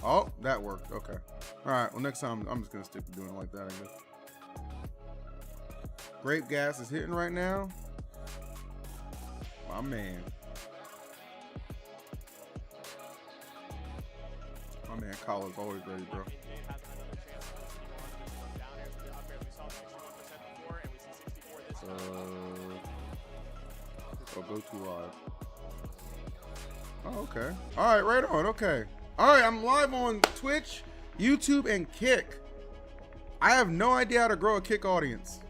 Oh, that worked. Okay. All right. Well, next time I'm just gonna stick to doing it like that, I guess. Grape gas is hitting right now. My man. My man Kola is always ready, bro. So go to live. Oh, okay. All right, right on. Okay. All right, I'm live on Twitch, YouTube, and Kick. I have no idea how to grow a Kick audience.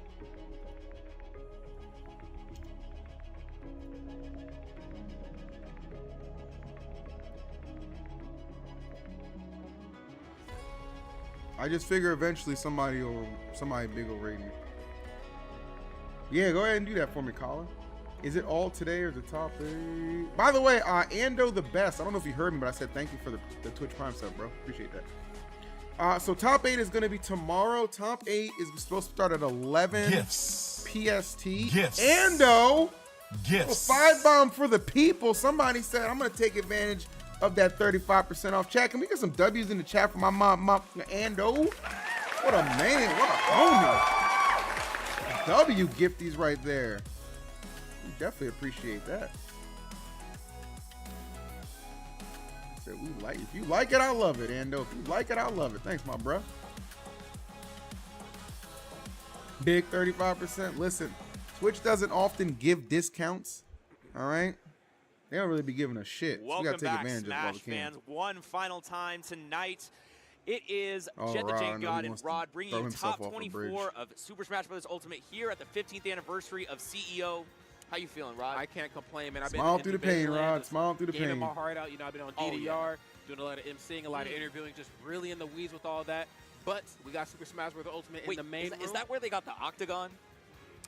I just figure eventually somebody big will raid me. Yeah, go ahead and do that for me, Colin. Is it all today or the top 8? By the way, Ando the best. I don't know if you heard me, but I said thank you for the Twitch Prime sub, bro. Appreciate that. So top 8 is going to be tomorrow. Top 8 is supposed to start at 11 Gifts. PST. Gifts. Ando. Gifts. 5 bomb for the people. Somebody said I'm going to take advantage of that 35% off. Chat, can we get some W's in the chat for my mom, Ando? What a man. What a homie. W gifties right there. We definitely appreciate that. So we like, if you like it, I love it, Ando. If you like it, I love it. Thanks, my bro. Big 35%. Listen, Twitch doesn't often give discounts. All right. They don't really be giving us shit. Welcome so we gotta take back, advantage of it while we Smash can. fans. One final time tonight. It is Jet the Rod, Jake God and Rod bringing you top off 24 of Super Smash Bros. Ultimate here at the 15th anniversary of CEO. How you feeling, Rod? I can't complain, man. I've Smile been through the pain, Rod. Smile through the giving pain. my heart out. You know, I've been on DDR, doing a lot of emceeing, a lot of interviewing, just really in the weeds with all that. But we got Super Smash Bros. Ultimate in the main room. Is that where they got the octagon?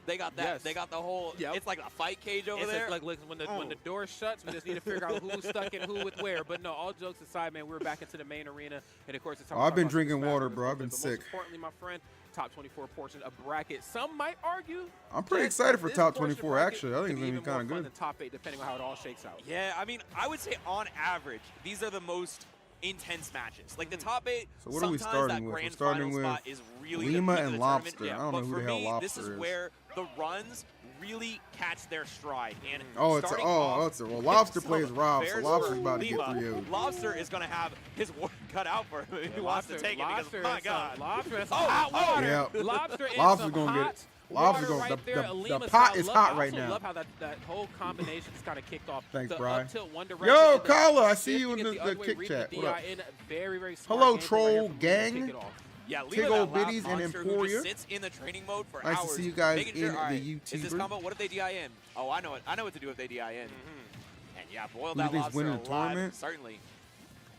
They got that. Yes. They got the whole. Yep. It's like a fight cage over It's there. like when the door shuts, we just need to figure out who's stuck in who with where. But no, all jokes aside, man, we're back into the main arena, and of course, it's time to I've talk been about drinking Super Smash water, Bros. bro. I've been But sick. Most importantly, my friend, top 24 portion of bracket. Some might argue. I'm pretty that excited for this top portion 24. bracket Actually, I think could it's be gonna be even more kind of fun good. than top 8, depending on how it all shakes out. Yeah, I mean, I would say on average, these are the most intense matches. Like the top 8, So what are we sometimes starting that with? We're grand starting final with spot is really Lima the peak and of the Lobster. tournament. I don't know but who for the hell me, Lobster this is is. where the runs really catch their stride. And Oh, starting off, well, Lobster some plays Rob, so bears Lobster's for about to get Lima. 3-0'd. Lobster is going to have his work cut out for him if he wants to take it because, my God. Lobster has Oh, hot water. Yeah. Lobster and Lobster's some gonna get hot it. Lobster's water gonna- right the- there. the Lima's pot got is love. hot I right also now. love how that whole combination just kind of kicked off. Thanks, the Bri. up tilt one direction, Yo, and the Kala, I see shift you to in get the other way, kick reading chat. the What up? DI in. Very, very smart Hello, gameplay right troll here from Lima to gang. kick it off. Yeah, Big Lima, old that loud biddies and monster who Emporia. just sits in the training mode for Nice hours. to see you guys making sure, in all right, the is this YouTuber. combo? What if they DI in? Oh, I know it. I know what to do if they DI in. And yeah, boil Who do you that think's lobster winning the alive. tournament? Certainly.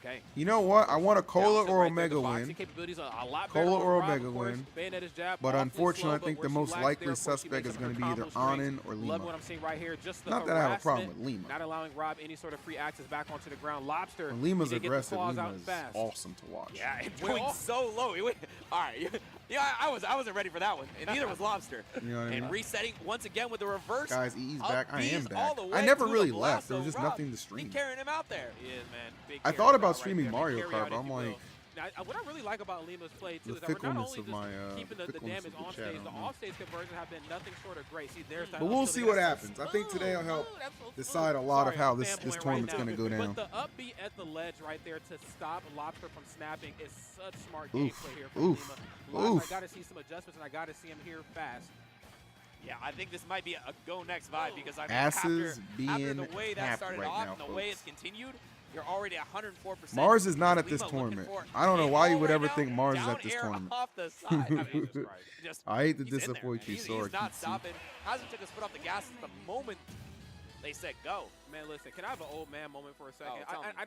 Okay. You know what? I want a Cola Bouncing or right there. Omega The boxing win. capabilities are a lot better Cola on or Rob, Omega of course. win. Bayoneta's jab, But awfully unfortunately, slow, I think but the where most she lacks likely there, of course, she suspect makes is going to some be either combos really Onin or love Lima. what I'm seeing right here. Just the Not that I have a problem harassment, with Lima. Not allowing Rob any sort of free access back onto the ground. Lobster. When Lima's he did get the aggressive, claws Lima out is fast. awesome to watch. Yeah, and We're going all- so low. All right. Yeah, I wasn't ready for that one. And neither was Lobster. You know what I mean? And resetting once again with the reverse. Guys, EE's of back. I am Beast all back. the I way never to really the left. blast, There was so just Rob, nothing to Be stream. carrying him out there. He is, man. Big I carry thought about right streaming there. Mario Carry Kart, out, but if I'm you like, will. Now, what I really like about Lima's play, too, the is that we're not fickleness only of just my, keeping the fickleness damage of the on chat, stage, I the don't know. off-stage conversions have been nothing short of great. See, there's that But we'll up tilt see what that's so happens. I think today will help smooth. That's so decide a smooth. lot of Sorry, how I'm this fanboying right tournament's now. going to go down. But the upbeat at the ledge right there to stop Lobster from snapping is such smart Oof. gameplay here from Oof. Lima. Oof. I got to see some adjustments, and I got to see him here fast. Yeah, I think this might be a go next vibe because I mean, Asses after being the way that happy started right off now, and the way folks. it's continued, you're already 104%. Mars is not at this Lima looking tournament. for I don't know a why you ball would right ever now, think Mars is down at this air tournament. Off the side. I mean, just I hate to he's in there, disappoint man. you, He's sorry, not Keith. stopping. Hasn't took his foot off the gas at the moment they said go. Man, listen, can I have an old man moment for a second? Oh, tell me. I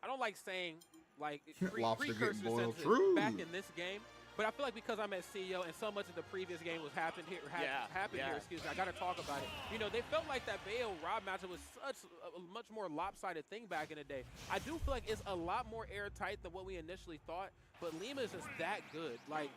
don't like saying like Lobster getting precursor boiled. senses True. back in this game. But I feel like because I'm at CEO and so much of the previous game was happened here, excuse me, I got to talk about it. You know, they felt like that Bayo Rob matchup was such a much more lopsided thing back in the day. I do feel like it's a lot more airtight than what we initially thought, but Lima is just that good. Like,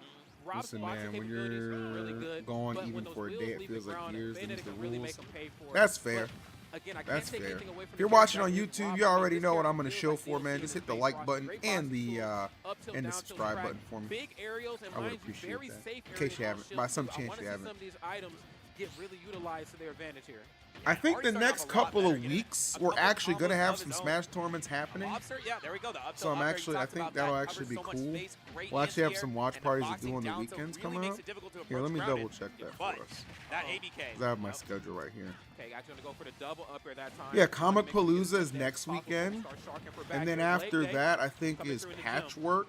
Rob's Listen, boxing man, when capabilities are you're really good, going but even when those for a wheels day, it leave feels the like ground, years Bayonetta into the can really rules. make them pay for it. That's fair. again, I can't That's take fair. anything away from If you're the watching character. on I believe YouTube, Rob, you I mean, already this know what character I'm gonna feels show like for, man. CLC Just with hit the base like Rob, button great and boxing the tools, up tilt, and the down tilt, subscribe track, button for me. big aerials, and I would mind you, appreciate very that. safe In case aerials you on haven't, shield by some too. I chance want you to see haven't. some of these items get really utilized to their advantage here. I think the already starting next off a lot couple better, of getting weeks a we're couple actually gonna combos have of some his own. Smash tournaments happening. Lobster, yeah, there we go. The up So I'm tilt up air, you actually, I talked think about that'll that. actually Covers be so much cool. space, great We'll actually have anti-air, some watch and the parties to boxing do on the down tilt weekends really coming makes up. it difficult to Here, let approach me grounded. double check that But for us. that ABK. 'Cause I have my schedule right here. Okay, actually gonna go for the double up air that time. Yeah, Trying to Comic make sure he gets Palooza is as much next as possible. weekend. Start sharking for back And then here. after Leg day that, I think coming is through in the gym. Patchwork.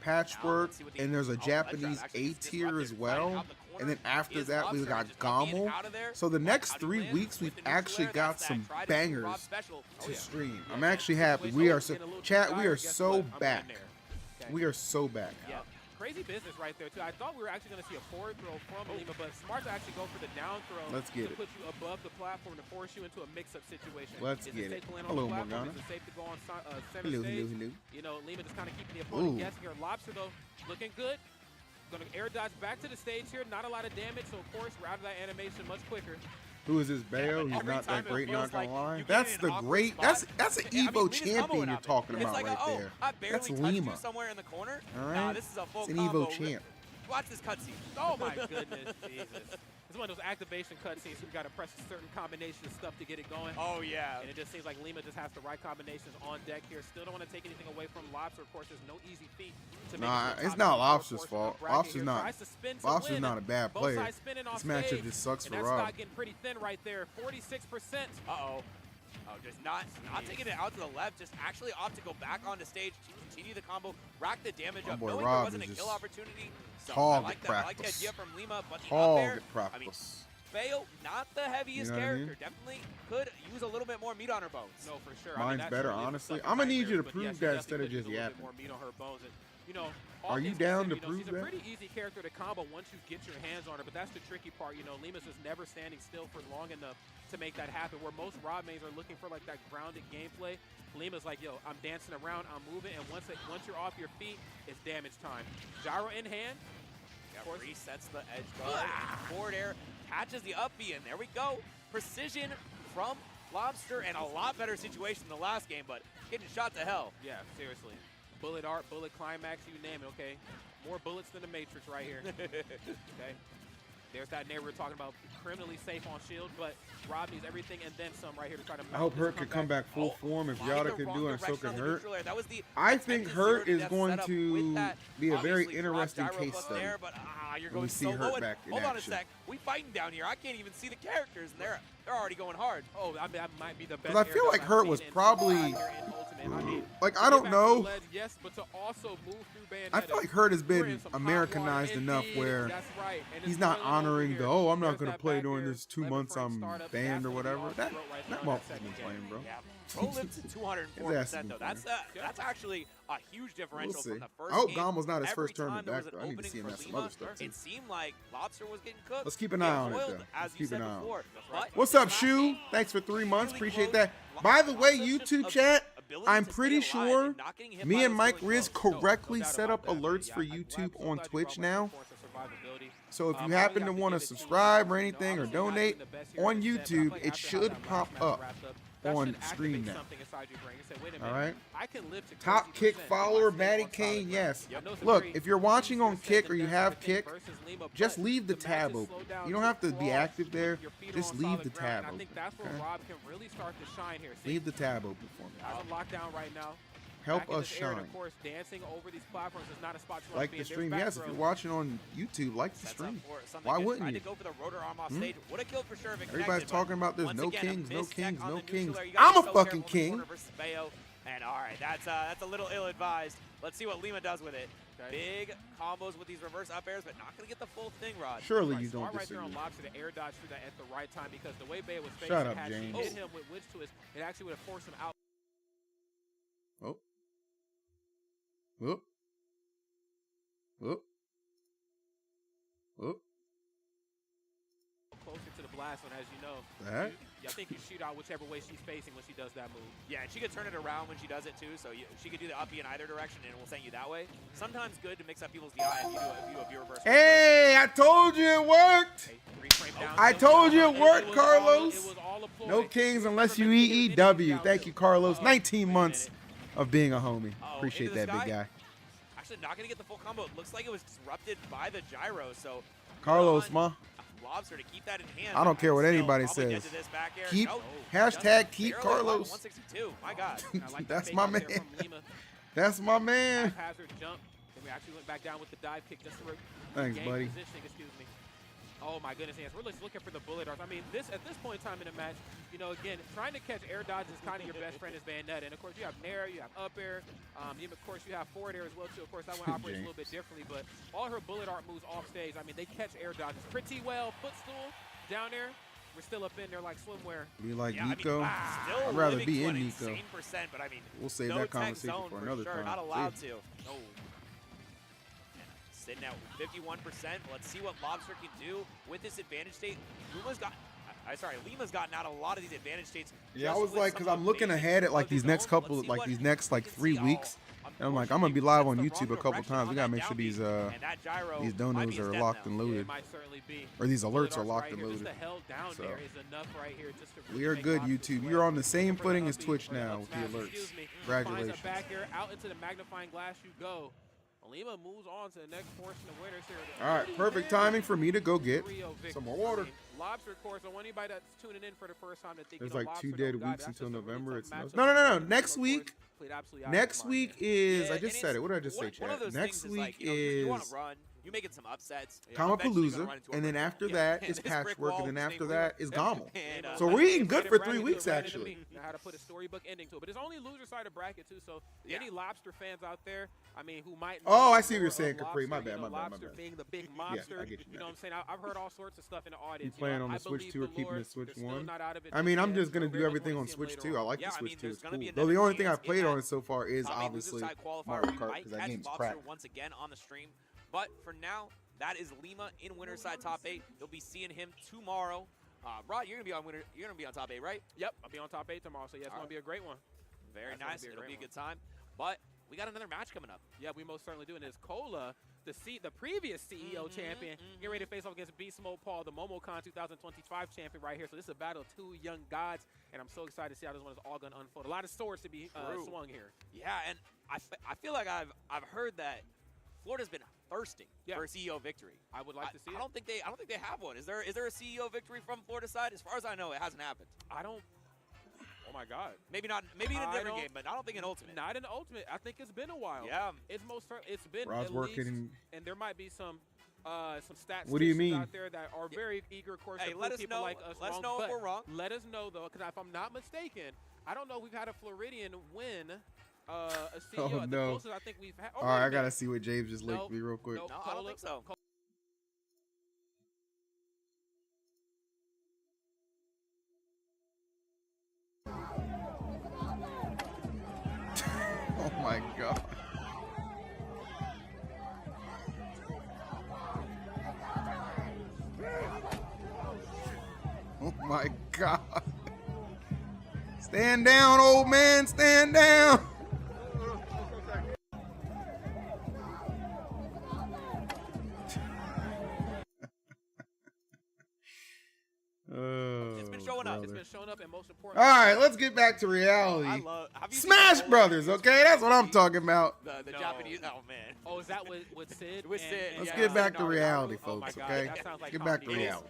Patchwork, and there's a Japanese A tier as well. And then after that, we got Gommel. So the next 3 weeks, we've actually got some bangers to stream. I'm actually happy. We are so chat. We are so back. We are so back. Yeah. Crazy business right there, too. I thought we were actually going to see a forward throw from Lima, but smart to actually go for the down throw. Let's get to it. put you above the platform to force you into a mix-up situation. Let's Is get safe it. to land on Hello, the platform? Morgana. Is it safe to go on center Hello, stage? hello, hello. You know, Lima just kind of keeping the opponent Ooh. guessing here. Lobster, though, looking good. Going to air dodge back to the stage here. Not a lot of damage, so, of course, we're out of that animation much quicker. Who is this Bayo? but He's every not time that it great, feels not gonna like lie. you get That's in the an awkward great. spot. That's an I mean, Evo Lima's champion comboing you're up. talking It's about like, right oh, there. I barely That's touched Lima. you somewhere in the corner. All Nah, right. this is a full It's an combo. Evo champ. Watch this cutscene. Oh, my goodness. Jesus. It's one of those activation cutscenes where you got to press a certain combination of stuff to get it going. Oh, yeah. And it just seems like Lima just has the right combinations on deck here. Still don't want to take anything away from Lobster. Of course, there's no easy feat to make Nah, it to the it's top not of the Lobster's fourth fault. portion of bracket Lobster's here. not- Tries to spin to Lobster's win. not a bad Both player. sides spinning off This matchup stage, just sucks and for that's Rob. not getting pretty thin right there. 46%. Uh-oh. Oh, just not taking it out to the left, just actually opt to go back onto stage, continue the combo, rack the damage My up, boy knowing Rob there wasn't a is kill just opportunity. So I target like that. I like the practice. idea from Lima, but the up air, Target I mean, practice. Fail, not the heaviest You know what I mean? character. Definitely could use a little bit more meat on her bones. No, for sure. Mine's that's better, really the honestly. stuff I'ma in need you to nightmares, but prove yeah, she that definitely instead of could use just a little bit yapping. more meat on her bones. And, you know, all Are you things down considered, to you know, prove she's that? a pretty easy character to combo once you get your hands on her, but that's the tricky part. You know, Lima's just never standing still for long enough to make that happen. Where most Rob mains are looking for like that grounded gameplay, Lima's like, yo, I'm dancing around, I'm moving, and once you're off your feet, it's damage time. Gyro in hand. Yeah, resets the edge guard. Forward air catches the up B, and there we go. Precision from Lobster, and a lot better situation than the last game, but getting shot to hell. Yeah, seriously. Bullet art, bullet climax, you name it, okay? More bullets than the Matrix right here. Okay. There's that neighbor we're talking about, criminally safe on shield, but Rob needs everything and then some right here to try to I hope Hurt could come back full form. If Yada could do it, and so can Hurt. I think Hurt is going to be a very interesting case study. But you're when going we see so Hurt low. And back in hold on a action. sec. We fighting down here. I can't even see the characters, and they're already going hard. Oh, I mean, that might be the best. Because I feel air like I've Hurt seen was in probably here in Ultimate. I mean, like, to I get don't back to the know. ledge, yes, but to also move through Bayonetta. I feel like Hurt has We're been in some hot Americanized water. enough Indeed, where that's right. And he's it's not boiling over honoring here. the, oh, I'm not There's going to that play back during air. this 2 11 months frame I'm startup. banned or That's whatever. what we That all wrote right that there on motherfucker's second been game. playing, bro. Yeah. Pro lives to His 204%, ass though. is That's actually a huge differential We'll see. from the first I hope game. Gommel's not his Every first tournament time there back, was an though. I need to opening see him for at some Lima, other stuff, too. It seemed like Lobster was getting cooked. Let's keep an getting eye on it, foiled, though. As Let's you keep said an eye on it. before. But What's this up, last Shu? game, Thanks for 3 months. really Appreciate close. that. By the way, Combination YouTube of chat, ability I'm to pretty stay alive sure and not getting hit me by and those Mike really Riz close. correctly doubt set about up that. alerts Yeah, for I'm YouTube so on glad you brought Twitch my now. points of survivability. So if you I happen really to have want to give it subscribe or you. anything or Obviously, not donate doing the best here on in the set, but I feel YouTube, like it after how should that last pop match up wrapped that on should stream activate now. something inside your brain. You say, wait a All minute, right. I can live to Top 30% Kick if I follower, stay Matty on solid Kane, ground. yes. I know it's a Look, very if you're watching on easier said Kick than or you done have for King Kick, versus Lima, just but leave the match tab is open. slowed down You don't to have to be crawl active there. with your feet Just on leave solid the ground, tab and I open. think that's where Okay? Rob can really start to shine here. See, Leave the tab open for me. guys on lockdown right now. Help Back in us this era, and shine. Of course, dancing over these platforms is not a spot you want Like to be the in. stream, There's yes. back If you're throw. watching on YouTube, like the Sets up stream. for something Why good. wouldn't Tried you? to go for the rotor arm off stage. Would have killed for sure if it Everybody's connected, talking about there's once no again, kings, a no missed kings, tech on no the kings. neutral air. You gotta I'm be a so fucking careful in the king. corner versus Bayo. And all right, that's a little ill-advised. Let's see what Lima does with it. Okay. Big combos with these reverse up airs, but not going to get the full thing, Rod. Surely Right, you don't smart right there disagree. on Lobster to air dodge through that at the right time because the way Bay was facing, Shut up, had she James. hit him with Witch Twist, it actually would have forced him out. Oh. Whoop. Whoop. Whoop. Closer to the blast one, as you know. That? I think you shoot out whichever way she's facing when she does that move. Yeah, and she could turn it around when she does it too, so she could do the uppy in either direction and it will send you that way. Sometimes good to mix up people's DI if you do a view reverse. Hey, I told you it worked. I told you it worked, Carlos. No kings unless you EEW. Thank you, Carlos. 19 months of being a homie. Appreciate that, big guy. Actually, not going to get the full combo. It looks like it was disrupted by the gyro, so Carlos, ma. Lobster to keep that in hand. I don't care what anybody says. Keep hashtag keep Carlos. 162. My God. That's my man. That's my man. Hazard jump. Then we actually went back down with the dive kick just to thanks, buddy. Excuse me. Oh my goodness, yes. We're just looking for the bullet arts. I mean, at this point in time in the match, you know, again, trying to catch air dodge is kind of your best friend is Bayonetta. And of course, you have Nair, you have up air, of course, you have forward air as well too. Of course, that one operates a little bit differently, but all her bullet art moves off stage. I mean, they catch air dodges pretty well. Footstool down there. We're still up in there like swimwear. Be like Nico. I'd rather be in Nico. But I mean, we'll save that conversation for another time. Not allowed to. No. Sitting at 51%. Let's see what Lobster can do with this advantage state. Lima's gotten out a lot of these advantage states. Yeah, I was like, because I'm looking ahead at like these next couple, like these next like 3 weeks. And I'm like, I'm gonna be live on YouTube a couple times. We gotta make sure these donos are locked and loaded, or these alerts are locked and loaded. So we are good, YouTube. You're on the same footing as Twitch now with the alerts. Congratulations. Back here, out into the magnifying glass you go. Lima moves on to the next portion of winners here. All right, perfect timing for me to go get some more water. Lobster, of course, so anybody that's tuning in for the first time to think there's like 2 dead weeks until November. It's no. Next week. Next week is, I just said it. What did I just say, chat? Next week is you're making some upsets. Kamapalooza, and then after that is Patchwork, and then after that is Gommel. So we're eating good for 3 weeks, actually. How to put a storybook ending to it, but it's only loser side of bracket too. So any Lobster fans out there, I mean, who might? Oh, I see what you're saying, Capri. My bad. Lobster being the big mobster. You know what I'm saying? I've heard all sorts of stuff in the audience. You playing on the Switch 2 or keeping the Switch 1? I mean, I'm just gonna do everything on Switch 2. I like the Switch 2. It's cool. Though the only thing I've played on it so far is obviously Mario Kart, because that game's crap. Once again on the stream, but for now. That is Lima in winner's side top 8. You'll be seeing him tomorrow. Rod, you're gonna be on winner. You're gonna be on top 8, right? Yep, I'll be on top 8 tomorrow. So yeah, it's gonna be a great one. Very nice. It'll be a good time. But we got another match coming up. Yeah, we most certainly do. And it's Kola, the previous CEO champion, getting ready to face off against Beastmodepaul, the MomoCon 2025 champion right here. So this is a battle of 2 young gods, and I'm so excited to see how this one is all gonna unfold. A lot of swords to be swung here. Yeah, and I feel like I've heard that Florida's been thirsting for a CEO victory. I would like to see it. I don't think they have one. Is there a CEO victory from Florida side? As far as I know, it hasn't happened. Oh my God. Maybe not. Maybe in a different game, but I don't think in Ultimate. Not in Ultimate. I think it's been a while. Yeah. It's been Rod's at working. Least, and there might be some stats. What do you mean? Out there that are very eager, of course. Hey, to let us people know. Like us let us wrong, know if we're wrong. Let us know though, because if I'm not mistaken, I don't know if we've had a Floridian win. A CEO. Oh, no. The closest I think we've had. All right, I gotta see what James just linked me real quick. No, I don't think so. Oh my God. Oh my God. Stand down, old man, stand down. It's been showing up. It's been showing up, and most important. All right, let's get back to reality. Smash Brothers, okay? That's what I'm talking about. The Japanese. Oh man. Oh, is that with Sid? With Sid. Let's get back to reality, folks. Okay? Like get back to reality.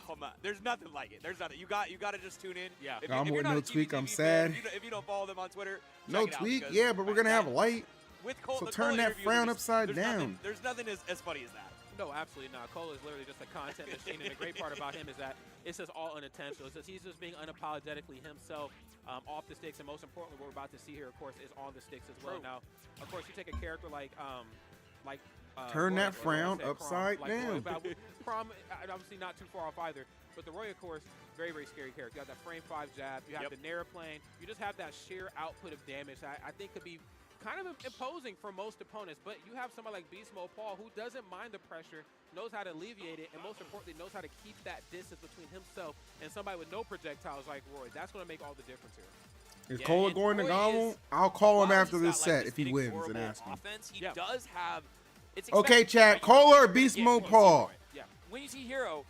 Oh my, there's nothing like it. There's nothing. You got to just tune in. Yeah. I'm with No Tweak. I'm sad. If you don't follow them on Twitter, No Tweak. Yeah, but we're gonna have light. With Cole, so turn that frown upside down. There's nothing as funny as that. No, absolutely not. Cole is literally just a content machine, and the great part about him is that it's just all unintentional. It's just, he's just being unapologetically himself off the sticks, and most importantly, what we're about to see here, of course, is on the sticks as well. Now, of course, you take a character like turn that frown upside down. Prom, obviously not too far off either. But the Roy, of course, very, very scary character. You have that frame 5 jab. You have the Nair plane. You just have that sheer output of damage that I think could be kind of imposing for most opponents. But you have somebody like Beastmodepaul who doesn't mind the pressure, knows how to alleviate it, and most importantly, knows how to keep that distance between himself and somebody with no projectiles like Roy. That's going to make all the difference here. Is Kola going to gobble? I'll call him after this set if he wins and ask him. Offense, he does have. Okay, chat. Kola or Beastmodepaul? Yeah. When you see Hero,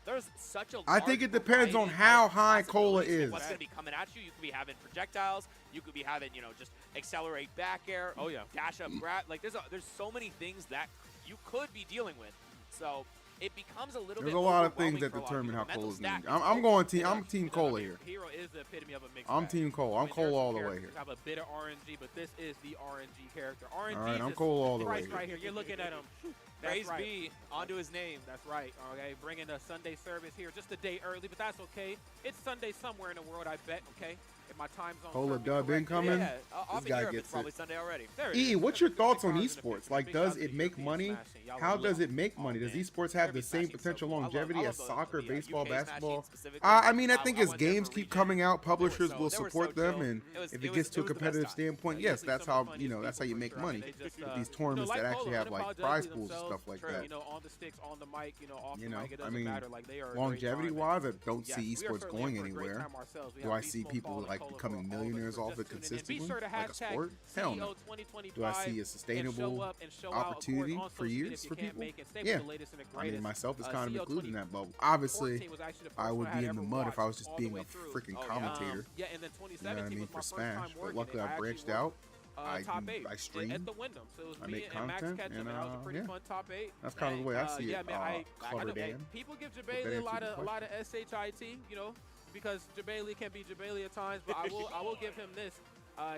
there's such a. I think it depends on how high Kola is. What's going to be coming at you? You could be having projectiles. You could be having, you know, just accelerate back air. Oh yeah. Dash up, grab. Like there's so many things that you could be dealing with. So it becomes a little bit. There's a lot of things that determine how Kola's going. I'm Team Kola here. Hero is the epitome of a mixed I'm bag. Team Kola. I'm Kola all the way here. Have a bit of RNG, but this is the RNG character. RNG. All right, I'm Kola all the way right here. You're looking at him. Praise be onto his name. That's right. Okay, bringing a Sunday service here just a day early, but that's okay. It's Sunday somewhere in the world, I bet. Okay, if my time zone. Kola dub incoming. Yeah, This guy gets probably it. Sunday already. What's your thoughts on esports? Like, does it make money? How does it make money? Does esports have the same potential longevity as soccer, baseball, basketball? I mean, I think as games keep coming out, publishers will support them, and if it gets to a competitive standpoint, yes, that's how that's how you make money with these tournaments that actually have like prize pools and stuff like that. You know, on the sticks, on the mic, off the mic, it I doesn't mean, matter. Like they are longevity-wise, I don't see esports going anywhere. Do I see people like becoming millionaires off it consistently, like a sport? Hell no. Do I see a sustainable opportunity for years for people? Yeah. I mean, myself is kind of included in that bubble. Obviously, I would be in the mud if I was just being a freaking commentator. Yeah, and then You know what I mean, for Smash. But luckily, I branched out. I stream. At the Wyndham. So it was I me make and Max content, Ketchum, and and that was a pretty fun top 8. That's kind of the way I see yeah, it. man, Clever Dan. People give Jabali a lot of shit, because Jabali can be Jabali at times, but I will give him this.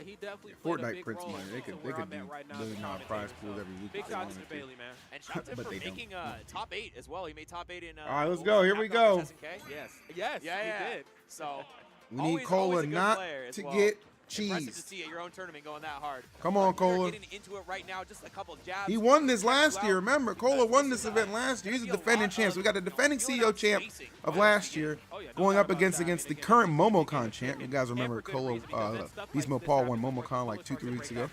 He definitely played a Fortnite big prints role money. They could do right now $1 million prize pools every week. Big shout out to Jabali, man. And shout out to him But for they don't. making top 8 as well. He made top 8 in. All right, let's go. Here we go. Yes, he did. So We need Kola not to get impressive to cheese. see at your own tournament going that hard. Come on, Kola. Getting into it right now, just a couple jabs. He won this last year. Remember, Kola won this event last year. He's a defending champ. So we got the defending CEO champ of last year going up against the current MomoCon champ. You guys remember Kola, Beastmodepaul won MomoCon like 2-3 weeks ago.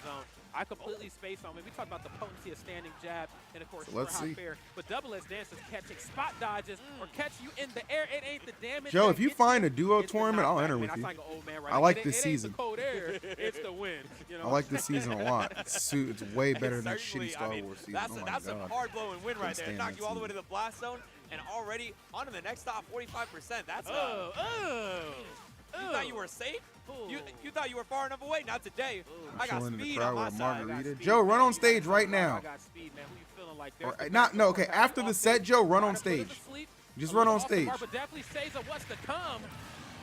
I completely spaced on it. We talked about the potency of standing jab, and of course, So let's see. fair. But double S dances catching spot dodges or catch you in the air. It ain't the damage. Joe, that if you gets find a duo it's the tournament, I'll knockback, enter man. with I you. sound like an old man right I now. like It this ain't season. the cold air. It's the win. I like this season a lot. It's way better than that Certainly, shitty Star Wars season. That's, Oh my that's a God. hard-blowing win right there. stand Knocked that you all the way to season. the blast zone, and already on to the next stop, 45%. That's you thought you were safe? You thought you were far enough away? Not today. I got Chilling in the speed crowd on my with a side. margarita. Joe, run on stage right now. I got speed, man. Who you feeling like? Okay. After the set, Joe, run on stage. Just run on stage. But definitely says of what's to come.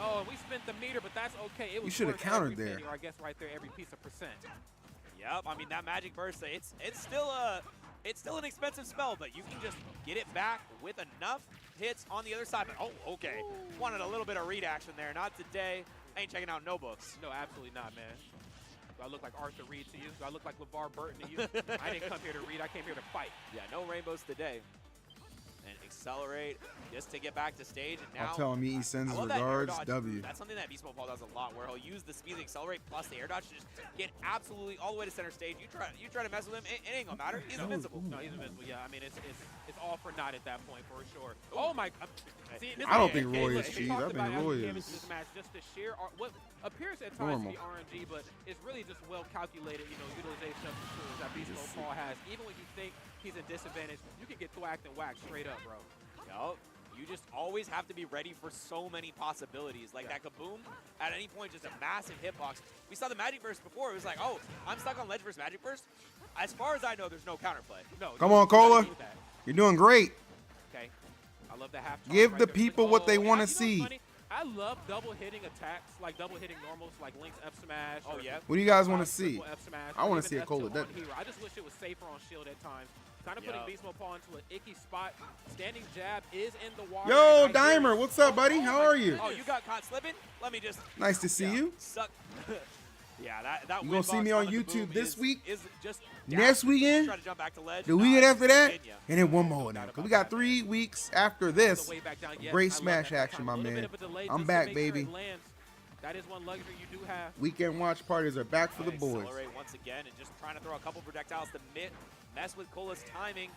Oh, we spent the meter, but that's okay. It was You should have worth countered every there. penny, or I guess right there, every piece of percent. Yep. I mean that magic burst. It's still an expensive spell, but you can just get it back with enough hits on the other side. But oh, okay. Wanted a little bit of read action there. Not today. Ain't checking out no books. No, absolutely not, man. Do I look like Arthur Reed to you? Do I look like LeVar Burton to you? I didn't come here to read. I came here to fight. Yeah, no rainbows today. And accelerate just to get back to stage. And now I'll tell him he sends his I love that air regards. dodge. W. That's something that Beastmodepaul does a lot, where he'll use the speed to accelerate plus the air dodge to just get absolutely all the way to center stage. You try to mess with him, it ain't gonna matter. He's invincible. No, he's invincible. Yeah, I mean it's all for naught at that point for sure. Oh my! See, this I don't is- think Roy look, is we cheese. talked I think about how Roy he came is into this match just the sheer what appears at times normal. to be RNG, but it's really just well calculated. Utilization of the tools that Beastmodepaul has. Even when you think he's a disadvantage, you can get thwacked and whacked straight up, bro. Yup. You just always have to be ready for so many possibilities. Like that kaboom, at any point, just a massive hitbox. We saw the Magic Burst before. It was like, oh, I'm stuck on Ledge versus Magic Burst. As far as I know, there's no counterplay. No. Come on, Kola. You're doing great. Okay. I love the half. Give right the there. people what they Oh, want you to know see. what's funny? I love double hitting attacks, like double hitting normals, like Link's F smash. Oh, or yeah. What do you guys want to see? triple F smash, I or want to even see a Kola. F2 on hero. I just wish it was safer on shield at times. Kind of putting Beastmodepaul into an icky spot. Standing jab is in the water. Yo, Dimer, what's up, buddy? How are you? Oh, you got caught slipping? Let me just Nice to see you. suck. Yeah, that You gonna see me on YouTube this week? Is just Next weekend? Try to jump back to ledge. The weekend after that? Virginia. And then one more now. 'Cause we got 3 weeks after this. Way back down. Yes, Great I love Smash that. action, my A little bit man. of a delay I'm just to back, make sure baby. it lands. That is one luxury you do have. Weekend watch parties are back for the boys. Accelerate once again and just trying to throw a couple projectiles to mess with Kola's timing.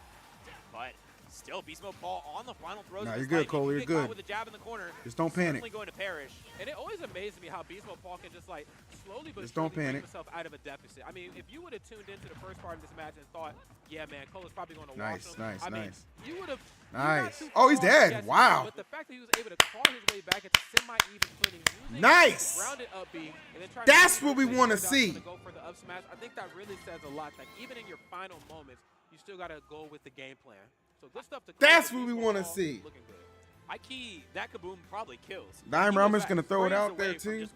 But still, Beastmodepaul on the final throws. Nah, you're good, Kola. You're good. With the jab in the corner, just don't panic. Going to perish. And it always amazes me how Beastmodepaul can just like slowly but just don't surely panic. bring himself out of a deficit. I mean, if you would have tuned into the first part of this match and thought, yeah, man, Kola's probably going to wash him. Nice. You would have. Nice. Oh, he's dead. Wow. But the fact that he was able to claw his way back into semi-even footing, nice. Rounded up B, and then that's what we want to see. Go for the up smash. I think that really says a lot. Like even in your final moments, you still got to go with the game plan. So good stuff to that's what we want to see. Looking good. I key that kaboom probably kills. I'm just going to throw it out there too.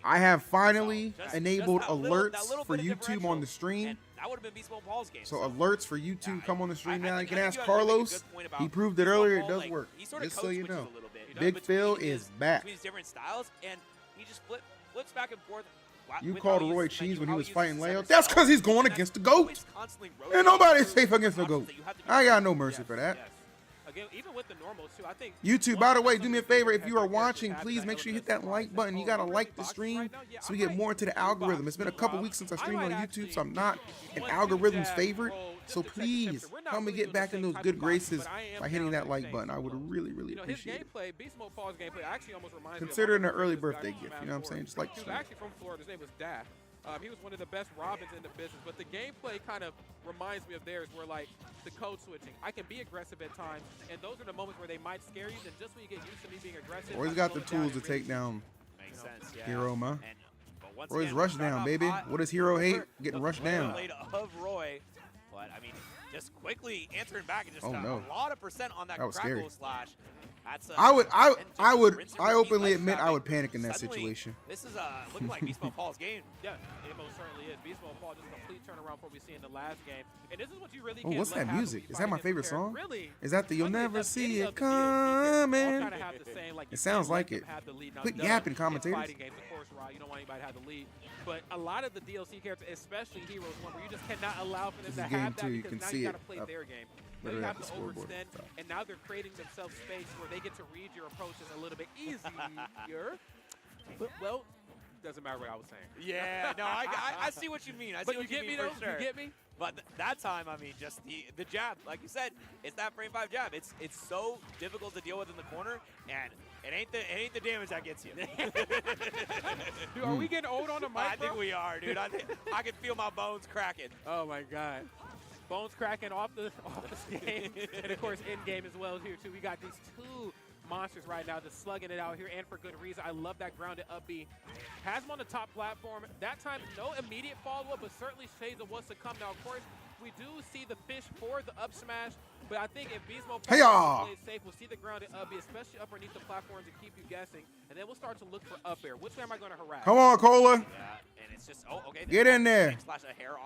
I have finally enabled alerts for YouTube on the stream. That would have been Beastmodepaul's game. So alerts for YouTube come on the stream now. You can ask Carlos. He proved it earlier. It does work. Just so you know. Big Phil is back. Between different styles, and he just flips back and forth. You called Roy cheese when he was fighting Leo. That's because he's going against the GOAT. And nobody's safe against the GOAT. I got no mercy for that. Again, even with the normals too, I think YouTube, by the way, do me a favor. If you are watching, please make sure you hit that like button. You got to like the stream so we get more into the algorithm. It's been a couple weeks since I streamed on YouTube, so I'm not an algorithm's favorite. So please help me get back in those good graces by hitting that like button. I would really, really appreciate it. Beastmodepaul's gameplay actually almost reminds me of consider it an early birthday gift. You know what I'm saying? Just like the stream. Actually from Florida. His name was Daff. He was one of the best Robins in the business, but the gameplay kind of reminds me of theirs, where like the code switching. I can be aggressive at times, and those are the moments where they might scare you. Then just when you get used to me being aggressive, Roy's got the tools to take down Hero, ma. Roy's rush down, baby. What does Hero hate? Getting rushed down. Of Roy, but I mean, just quickly answering back and just a lot of percent on that crackle slash. I openly admit I would panic in that situation. This is looking like Beastmodepaul's game. Yeah, it most certainly is. Beastmodepaul just a complete turnaround from what we see in the last game. And this is what you really Oh, what's that music? Is that my favorite song? Really? Is that the You'll Never See It Coming? It sounds like it. Quit yapping, commentators. Fighting games, of course, Rod, you don't want anybody to have the lead. But a lot of the DLC characters, especially Heroes, one where you just cannot allow for them to have that because now you got to play their game. Now you have to overextend, and now they're creating themselves space where they get to read your approaches a little bit easier. Well, doesn't matter what I was saying. Yeah, no, I see what you mean. I see what you mean for sure. You get me? But that time, I mean, just the jab, like you said, it's that frame 5 jab. It's so difficult to deal with in the corner, and it ain't the damage that gets you. Dude, are we getting old on the mic, I think we are, dude. I can feel my bones cracking. Oh my God. Bones cracking off this game, and of course in game as well here too. We got these two monsters right now just slugging it out here, and for good reason. I love that grounded up B. Has him on the top platform. That time, no immediate follow-up, but certainly shades of what's to come. Now, of course, we do see the fish for the up smash, but I think if Beastmodepaul plays safe, we'll see the grounded up B, especially underneath the platform to keep you guessing, and then we'll start to look for up air. Which way am I going to harass? Come on, Kola. Yeah, and it's just, okay. Get in there.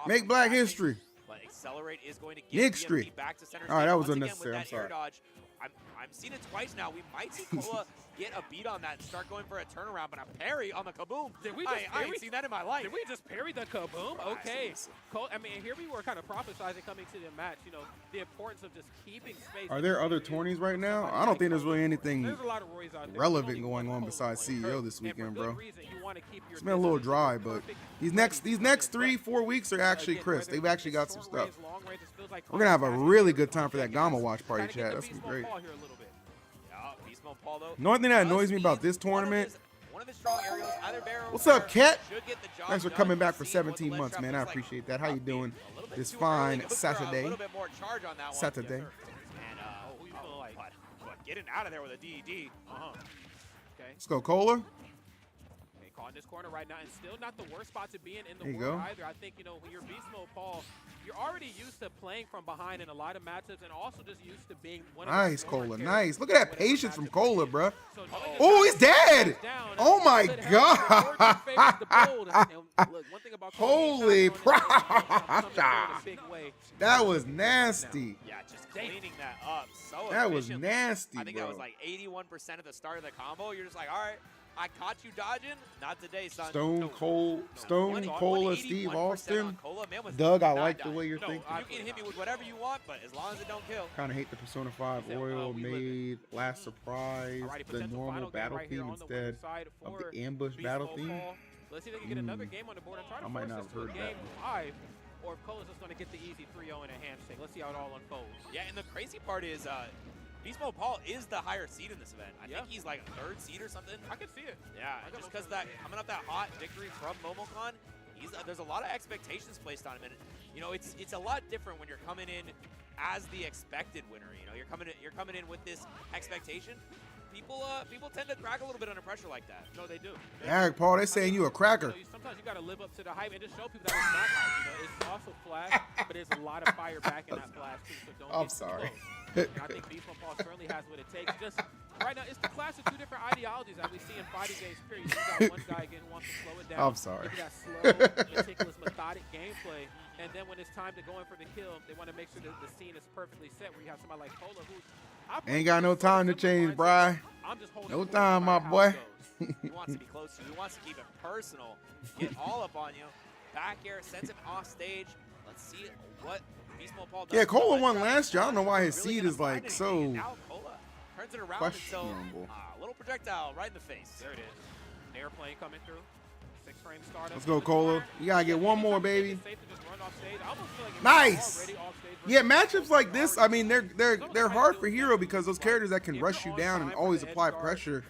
Make Black history. But Accelerate is going to get BMP back to center. All right, that was unnecessary. I'm sorry. I'm seeing it twice now. We might see Kola get a beat on that and start going for a turnaround, but a parry on the kaboom. I ain't seen that in my life. Did we just parry the kaboom? Okay. I mean, here we were kind of prophesizing coming to the match, you know, the importance of just keeping space. Are there other tourneys right now? I don't think there's really anything a lot of Roys out there. relevant going on besides CEO this weekend, bro. It's been a little dry, but these next 3-4 weeks are actually crisp. They've actually got some stuff. We're going to have a really good time for that Gamma watch party, chat. That's going to be great. The only thing that annoys me about this tournament. What's up, Cat? Thanks for coming back for 17 months, man. I appreciate that. How you doing this fine Saturday? Saturday. Getting out of there with a DED. Let's go, Kola. Caught in this corner right now, and still not the worst spot to be in the world either. I think, you know, when you're Beastmodepaul, you're already used to playing from behind in a lot of matchups, and also just used to being one of nice, Kola. Nice. Look at that patience from Kola, bro. Oh, he's dead. Oh, my God. Holy crap. That was nasty. Yeah, just cleaning that up. So that was nasty, I think bro. that was like 81% at the start of the combo. You're just like, all right. I caught you dodging. Not today, son. Stone Cold, Stone Cola, Steve 181% Austin. on Cola. Man was Doug, I not like the dodging. way you're No, thinking. you can hit me with whatever you want, but as long as it don't kill. Kind of hate the Persona 5 said, oil we made last surprise, Alrighty, the potential normal final game battle right here theme on the winner's instead side of for the ambush battle theme. Beastmodepaul. Let's see if they can get another game on the board and try to I might force not this have to a heard that game 5, or if Cola's just going to get the easy 3-0 and a handshake. Let's see how it all unfolds. Yeah, and the crazy part is Beastmodepaul is the higher seed in this event. I think he's like a 3rd seed or something. I can see it. Yeah, just because that coming up that hot victory from MomoCon, there's a lot of expectations placed on him, and you know it's a lot different when you're coming in as the expected winner. You know, you're coming in with this expectation. People tend to crack a little bit under pressure like that. No, they do. Yeah, Paul, they're saying you a cracker. You know, sometimes you got to live up to the hype and just show people that it's not hype. You know, it's also flash, but there's a lot of fire back in that flash too. So don't I'm get too sorry. close. And I think Beastmodepaul certainly has what it takes. Just right now, it's the clash of 2 different ideologies that we see in fighting games. Period. You got one guy again who wants to slow it down. I'm sorry. You got slow, meticulous, methodic gameplay, and then when it's time to go in for the kill, they want to make sure that the scene is perfectly set. Where you have somebody like Kola who Ain't got no time to change, Bri. No time, my boy. He wants to be close to you. He wants to keep it personal. Get all up on you. Back air, sends him off stage. Let's see what Beastmodepaul does. Yeah, Kola won last year. I don't know why his seed is like so now Kola turns it around questionable. a little projectile right in the face. There it is. An airplane coming through. 6-frame startup. Let's go, Kola. You gotta get one more, baby. Safe to just run off stage. I almost feel like Nice. already off stage. Yeah, matchups like this, I mean, they're hard for Hero because those characters that can rush you down and always apply pressure.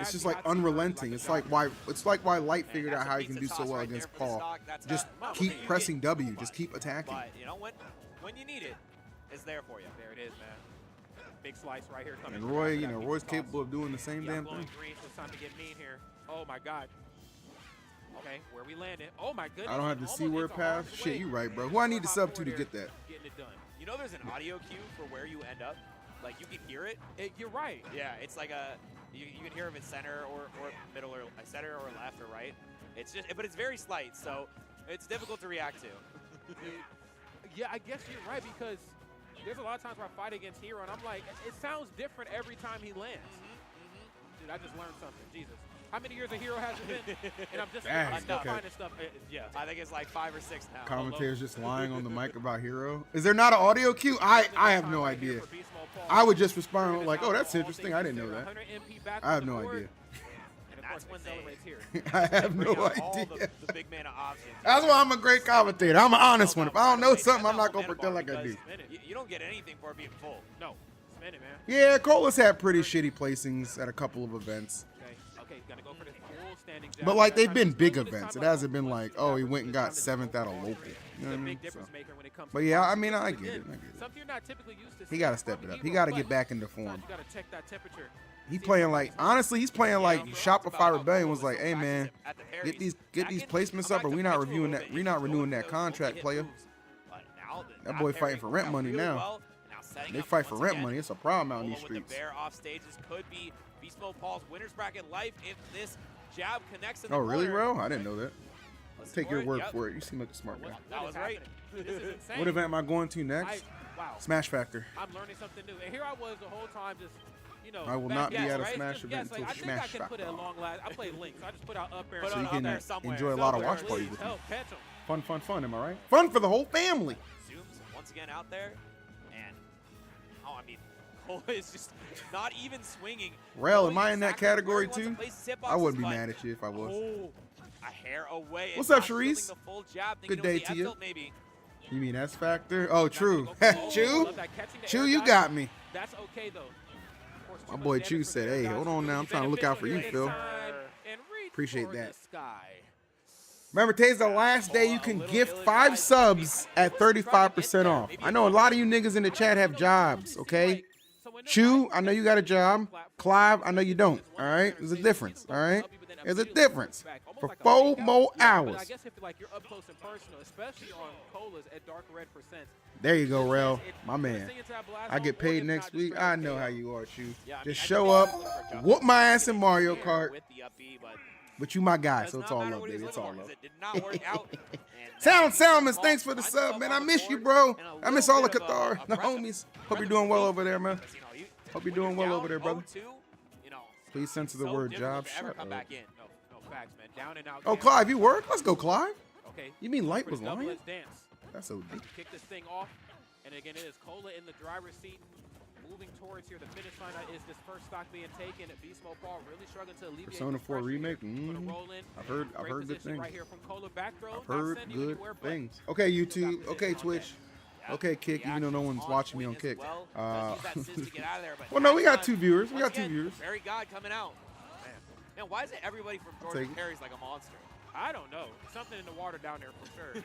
It's just like unrelenting. It's like why Light figured out how he can do so well against Paul. Just keep pressing W. Just keep attacking. But you know when you need it, it's there for you. There it is, man. Big slice right here coming. And Roy, you know, Roy's capable of doing the same damn thing. Green, so it's time to get mean here. Oh my God. Okay, where we landed. Oh my goodness. I don't have to see where it passed. Shit, you right, bro. Who I need to sub to get that? Getting it done. You know there's an audio cue for where you end up? Like you can hear it. You're right. Yeah, it's like you can hear if it's center or middle or center or left or right. It's just, but it's very slight, so it's difficult to react to. Yeah, I guess you're right because there's a lot of times where I fight against Hero and I'm like, it sounds different every time he lands. Dude, I just learned something. Jesus. How many years a Hero has it been? And I'm just finding stuff. Yeah, I think it's like 5 or 6 now. Commentators just lying on the mic about Hero. Is there not an audio cue? I have no idea. I would just respond like, oh, that's interesting. I didn't know that. I have no idea. That's when I have no all idea. the big mana options. That's why I'm a great commentator. I'm an honest one. If I don't know something, I'm not going to pretend like I do. You don't get anything for being full. No. Spin it, man. Yeah, Cola's had pretty shitty placings at a couple of events. Okay, gotta go for the full standing jab. But like they've been big events. It hasn't been like, oh, he went and got 7th out of local. You know what I mean? So. But yeah, I mean, I get it. Something you're not typically used to. He got to step it up. He got to get back into form. You gotta check that temperature. He playing like, honestly, he's playing like Shopify Rebellion was like, hey man, get these placements up, or we not renewing that contract, player. That boy fighting for rent money now. They fight for rent money. It's a problem out in these streets. Bear off stages could be Beastmodepaul's winner's bracket life if this jab connects in the Oh really, corner. bro? I didn't know that. Let's take your word for it. You seem like a smart guy. That was right. This is insane. What event am I going to next? Wow. Smash Factor. I'm learning something new. And here I was the whole time just, you know. I will not be at a Smash event until I think Smash I can put it Factor. at long last. I played Link, so I just put out up air. So you up can there somewhere. enjoy a lot of watch parties with me. Catch 'em. Fun, fun, fun. Am I right? Fun for the whole family. Zooms once again out there, and I mean, Kola is just not even swinging. Rel, Going am I in that exactly where category he wants to too? place his hitboxes, I wouldn't be but mad at you if I was. A hair away. What's and up, not shielding Sharice? the full jab, Good thinking day it was to the you. F-tilt maybe. You mean S Factor? Oh, true. Chew? Love that catching the Chew, air you dodge. got me. That's okay though. My boy Chew said, hey, hold on now. I'm trying to look out for you, Phil. Appreciate that. Remember, today's the last day you can gift 5 subs at 35% off. I know a lot of you niggas in the chat have jobs, okay? Chew, I know you got a job. Clive, I know you don't, all right? There's a difference, all right? There's a difference. For 4 more hours. I guess if like you're up close and personal, especially on Colas at dark red %. There you go, Rel. My man. I get paid next week. I know how you are, Chew. Just show up, whoop my ass in Mario Kart. But you my guy, so it's all love, baby. It's all love. Sound Salmons, thanks for the sub, man. I miss you, bro. I miss all the Qatar, the homies. Hope you're doing well over there, man. Hope you're doing well over there, brother. Please censor the so word difficult job. to ever Shut come up. back in. No facts, man. Down and out. Oh, camp. Clive, you work? Let's go, Clive. Okay. You mean Light For was the double lying? edge dance. That's so deep. Kick this thing off. And again, it is Kola in the driver's seat. Moving towards here, the finish line is this first stock being taken. Beastmodepaul really struggling to alleviate Persona 4 remake. roll in. I've heard good things. Right here from Kola. Back throw, I've heard not sending good anywhere, but things. Okay, YouTube. position Okay, on Twitch. Yeah, Okay, Kick. the Even though no action's one's on watching me on point as Kick. well. Does use that assist to get out of there, but Well, no, we got that 2 time, viewers. We once got 2 again, viewers. Very God coming out. Man, why is it everybody from Take Jordan it. Perry's like a monster? I don't know. Something in the water down there for sure.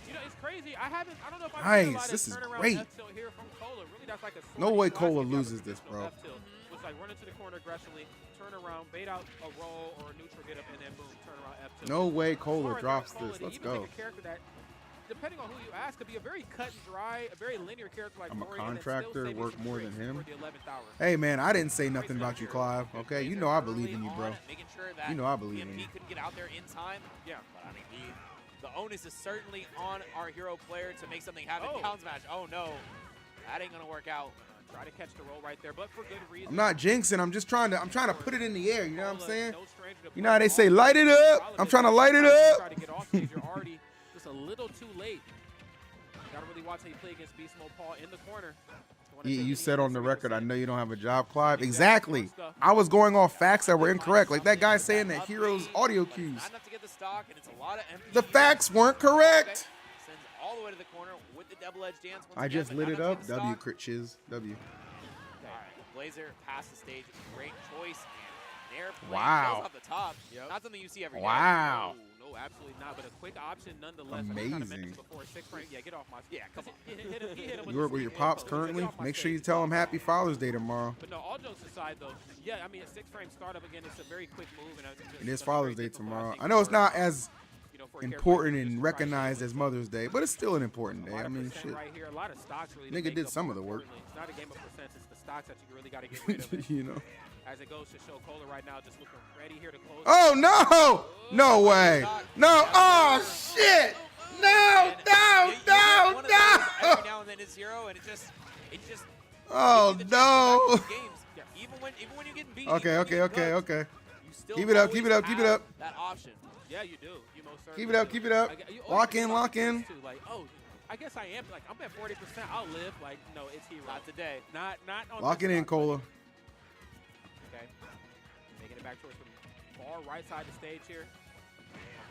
You know, it's crazy. I don't know if I've Nice, seen a lot this of is turnaround great. F-tilt here from Kola. Really, that's like a No way classic Kola if you have a loses this, traditional bro. F-tilt. It's like run into the corner aggressively, turn around, bait out a roll or a neutral get up, and then boom, turn around F-tilt. No way As Kola far as drops Kola, this. they Let's even go. pick a character that, depending on who you ask, could be a very cut and dry, a very linear character like I'm a Rory, and then still contractor, save you work some more tricks than him. for the 11th hour. Hey, man, I didn't say nothing about you, Clive. Okay, you know I believe in you, bro. Making sure that You know I believe in PMP you. couldn't get out there in time. Yeah. But I mean, the onus is certainly on our hero player to make something happen. Oh. Down smash. Oh no, that ain't gonna work out. Try to catch the roll right there, but for good reason. I'm not jinxing. I'm trying to put it in the air. You know what I'm saying? No stranger to You know how they playing say, light it up. I'm trying to light it Try up. to get off stage. You're already just a little too late. Gotta really watch how you play against Beastmodepaul in the corner. You said on the record, I know you don't have a job, Clive. Exactly. I was going off facts that were incorrect. Like that guy saying that Heroes audio cues. Not enough to get the stock, and it's a lot of empty. The facts weren't correct. Sends all the way to the corner with the double-edge dance. Once I again, just but lit not it enough up. to get the W stock. crit shiz. W. All right, Blazer past the stage. Great choice. And there, Wow. goes off the top. Yep. Not something you see every day. Wow. No, absolutely not. But a quick option nonetheless. I kinda mentioned Amazing. this before. 6 frame. Yeah, get off my. Yeah, come on. He hit him with You work the with your sneak pops info. currently? Get off my Make sure stage. you tell him Happy Father's Day tomorrow. But no, all jokes aside, though, yeah, I mean, a 6 frame startup again. It's a very quick move, and It is Father's Day tomorrow. I know it's not as important and recognized as Mother's Day, but it's still an important day. I mean, shit. Right here, a lot of stocks really Nigga did some of the work. It's not a game of percents. It's the stocks that you really got to get rid of. You know. As it goes to show Kola right now, just looking ready here to close. Oh no! No way! No! Oh shit! No! No! No! One of those No! every now and then is zero, and it just Oh gives you the chance to no! back these games. Even when you're getting beat. Okay, even when okay, you're okay, good, okay. you still Keep it up, always keep it up, keep it have up. That option. Yeah, you do. You most certainly Keep it up, do. keep it up. You Lock always in, get lock in. too, like, oh, I guess I am. Like, I'm at 40%. I'll live. Like, no, it's hero. Not today. Not on Lock this it in, stock, Kola. Okay. Making it back towards the far right side of the stage here.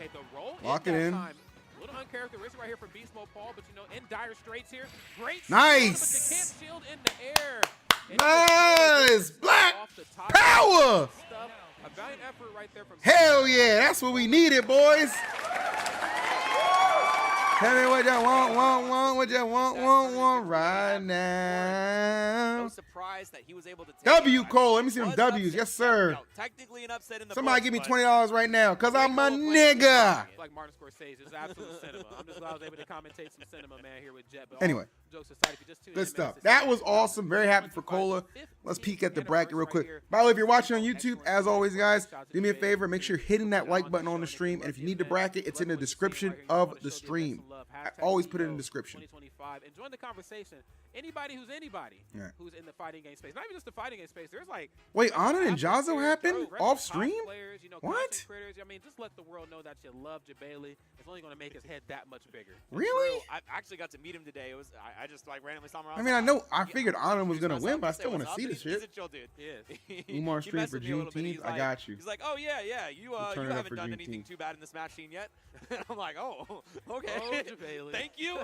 Okay, the roll. Lock it that in. Time. A little uncharacteristic right here from Beastmodepaul, but you know, in dire straits here. Great. Nice. Shield, but you can't shield in the air. And Nice! Black off the top power! stuff. A valiant effort right there from Hell yeah! That's what we needed, boys. Tell me what you want, what you want right now. No surprise that he was able to take W it. Cole, let me see them Was W's. upset. Yes, sir. No, technically an upset in the Somebody books, give me but $20 right now, cause I'm a Kola playing nigga. like Martin Scorsese. It's absolute cinema. I'm just glad I was able to commentate some cinema, man, here with Jet. But Anyway, all jokes aside, if you just tuned in, good man, stuff. it's That a was awesome. Very happy for Kola. Let's peek at the bracket real quick. By the way, if you're watching on YouTube, as always, guys, do me a favor. Make sure you're hitting that like button on the stream. And if you need the bracket, it's in the description of the stream. I always put it in the description. 2025. And join the conversation. Anybody who's Yeah. who's in the fighting game space. Not even just the fighting game space. There's like Wait, Onin and Apple Jazzo players, happened bro, off cosplayers, stream? you know, What? content creators. I mean, just let the world know that you love Jabali. It's only going to make his head that much bigger. Really? I actually got to meet him today. It was I just like randomly saw him around. I mean, I figured Onin was gonna win, but I still want to see this He's shit. a chill dude. Yes. Umar He stream messed for with me a little bit. Juneteenth. He's I like- got you. He's like, oh yeah, you turn you it up haven't for done anything Juneteenth. too bad in the Smash scene yet. And I'm like, oh, okay. Oh, Jabali. Thank you.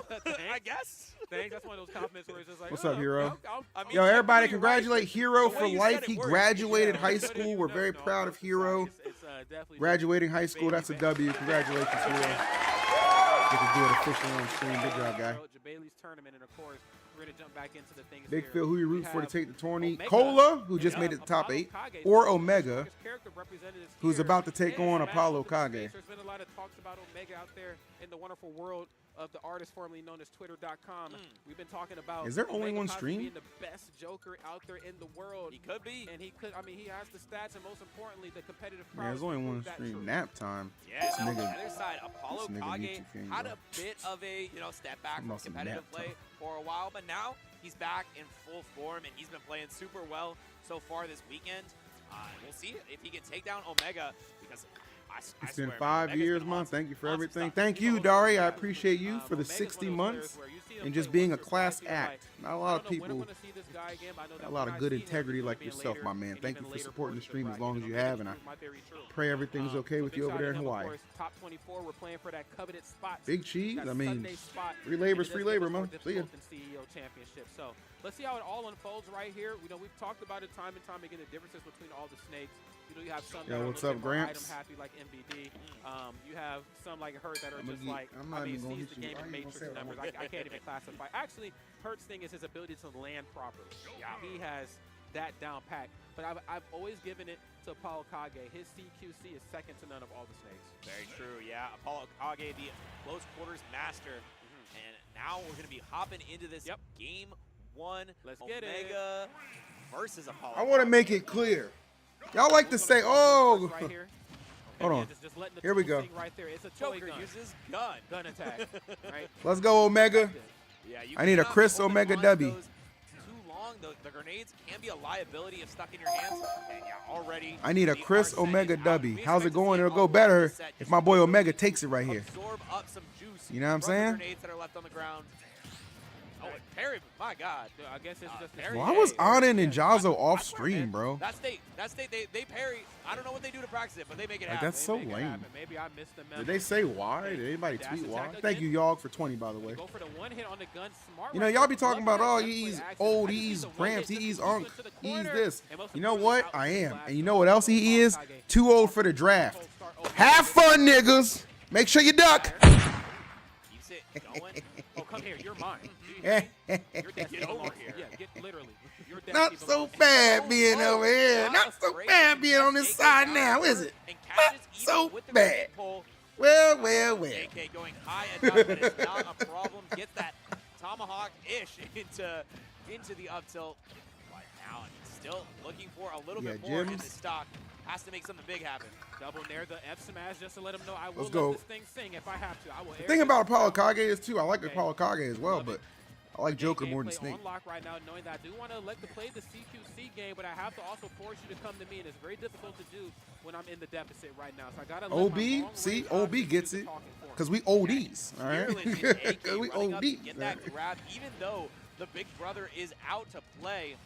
I guess. Thanks. That's one of those compliments where it's just like, What's oh, up, Hero? I mean, Yo, everybody, technically, congratulate right, Hero the for way you life. said He it works. graduated Yeah, high but school. you We're know, very no, proud of it's- Hero. it's definitely Graduating high school, that's a W. Congratulations, Hero. Get to do it officially on stream. Good job, guy. Jabali's tournament, and of course, we're gonna jump back into the things. Big here. Phil, who you We root for to have take the tourney? Omega, Kola, who just yeah, made it to top 8, ApolloKage, or so Omega, strongest character representatives who's here about to take in on Smash ApolloKage. space. There's been a lot of talks about Omega out there in the wonderful world of the artist formerly known as Twitter.com. We've been talking about. Is there only Omega one possibly stream? being the best Joker out there in the world. He could be. And he could. I mean, he has the stats and most importantly, the competitive. Man, there's only one stream. Nap time. Yeah, This on the nigga- other side, nigga ApolloKage YouTube king, had bro. a bit of a step back Talking from about some competitive nap play time. for a while, but now he's back in full form and he's been playing super well so far this weekend. We'll see if he can take down Omega, because it's been 5 years, man. Thank you for everything. Thank you, Dari. I appreciate you for the 60 months and just being a class act. Not a lot of people, a lot of good integrity like yourself, my man. Thank you for supporting the stream as long as you have, and I pray everything's okay with you over there in Hawaii. Big cheese. I mean, free labor's free labor, man. See ya. So let's see how it all unfolds right here. You know, we've talked about it time and time again, the differences between all the snakes. You know, you have some that are what's up, Gramps? item happy like MBD. You have some like Hurt that are just like, I mean, sees the game in matrix numbers. I can't even classify. Actually, Hurt's thing is his ability to land properly. Yeah, he has that down pat. But I've always given it to ApolloKage. His CQC is second to none of all the snakes. Very true, yeah. ApolloKage, the close quarters master. And now we're going to be hopping into this game one. Let's get it. Omega versus ApolloKage. I want to make it clear. Y'all like to say, oh, right here. Hold on. Just letting the Here we go. Right there. It's a Joker uses gun attack. Right. Let's go, Omega. Yeah, I need a Chris Omega W. Too long, the grenades can be a liability if stuck in your hands. And yeah, already. I need a Chris Omega W. How's it going? It'll go better if my boy Omega takes it right here. Absorb up some juice. You know what I'm saying? Grenades that are left on the ground. Oh, and parry, my God. I guess it's just parry. Why was Onin and Jazzo off stream, bro? That state, they parry. I don't know what they do to practice it, but they make it happen. That's so lame. Maybe I missed the memo. Did they say why? Did anybody tweet why? Thank you, y'all, for 20, by the way. Go for the one hit on the gun. Smart. You know, y'all be talking about, oh, he's old, he's Gramps, he's Unk, he's this. You know what? I am. And you know what else he is? Too old for the draft. Have fun, niggas. Make sure you duck. Keeps it going. Oh, come here. You're mine. Get over here. Yeah, get literally. Not so bad being over here. Not so bad being on this side now, is it? Not so bad. Well. AK going high enough that it's not a problem. Gets that tomahawk-ish into the up tilt. But now still looking for a little bit more in the stock. Has to make something big happen. Double nair the F smash just to let him know I will Let's go. let this thing sing if I have to. I will. The thing about ApolloKage is too, I like ApolloKage as well, but I like Joker more than Snake. On lock right now, knowing that I do want to let the play the CQC game, but I have to also force you to come to me, and it's very difficult to do when I'm in the deficit right now. So I gotta. OB, see, OB gets it, cause we ODs, all right? Because we ODs. Get that grab, even though the big brother is out to play.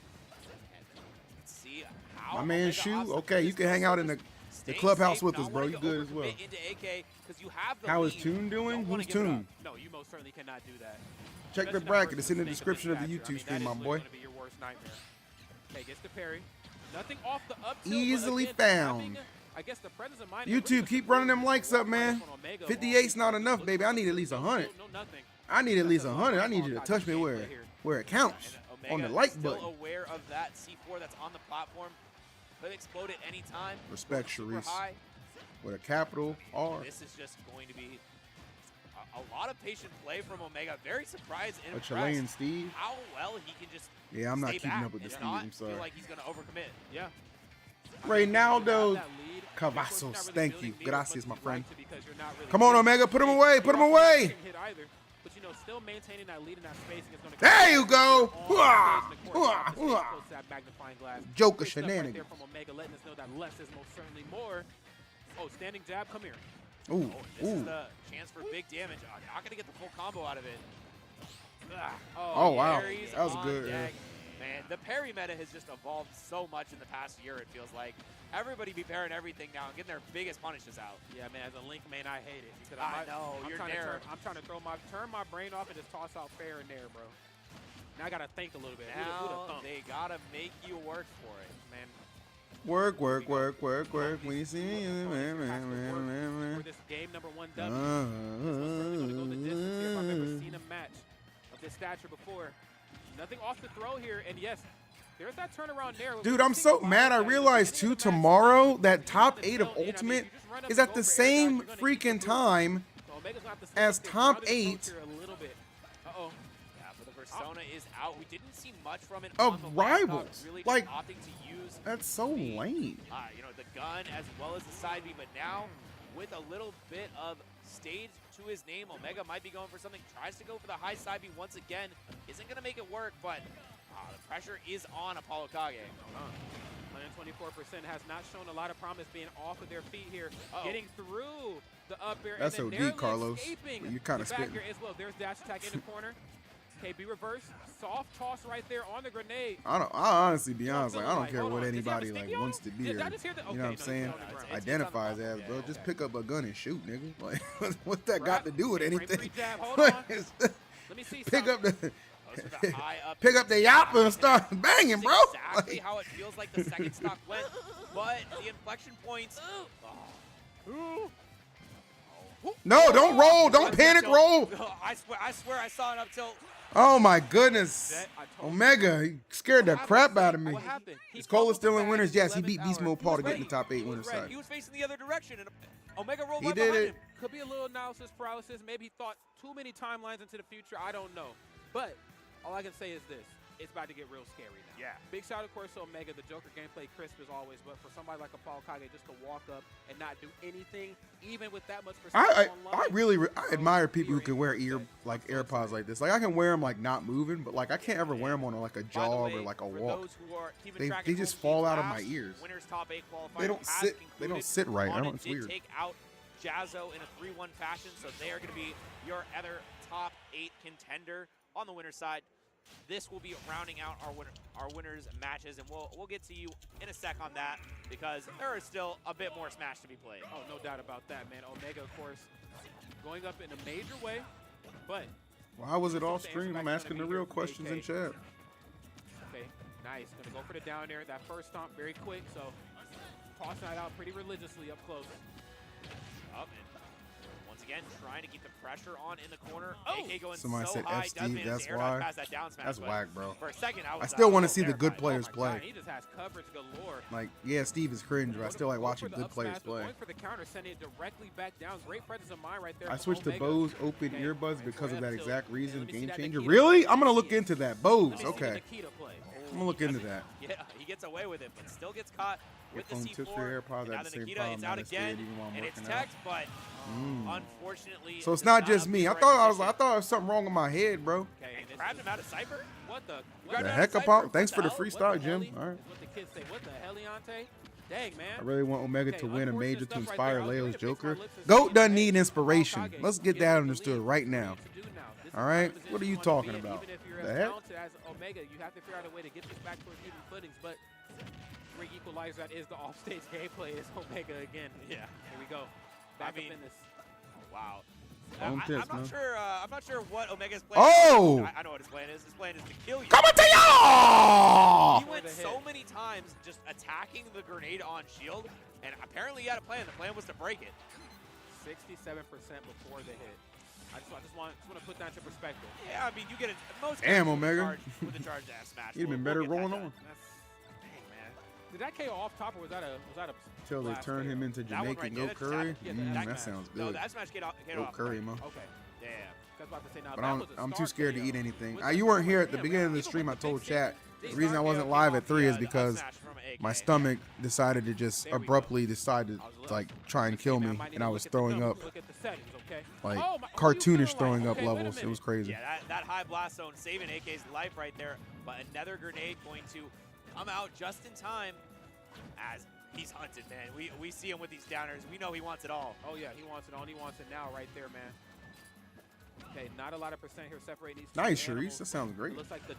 Let's see how my man Shu. Okay, you can hang out in the clubhouse with us, bro. You good as well. How is Toon doing? Who's Toon? No, you most certainly cannot do that. Check the bracket. It's in the description of the YouTube stream, my boy. Okay, gets the parry. Nothing off the up tilt, Easily again, found. I guess the presence of mind. YouTube, keep running them likes up, man. 58's not enough, baby. I need at least 100. I need at least 100. I need you to touch me where it counts. On the like button. Still aware of that C4 that's on the platform. Could explode at any time. Respect, Sharice. With a capital R. This is just going to be a lot of patient play from Omega. Very surprised and A Chilean Steve. how well he can just Yeah, I'm not stay keeping back up with the and Steve. not I'm sorry. feel like he's going to overcommit. Yeah. Reynaldo Cavazos. Thank you. Gracias, my friend. Come on, Omega. Put him away. Put him away. But you know, still maintaining that lead in that spacing is going to. There you go. Joker Right shenanigans. there from Omega, letting us know that less is most certainly more. Oh, standing jab, come here. Ooh, This is ooh. the chance for big damage. Not going to get the full combo out of it. Oh, wow. Parries That was on good. deck. Man, the parry meta has just evolved so much in the past year, it feels like. Everybody be parrying everything now and getting their biggest punishes out. Yeah, man, as a Link main, I hate it. Because I know, you're there. I'm trying to turn my brain off and just toss out fair and there, bro. Now I got to think a little bit. Now they got to make you work for it, man. Work. When you see me, For this game number 1 W. Going to go the distance here. If I've ever seen a match of this stature before. Nothing off the throw here, and yes, there's that turnaround there. Dude, I'm so mad. I realized too tomorrow that top 8 of Ultimate is at the same freaking time as top 8 Persona is out. We didn't see much from it of on the Rivals. laptop, really just Like, opting to use that's so lame. you know, the gun as well as the side B, but now with a little bit of stage to his name, Omega might be going for something. Tries to go for the high side B once again. Isn't going to make it work, but the pressure is on ApolloKage. Plans 24% has not shown a lot of promise being off of their feet here, getting through the up air. That's and then OD, narrowly Carlos. escaping You're kind the of back spitting. air as well. There's dash attack in the corner. KB reverse, soft toss right there on the grenade. I honestly be honest, like I don't care what anybody like wants to be or, you know what I'm saying, identifies as, bro. Just pick up a gun and shoot, nigga. Like, what's that got to do with anything? Let me see. Pick up the Up pick up the yapper and start banging, bro. Exactly how it feels like the second stock went, but the inflection points. No, don't roll. Don't panic roll. I swear I saw an up tilt. Oh my goodness. Omega, he scared the crap out of me. What happened? Is Kola still in winners? Yes, he beat Beastmodepaul to get in the top 8 winners side. He was facing the other direction, and Omega rolled He right did behind it. him. Could be a little analysis paralysis. Maybe he thought too many timelines into the future. I don't know. But all I can say is this. It's about to get real scary now. Yeah. Big shout, of course, to Omega. The Joker gameplay crisp as always. But for somebody like ApolloKage just to walk up and not do anything, even with that much percentage I admire people who can wear AirPods like this. Like I can wear them like not moving, but like I can't ever wear them on like a jog or like a walk. They just fall out of my ears. Winners top 8 qualifier They don't sit. They don't sit right. I don't know. It's weird. Take out Jazzo in a 3-1 fashion, so they are going to be your other top 8 contender on the winner's side. This will be rounding out our winners matches, and we'll get to you in a sec on that because there is still a bit more Smash to be played. Oh, no doubt about that, man. Omega, of course, going up in a major way, but Why was it off stream? I'm asking the real questions in chat. Okay, nice. Gonna go for the down air. That first stomp very quick, so tossing that out pretty religiously up close. Up and once again trying to keep the pressure on in the corner. Oh! AK going Somebody so said high, F Steve, that's why. That's whack, bro. For a second, I still want to see the terrified. good players Oh my play. God, he just has coverage galore. Like, yeah, Steve is cringe, but I still like watching good players play. Going for the counter, sending it directly back down. Great presence of mind right there. I from switched to Omega. Bose open Okay, earbuds because of that exact reason. let me see Game that changer. Nikita Really? play. I'm gonna look into that. Bose. Let me see the Okay. Nikita play. I'm gonna look into that. Yeah, he gets away with it, but still gets caught with the Phone C4. tips for AirPods And now at the the same Nikita, problem. it's out That's again, good, even while I'm and it's working out. text, but unfortunately. So it's does not just have me. the I right thought position. there was something wrong with my head, bro. Okay, And this grabbed is- him out of Cypher? What the? Grabbed The him out heck, of Apollo? Cypher? Thanks What for the hell? freestyle, What the Jim. helly? All right. Is what the kids say. What the heliante? Dang, man. I really want Omega Okay, to win a unfortunate major to stuff right inspire there. I was Leo's gonna fix my Joker. lips and Goat say, doesn't hey, need inspiration. ApolloKage, Let's give get us that the understood lead. right What now. you need to do now. This is All the right? position What are you wanna be talking in. about? Even if you're The as heck? talented as Omega, you have to figure out a way to get this back towards even footings. But great equalizer that is the offstage gameplay is Omega again. Yeah. Here we go. Back mean, up in this. Wow. Phone tips, I'm man. not sure. I'm not sure what Omega's plan. Oh! I know what his plan is. His plan is to kill you. Coming to y'all! He went so many times just attacking the grenade on shield, and apparently he had a plan. The plan was to break it. 67% before the hit. I just want to put that into perspective. Yeah, I mean, you get it. Most Damn, characters Omega. with the charge dash smash. You'd have been better rolling on. Dang, man. Did that KO off top or was that a Till they blast turn KO? him into That one Jamaican right Goat there, Curry. yeah, That that sounds No, good. that smash get off. Goat Curry, man. Okay. Damn. I was about to say, now, But that was a I'm too start scared to KO. eat anything. With the You weren't start, here at the yeah, beginning of man, the stream. I even with told the chat. big The reason I Start wasn't KO live came at off 3 the, is the because up smash from AK. my stomach decided to just There we go. abruptly decide to like try and kill me, and I was throwing up Look at the settings, okay? like Oh, my- cartoonish you feeling throwing like? up Okay, wait a levels. It minute. was crazy. Yeah, that high blast zone saving AK's life right there, but another grenade going to come out just in time as he's hunted, man. We see him with these downers. We know he wants it all. Oh yeah, he wants it on. He wants it now, right there, man. Okay, not a lot of percent here separating these two Nice, animals. Sharice. That sounds great. Looks like the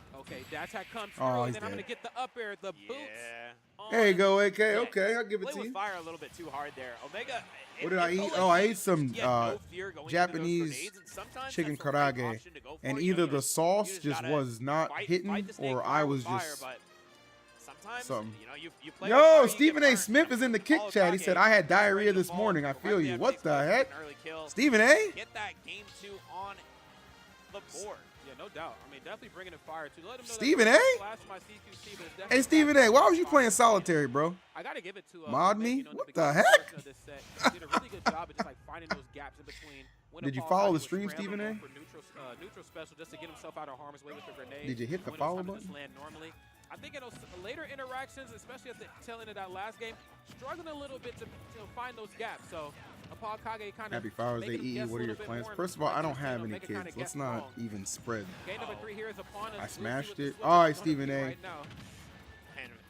that attack comes through, Oh, and he's then I'm gonna dead. get the up air, the boots. Yeah. There you on. go, AK. Okay, I'll give it Play to with you. fire a little bit too hard there. Omega. What did I eat? felt Oh, like I ate some he had no fear going into those Japanese grenades, and sometimes chicken that's the right karage, option to go for. and You either know, the sauce you just gotta was not fight hitting, the snake or fire I with was fire, just but sometimes, something. you know, you play with fire, Yo, you Stephen get A. burned. Smith is in the kick chat. He said, I had diarrhea this morning. I feel you. What the heck? Stephen A.? Get that game 2 on the board. Yeah, no doubt. I mean, definitely bringing in fire too. Let him know Stephen that A? flash my CQC, but it's Hey, definitely Stephen A., why was you playing solitary, bro? I gotta give it to Mod Omega, me? you know, in What beginning the heck? portion of this set. He did a really good job of just like finding those gaps in between. When Did you ApolloKage follow the was stream, scrambling Stephen A? for neutral special just to get himself out of harm's way with the grenade. Did you hit the when it was follow time to just button? land normally. I think in those later interactions, especially at the tail end of that last game, struggling a little bit to find those gaps. So ApolloKage kind of Happy Father's Day, EE. What are your plans? First of all, I don't have any kids. Let's not even spread. Game number 3 here is upon us. I We'll see smashed what the it. switch All right, is gonna Stephen be A. right now. And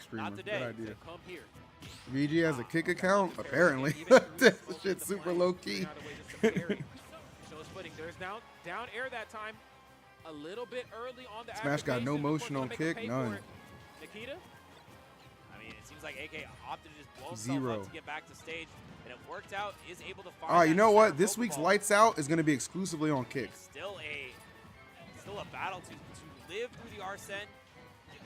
streamer. Not today. Good idea. Come here. VG has a kick account? Apparently. That shit's super low key. Shows footing. There's down air that time. A little bit early on the Smash got no motion on kick, none. Nikita? I mean, it seems like AK opted to just blow himself up to get back to stage, and it worked out. Is able to find. All right, you know what? This week's Lights Out is going to be exclusively on kick. Still a battle to live through the Arsene.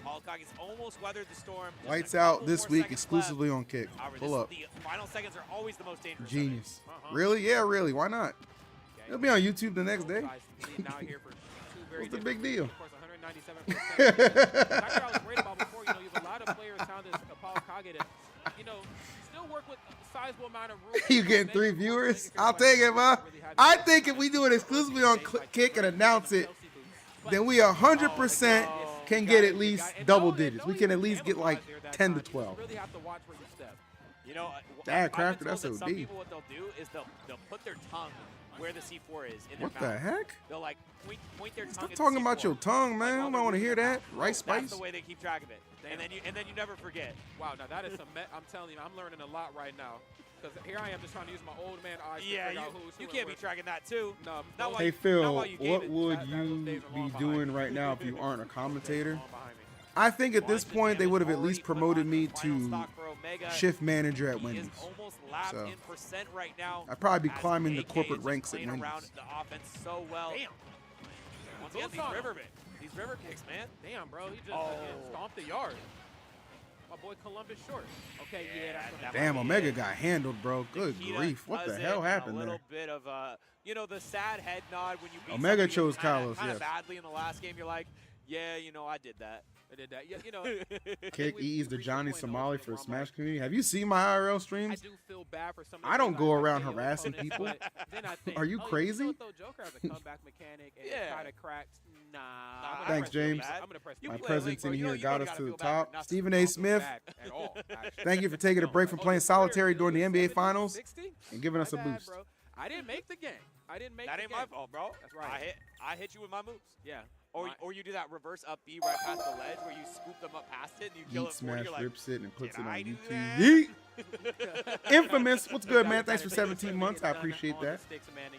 ApolloKage has almost weathered the storm. Lights Out this week exclusively on kick. Pull up. The final seconds are always the most dangerous. Genius. Really? Yeah, really. Why not? It'll be on YouTube the next day. What's the big deal? Of course, 197%. That's what I was worried about before. You know, you have a lot of players talented ApolloKage that, you know, still work with a sizable amount of rules. You getting 3 viewers? I'll take it, bro. I think if we do it exclusively on kick and announce it, then we 100% can get at least double digits. We can at least get like 10 to 12. You know, Crafter, that's OD. Some people, what they'll do is they'll put their tongue where the C4 is in their What mouth. the heck? They'll like point their tongue. Stop at talking the about C4. your tongue, man. I don't want to hear that. Rice spice. That's the way they keep track of it. And then you never forget. Wow, now that is I'm telling you, I'm learning a lot right now. Because here I am just trying to use my old man eyes to figure out who's you can't be tracking that too. No, Hey Phil, what would you be doing right now if you aren't a commentator? I think at this point they would have at least promoted me to shift manager at Wendy's. So I'd probably be climbing the corporate ranks at Wendy's. The offense so well. Damn. Once again, these river kicks, man. Damn, bro, he just stomped the yard. My boy Columbus Short. Okay, yeah, that's Damn, Omega got handled, bro. Good grief. What the hell happened there? A little bit of you know, the sad head nod when you beat Omega chose Kalos, kind yes. of badly in the last game. You're like, yeah, you know, I did that. Yeah, you know. Kick E's the Johnny Somali for the Smash community. Have you seen my IRL I streams? do feel bad for some of I don't go around KO harassing opponents, people. but then I think, Are you crazy? You still throw Joker as a comeback mechanic and try to crack. Nah. I'm gonna Thanks, press real James. bad. I'm gonna press My real bad. presence in here got us to the top. nothing. Stephen A. Smith, At all, actually. thank you for taking a break from playing solitary during the NBA 70, Finals 60? and giving us a My bad, boost. bro. I didn't make the game. I didn't make That the ain't game. my fault, bro. That's right. I hit you with my moves. Yeah. Or you do that reverse up B right past the ledge where you scoop them up past it and you kill Yeet it 40. Smash You're like, rips it and puts it "Did on I do YouTube. that?" Yeet! Infamous. What's good, man? Thanks for 17 months. I appreciate that.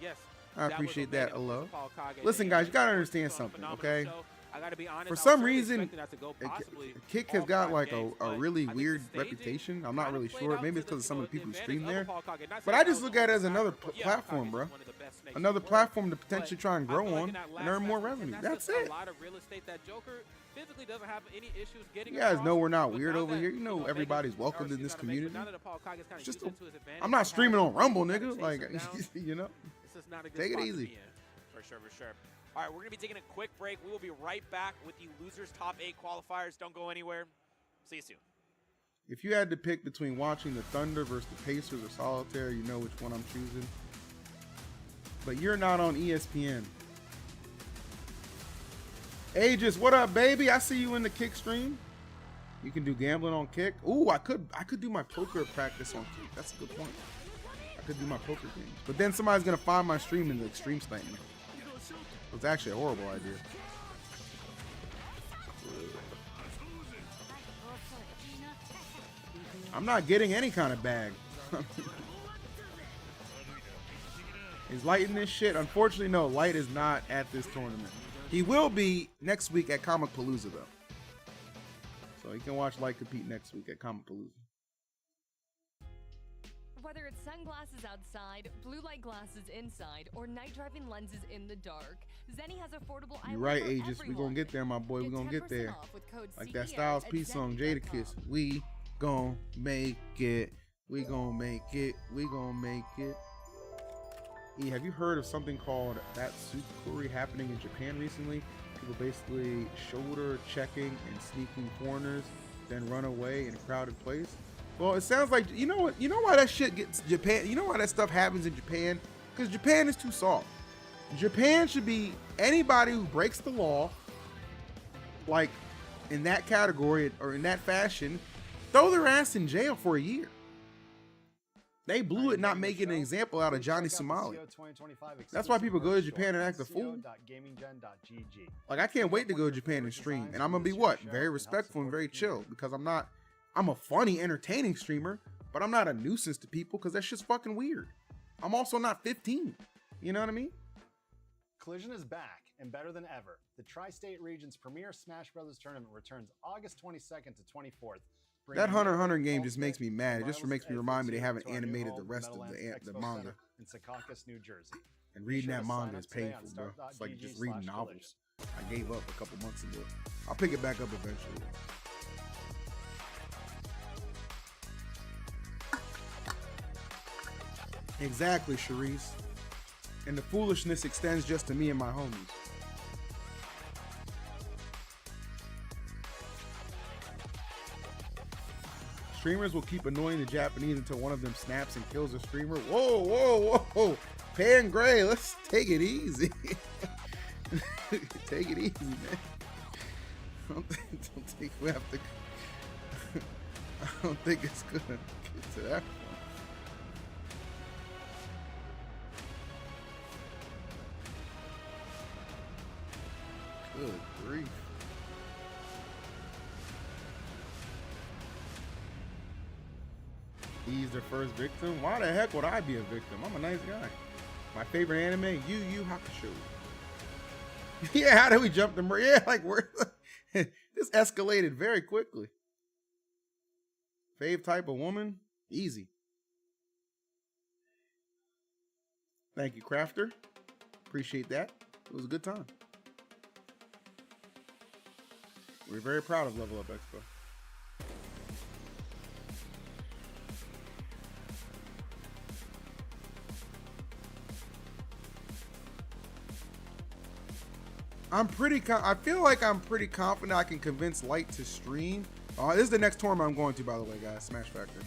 Yes, I appreciate that, Omega Allah. versus ApolloKage. Listen, guys, you gotta It understand was a something, phenomenal okay? show. I gotta be honest, For I was some really reason, expecting that to go possibly Kick has all got 5 like games, a but really I think weird the staging reputation. I'm not kinda really played sure. out Maybe to it's because of some of the people who advantage stream of there. ApolloKage. Not But saying I just that look was at it as all another bad, but platform, ApolloKage bro. is one of the best snakes Another in the world. platform to potentially try and I grow feel like on in that and last earn more match, revenue. and That's just it. A lot of real estate that Joker physically doesn't have any issues getting. You guys across, know we're not but weird now over that, here. You know Vegas everybody's welcomed in RC this gotta make, but community. now that ApolloKage is kinda It's just used it to his advantage, I'm not streaming on Rumble, kinda nigga. chase Like, him down. you know. This is not a good Take it spot to easy. be in. For sure. All right, we're going to be taking a quick break. We will be right back with the losers top 8 qualifiers. Don't go anywhere. See you soon. If you had to pick between watching the Thunder versus the Pacers or Solitaire, you know which one I'm choosing. But you're not on ESPN. Aegis, what up, baby? I see you in the Kick stream. You can do gambling on Kick. Ooh, I could do my poker practice on Kick. That's a good point. I could do my poker games. But then somebody's gonna find my stream in the extreme statement. It's actually a horrible idea. I'm not getting any kind of bag. Is Light in this shit? Unfortunately, no. Light is not at this tournament. He will be next week at Comic Palooza, though. So you can watch Light compete next week at Comic Palooza. Whether it's sunglasses outside, blue light glasses inside, or night driving lenses in the dark, Zenni has affordable eyewear You're right, for Aegis. We everyone. gonna get there, my boy. We Get gonna get 10% there. off with code Like that CES Styles at P song, Zenni.com. Jadakiss. We gon' make it. We gon' make it. We gon' make it. E, have you heard of something called that Tsukuri happening in Japan recently? People basically shoulder checking and sneaking corners, then run away in a crowded place. Well, it sounds like, you know what? You know why that shit gets Japan? You know why that stuff happens in Japan? Because Japan is too soft. Japan should be anybody who breaks the law, like in that category or in that fashion, throw their ass in jail for a year. They blew it not making an example out of Johnny Somali. That's why people go to Japan and act a fool. Like, I can't wait to go to Japan and stream. And I'm going to be what? Very respectful and very chill, because I'm not I'm a funny, entertaining streamer, but I'm not a nuisance to people because that's just fucking weird. I'm also not 15. You know what I mean? Collision is back and better than ever. The Tri-State region's premier Smash Bros. Tournament returns August 22nd to 24th. That Hunter x Hunter game just makes me mad. It just makes me remind me they haven't animated the rest of the manga. In Secaucus, New Jersey. And reading that manga is painful, bro. It's like just reading novels. I gave up a couple months ago. I'll pick it back up eventually. Exactly, Charisse. And the foolishness extends just to me and my homies. Streamers will keep annoying the Japanese until one of them snaps and kills a streamer. Whoa, whoa, whoa. Pan Gray, let's take it easy. Take it easy, man. Don't think we have to. I don't think it's gonna get to that point. Good grief. He's the first victim? Why the heck would I be a victim? I'm a nice guy. My favorite anime, Yu Yu Hakusho. Yeah, how did we jump the... Yeah, like, we're... This escalated very quickly. Fave type of woman? Easy. Thank you, Crafter. Appreciate that. It was a good time. We're very proud of Level Up Expo. I feel like I'm pretty confident I can convince Light to stream. This is the next tournament I'm going to, by the way, guys. Smash Factor.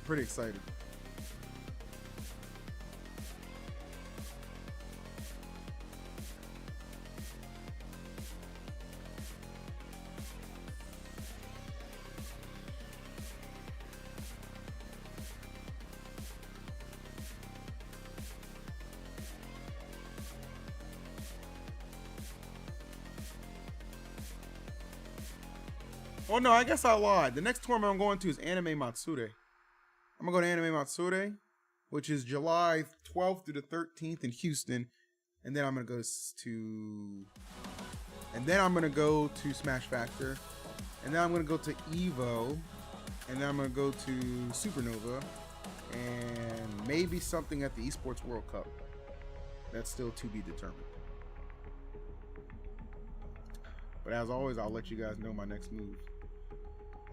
Pretty excited. Oh no, I guess I lied. The next tournament I'm going to is Anime Matsure. I'm gonna go to Anime Matsure, which is July 12th through the 13th in Houston, and then I'm gonna go to Smash Factor, and then I'm gonna go to Evo, and then I'm gonna go to Supernova, and maybe something at the Esports World Cup. That's still to be determined. But as always, I'll let you guys know my next move.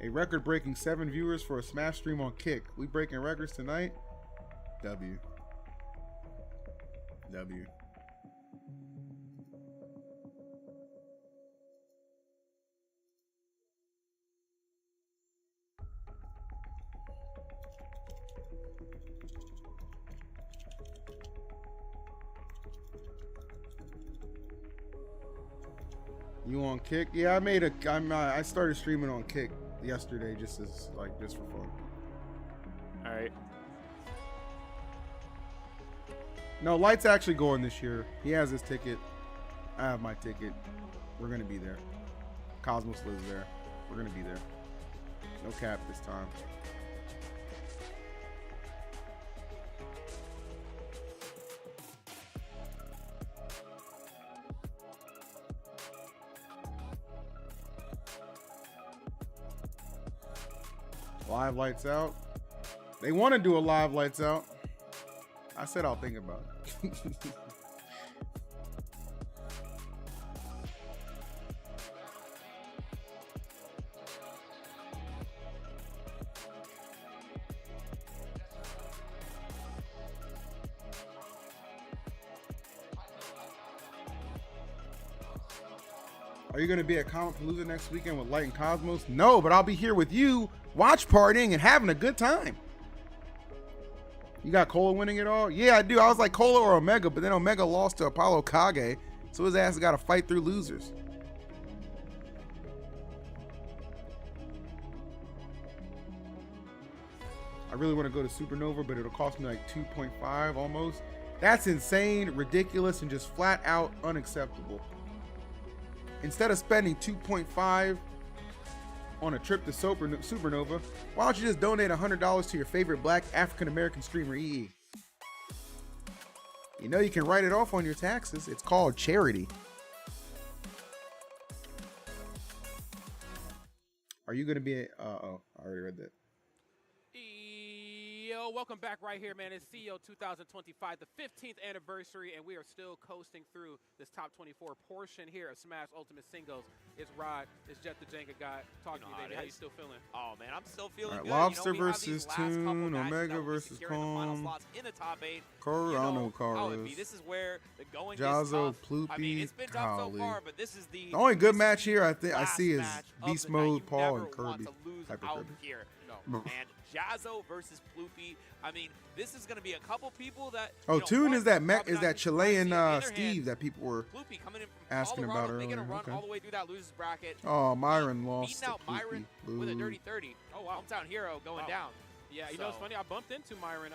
A record-breaking 7 viewers for a Smash stream on Kick. We breaking records tonight? W. W. You on Kick? Yeah, I started streaming on Kick yesterday just for fun. All right. No, Light's actually going this year. He has his ticket. I have my ticket. We're gonna be there. Cosmos lives there. We're gonna be there. No cap this time. Live Lights Out. They want to do a live Lights Out. I said I'll think about it. Are you going to be at Comicpalooza next weekend with Light and Cosmos? No, but I'll be here with you, watch partying and having a good time. You got Kola winning it all? Yeah, I do. I was like Kola or Omega, but then Omega lost to ApolloKage, so his ass got to fight through losers. I really want to go to Supernova, but it'll cost me like 2.5 almost. That's insane, ridiculous, and just flat out unacceptable. Instead of spending 2.5 on a trip to Supernova, why don't you just donate $100 to your favorite black African-American streamer, EE? You know you can write it off on your taxes. It's called charity. Are you going to be oh, I already read that. Yo, welcome back right here, man. It's CEO 2025, the 15th anniversary, and we are still coasting through this top 24 portion here of Smash Ultimate Singles. It's Rod, it's Jet the Jenga guy. Talk to me, baby. How you still feeling? Oh, man, I'm still feeling All right, good. Lobster you know, versus Toon, Omega versus Calm, in the top 8. Carlos, This is where the going Jazzo, is tough. Poopy, I mean, it's been tough so Kali. far, but this is the only good match here I last see is match of the night. Beastmodepaul You and Kirby. never want to lose Hyper out Kirby. here. No. And Jazzo versus Poopy. I mean, this is going to be a couple people that. Oh, Toon is that probably not Chilean gonna see. On the other Steve hand, that people were Poopy coming in from asking Colorado, about making earlier. a run Okay. all the way through that losers bracket. Oh, Myron lost Beating to out Myron Poopy. with a Boo. dirty 30. Oh, wow. Hometown hero going down. Yeah, you know, it's funny. I bumped into Myron.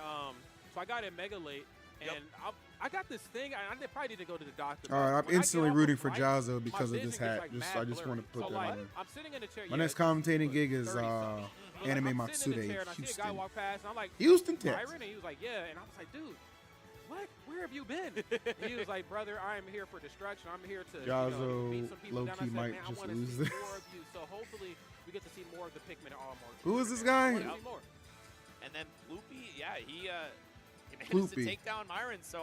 So I got in mega late, and I got this thing. I probably need to go to the doctor. All right, I'm When I get instantly off rooting of for flight, Jazzo my because of vision this gets, hat. like, Just mad I just want to blurry. put So, that like, on. I'm sitting in the chair. My next commentating gig is 30-something. Anime I'm sitting in the Matsude, chair, and I see a guy Houston. walk past, and I'm like, Houston, Texas. Myron? And he was like, yeah. And I was like, dude, what? Where have you been? And he was like, brother, I am here for destruction. I'm here to Jazzo beat some people down. I low-key said, might man, I just want to lose see this. more of you. So hopefully we get to see more of the Pikmin armor. Who is this guy? I want to see more. And then Poopy, yeah, he managed Poopy. to take down Myron, so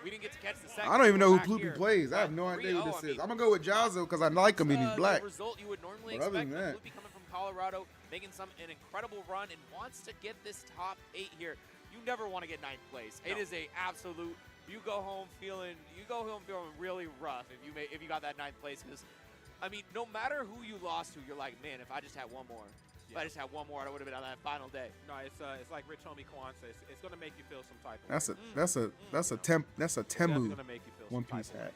we didn't get to catch the second. I don't even know who back Poopy here. plays. I have But no idea who 3-0, this I is. mean, I'm gonna go with Jazzo because I like him and he's black. The result you would normally But other expect. than that- Poopy coming from Colorado, making an incredible run and wants to get this top 8 here. You never want to get 9th place. No. It is a absolute. You go home feeling really rough if you got that 9th place, because I mean, no matter who you lost to, you're like, man, if I just had one more. If I just had one more, I would have been on that final day. No, it's like Rich Homie Kwan says. It's gonna make you feel some type of That's way. a It's Temu gonna make you feel One some Piece type of hat.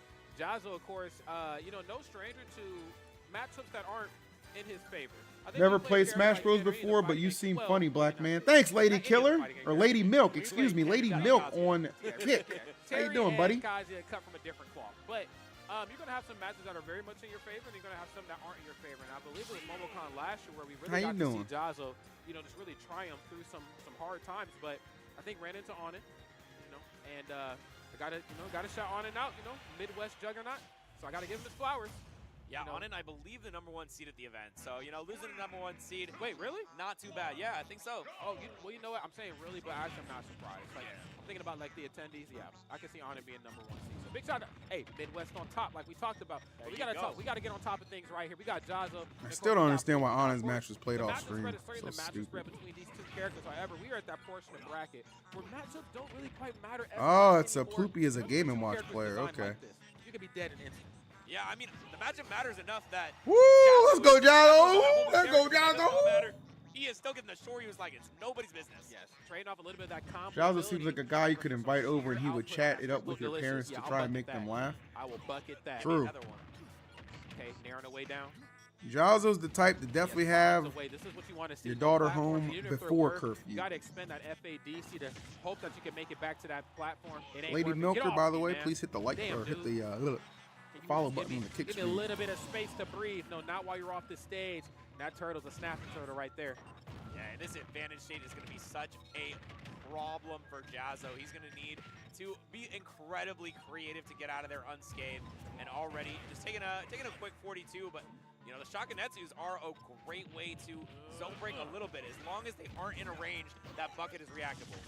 way. Jazzo, of course, no stranger to matchups that aren't in his favor. I think Never he played characters Smash like Bros Henry, the before, but fighting you game. seem Well, funny, black you know, man. Thanks, Lady not Killer anybody can or get Lady it. Milk. We Excuse me, played Lady Terry Milk Kazuya. on Kick. How you Terry doing, and buddy? Kazuya cut from a different cloth, but you're gonna have some matches that are very much in your favor, and you're gonna have some that aren't in your favor. And I believe it was MomoCon last year where we really How got you to doing? see Jazzo, just really triumph through some hard times. But I think ran into Onin, and I gotta shout Onin out, Midwest juggernaut. So I gotta give him his flowers. Yeah, Onin, I believe the #1 seed at the event. So, losing the #1 seed. Wait, really? Not too bad. Yeah, I think so. Oh, you know what? I'm saying really, but actually I'm not surprised. Like, I'm thinking about like the attendees. Yeah, I can see Onin being #1 seed. So big shout out. Hey, Midwest on top, like we talked about. But we gotta talk. We gotta get on top of things right here. We got Jazzo. I still don't understand why Onin's match was played off screen. The So matchup spread stupid. between these two characters. However, we are at that portion of bracket where matchups don't really quite matter. As Oh, much it's a anymore. Poopy as a When Game two & Watch characters player, design okay. like this, you could be dead in an instant. Yeah, I mean, the matchup matters enough that. Woo! Let's go, Jazzo! Let's go, Jazzo! He is still getting the shore. He was like, it's nobody's business. Yes, trading off a little bit of that combo. Jazzo seems like a guy you could invite over and he would chat it up with your parents to try and make them laugh. I will bucket that. True. Another one. Okay, narrowing the way down. Jazzo's the type to definitely have This is what you want to see. your daughter Platform, home even if they're before work, curfew. You got to expend that FADC to hope that you can make it back to that platform. It ain't Lady worth it. Milker, Get off by the me, way, man. please hit the like Damn, or hit dude. the little Can you follow just button on the kick Give me a screen. little bit of space to breathe. No, not while you're off the stage. That turtle's a snapping turtle right there. Yeah, and this advantage state is going to be such a problem for Jazzo. He's going to need to be incredibly creative to get out of there unscathed. And already just taking a quick 42, but the Shakanetsus are a great way to zone break a little bit. As long as they aren't in a range, that bucket is reactable.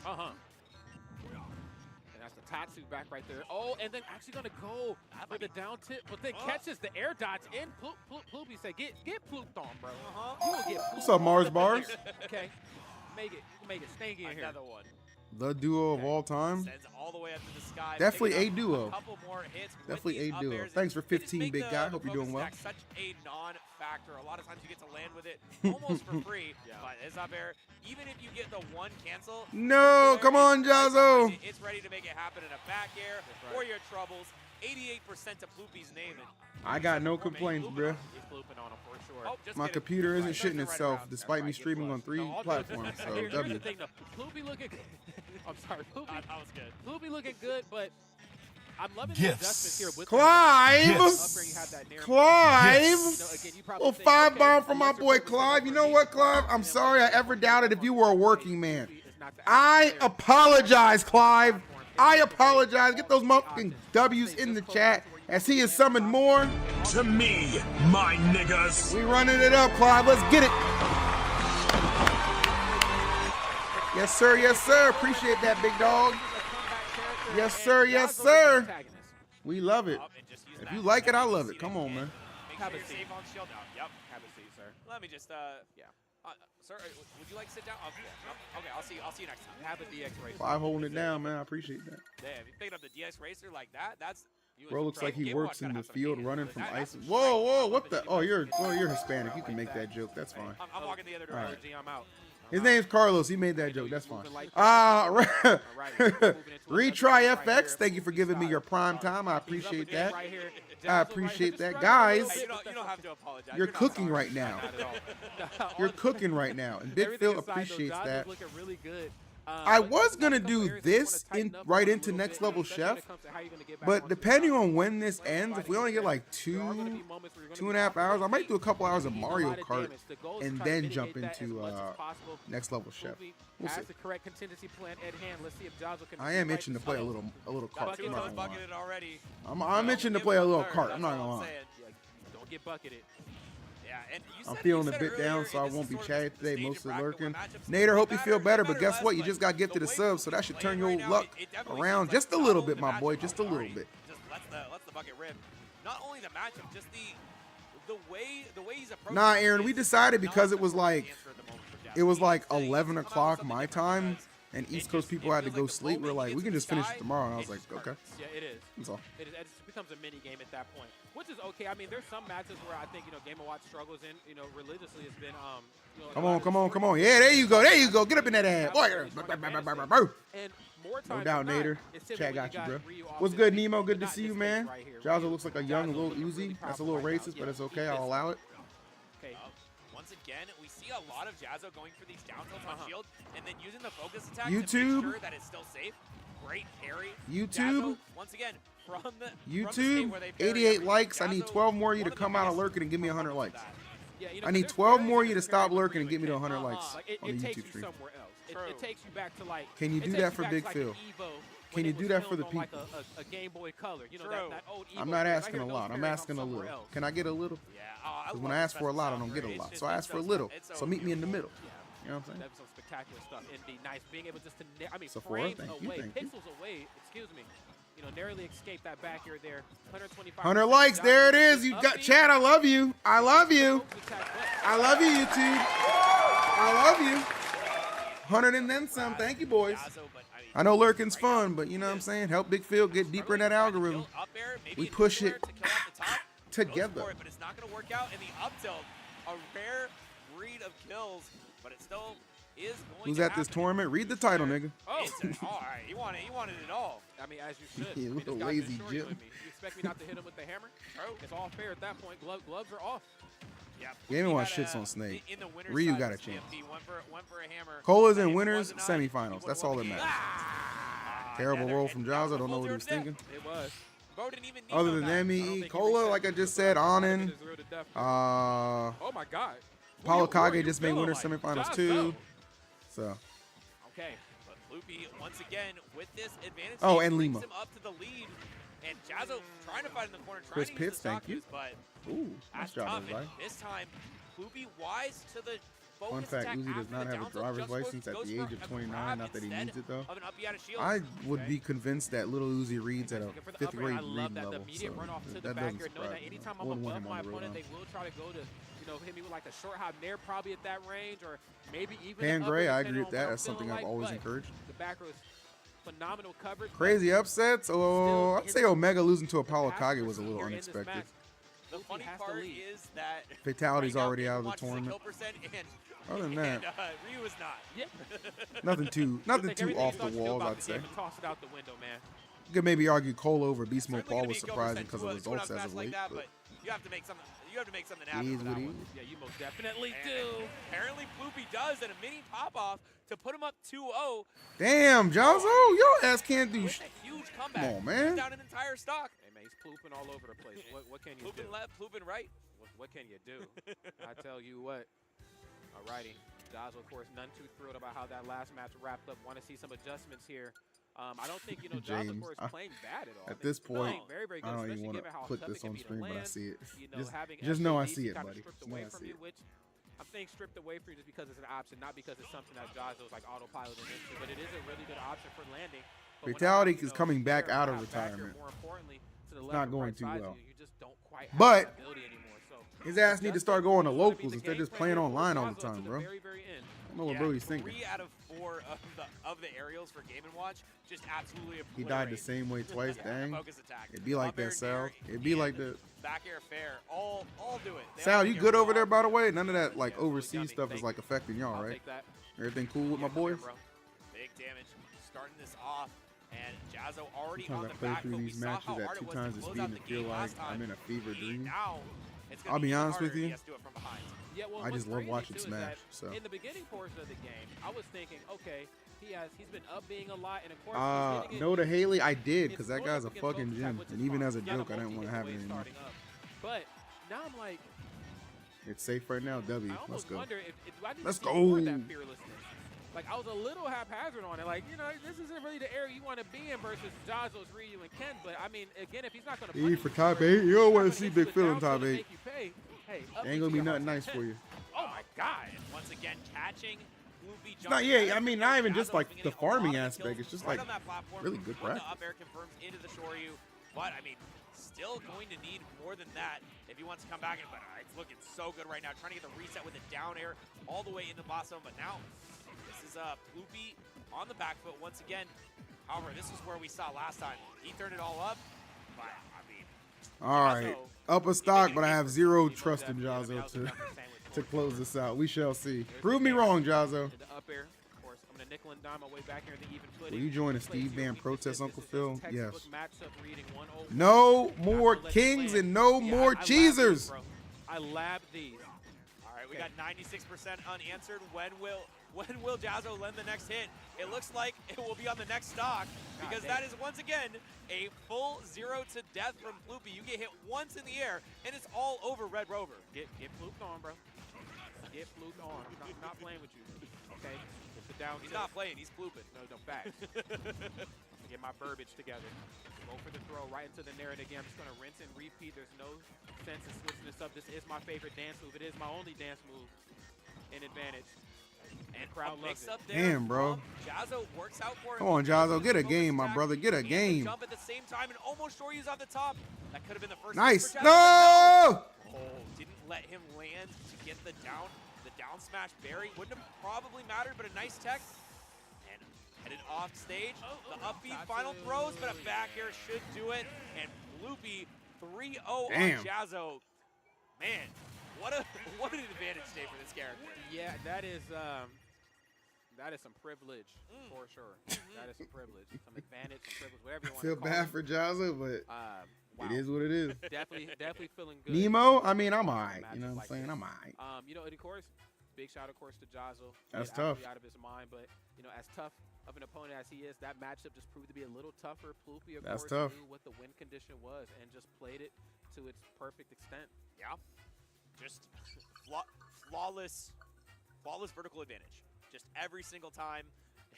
And that's the Tatsu back right there. Oh, and then actually going to go for the down tip, but then catches the air dots in. Poopy said, get plooped on, bro. You will get What's up, Mars Bars? Okay. Make it stinky in here. Another one. The duo of all time. Sends all the way up to the sky. Definitely Picking a up duo. A couple more hits with Definitely these a up duo. airs. Thanks for They just 15, make big the guy. Hope you're doing focus well. stack such a non-factor. A lot of times you get to land with it almost for free. But this up air, even if you get the one cancel. No, come on, Jazzo. It's ready to make it happen in a back air for your troubles. 88% to Poopy's name. I got no complaints, bruh. He's blooping on him for sure. Oh, just My kidding. computer isn't Right, shitting right itself around. despite me Right, streaming on 3 all platforms. So Here's W. the thing, though. Poopy looking. I'm sorry, Poopy. That was good. Poopy looking good, but I'm loving the adjustments here with Clive! up there you have that narrative. Clive! You know, again, you probably Little think, 5-bomb okay, from my Lobster boy focus Clive. over You know what, Clive? I'm Beastmode, sorry I ever doubted if you were a working man. Poopy is not the I average player. apologize, Clive. I apologize. Get those motherfucking W's in the chat as he is summoned more. To me, my niggas. We running it up, Clive. Let's get it. Yes, sir. Yes, sir. Appreciate that, big dog. Yes, sir. Yes, sir. We love it. If you like it, I love it. Come on, man. Have a seat on shield down. Yep. Have a seat, sir. Let me just sir, would you like to sit down? Okay, I'll see you next time. Have a DX racer. Clive holding it down, man. I appreciate that. Damn, you picking up the DX racer like that? That's Bro looks like he Game works Watch in gotta the have some field meaning. running from That's ice. some Whoa, strength. whoa, what the? Oh, you're Hispanic. You can make that joke. That's fine. I'm walking the other All right. direction. I'm out. His name's Carlos. He made that joke. That's fine. Retry Retry FX. Thank you for giving me your prime time. I appreciate that. I appreciate that, guys. Hey, you don't have to apologize. You're not cooking sorry. right now. You're cooking right now, and Big Phil appreciates that. Really good. I was gonna do this right into Next Level Chef, but depending on when this ends, if we only get like 2.5 hours, I might do a couple hours of Mario Kart and then jump into Next Level Chef. We'll see. I am itching to play a little kart. I'm not gonna lie. I'm itching to play a little kart. I'm not gonna lie. Don't get bucketed. Yeah, and I'm feeling a bit down, so I won't be chatting today, mostly lurking. Nader, hope you feel better, but guess what? You just got gifted a sub, so that should turn your luck around just a little bit, my boy, just a little bit. Just lets the bucket rip. Not only the matchup, just the way he's approaching. Nah, Aaron, we decided because it was like 11 o'clock my time, and East Coast people had to go sleep. We're like, we can just finish it tomorrow, and I was like, okay. Yeah, it is. That's all. It becomes a mini game at that point, which is okay. I mean, there's some matches where I think Game & Watch struggles in religiously has been Come on. Yeah, there you go. Get up in that ass. Boy. And more No times doubt, than not, Nader. it's typically Chat got you, bro. Ryu What's off good, the- Nemo? Good to not see you, this man. phase right here. Jazzo looks like a young Jazzo little looking really Uzi. That's a little powerful right racist, now. but it's Yeah, okay. he I'll fits. allow it. Okay. Once again, we see a lot of Jazzo going for these down tilts on shield and then using the focus attack to YouTube. make sure that it's still safe. Great parry. YouTube. Jazzo, once again, from the YouTube, where they parry 88 everything, likes. I need Jazzo, 12 more of you to one of the come out of biggest lurking and give me 100 likes. components of that. Yeah, I need there's 12 areas more where of you to the stop parry lurking and really give me to can- 100 likes Like, on it the takes YouTube you stream. somewhere else. It takes you back to like. Can you it do takes that for back Big to, like, Phil? an Evo Can when you it do was that for filmed the on, like, people? a Game Boy Color. True. That old Evo. I'm not Right asking here, a those lot. I'm parries on asking a somewhere little. else. Can I get a little? Yeah, Because when I ask for a lot, I don't get a lot. So I ask for a little. So meet me in the middle. You know what I'm saying? That's some spectacular stuff. Indeed, nice being able just to, Sephora, frames thank you, away, thank you. pixels away. Excuse me. Narrowly escape that back here there. 125. 100 likes. There it is. You got chat. I love you. I love you. I love you, YouTube. I love you. 100 and then some. Thank you, boys. I know lurking's fun, but you know what I'm saying? Help Big Phil get deeper in that algorithm. We push it together. But it's not going to work out in the up tilt. A rare breed of kills, but it still is going Who's to at this happen. tournament? Read the title, nigga. Oh, All right. He wanted it all. I mean, as you should. Yeah, I mean, little this guy's lazy been short Jim. with me. You expect me not to hit him with the hammer? It's all fair at that point. Gloves are off. Yeah. Game He Watch had shits a- on Snake. in the winners Ryu side got a of chance. CMP, went for a hammer. Cola's And in if it winners, wasn't on, he semifinals. would've That's won all the that game. matters. Terrible And- roll and from that Jazzo. I was don't know full what he was zero to thinking. It was. Bro didn't even need Other no than that. them, I don't he think he Kola, reset like I it. just said, Onin. It is 0 to death. Uh, Oh my God. ApolloKage just made winners Jazzo. semifinals too. So, Okay. But Poopy, once again, with this advantage, Oh, he and brings Lima. him up to the lead. And Jazzo trying to fight in the corner, trying Chris to use Pitts, the stock thank you. use, but ooh, nice that's job, tough. everybody. And this time, Poopy wise to the focus Fun fact, attack Uzi does after not the have a down tilt, driver's just license at goes the for age of a 29, grab not that he instead needs it though. of an up out of shield. I would be convinced that little Uzi reads at a Looking for the 5th upper, grade and I love reading that. The level, immediate so run off to the that back doesn't here, knowing surprise that me. anytime I I'm wouldn't want above him my on the road opponent, now. they will try to go to, hit me with like a short hop nair, probably at that range, or maybe even Pan an upper, Gray, I depending agree with on that. what That's I'm something feeling I've always but encouraged. The back row is phenomenal coverage. but Crazy upsets. Oh, I'd say Omega losing to the pass ApolloKage was a proceed little here in this unexpected. match. The funny has to part lead. is that Fatality's right now, already out of the Watch is a tournament. kill percent and, Other than that, Ryu is not. Yeah. nothing too Take everything you off the thought you knew walls, about I'd the say. game and toss it out the window, man. You could maybe argue Kola over Certainly Beastmodepaul gonna was be a kill surprising percent because to of a- results to a as of match late. like that, But you have to make something. You have to make something it happen is for what that it one. is. Yeah, you most definitely And do. apparently, Poopy does, and a mini pop off to put him up 2-0 damn, Jazzo, your ass can't do with sh a huge comeback. Come on, man. He's down an entire stock. Hey, man, he's plooping all over the place. What can you do? Plooping left, plooping right. What can you do? I tell you what. Alrighty. Jazzo, of course, none too thrilled about how that last match wrapped up. Want to see some adjustments here. I don't think, Jazzo, of course, playing bad at all. At this point, very, very good, I don't even especially want to given how put tough this it can on be to screen, but I land. see it. Having Just know I SOBs see it, kinda buddy. stripped Just know away I from see you, it. which I'm saying stripped away from you just because it's an option, not because it's something that Jazzo's like autopiloting into, but it is a really good option for landing. But Fatality whenever, is coming back you're out of back here, retirement. more importantly, to the It's left not or going right too side of well. you just don't quite have But that ability anymore. So his ass need to start going to That's gonna be locals the instead of game just plan playing here for online all the Jazzo time, to the bro. very, very end. I don't know what bro he's thinking. 3 out of 4 of the aerials for Game & Watch just absolutely He died the obliterate. same way twice, dang. Focus attack. It'd be like Up air that, Sal. near It'd be and like that. Back air fair. All do it. They Sal, all you get good over really there, hard. by the way? None of that, like, Yeah, really overseas yummy. stuff is, Thank like, affecting y'all, I'll right? take that. Everything cool with my Yeah, come here, boys? bro. Big damage. Starting this off. And Jazzo already Sometimes on I the play back through foot. We these saw matches how at hard it 2 was times to the close speed out and the feel game like last time. I'm in a fever dream. Now, it's gonna I'll be even honest with harder if you. he has to do it from behind. Yeah, well, I what's just love crazy, watching too, is Smash, that so. in the beginning portion of the game, I was thinking, okay, he's been up being a lot, and of course, he's hitting No to it. Haley, I did, It's because that going guy's up a against fucking both gem. sides, which And is even fine. as a You got joke, I didn't want to have it multi-hit the way anymore. starting up. But now I'm like, It's safe right now, W. I Let's almost go. wonder if I need Let's to see more of go. that fearlessness. Like, I was a little haphazard on it. Like, this isn't really the area you want to be in versus Jazzo's, Ryu, and Ken. But, I mean, again, if he's not going to E for top 8. You don't want to see Big Phil in top 8. Hey, Ain't gonna be nothing nice for you. Oh my God! And once again, catching Poopy It's not, yeah, I mean, not even just like the farming aspect. It's just like really good One, practice. the up air confirms into the Shoryu, but I mean, still going to need more than that if he wants to come back. But it's looking so good right now, trying to get the reset with a down air all the way into Blossom. But now this is Poopy on the back foot once again. However, this is where we saw last time. He turned it all up, but I mean, All right, up a stock, but I have zero trust in Jazzo to close this out. We shall see. Prove me wrong, Jazzo. To the up air. Of course, I'm going to nickel and dime my way back here in the even footing. Will you join a Plays Steve here. Band We protest, said Uncle this is Phil? just a Yes. textbook matchup reading 1-0. No more Not to let it kings land. and no Yeah, more I lab cheesers. these, bro. I lab these. all right, we got 96% unanswered. When will Jazzo lend the next hit? It looks like it will be on the next stock because that is once again a full 0 to death from Poopy. You get hit once in the air and it's all over Red Rover. Get flooped on, bro. Get flooped on. I'm not playing with you. Okay? It's the down He's tilt. not playing, he's flooping. No facts. Get my verbiage together. Go for the throw right into the narrative again. I'm just going to rinse and repeat. There's no sense in switching this up. This is my favorite dance move. It is my only dance move in advantage. And crowd loves it. Up there Damn, bro. from Jazzo works out for him. Come on, Jazzo, get a Focus game, my attack. brother. Get a He game. Jump at the same time and almost Shoryu's on the top. That could have been the first. Nice. hit for Jazzo, No! but no. Oh, didn't let him land to get the down smash berry. Wouldn't have probably mattered, but a nice tech. And headed off stage. The upbeat final throws, but a back air should do it. And Loopy 3-0 on Damn. Jazzo. Man, what an advantage day for this character. Yeah, that is some privilege for sure. That is some privilege, some advantage, some privilege, whatever you I want feel to call bad it. for Jazzo, but Wow. it is what it is. Definitely feeling good. Nemo, I mean, I'm all right. You know what I'm saying? I'm all right. And of course, big shout of course to Jazzo. That's He's tough. absolutely out of his mind, but as tough of an opponent as he is, that matchup just proved to be a little tougher. Poopy, of That's course, tough. knew what the win condition was and just played it to its perfect extent. Yeah, just flawless vertical advantage. Just every single time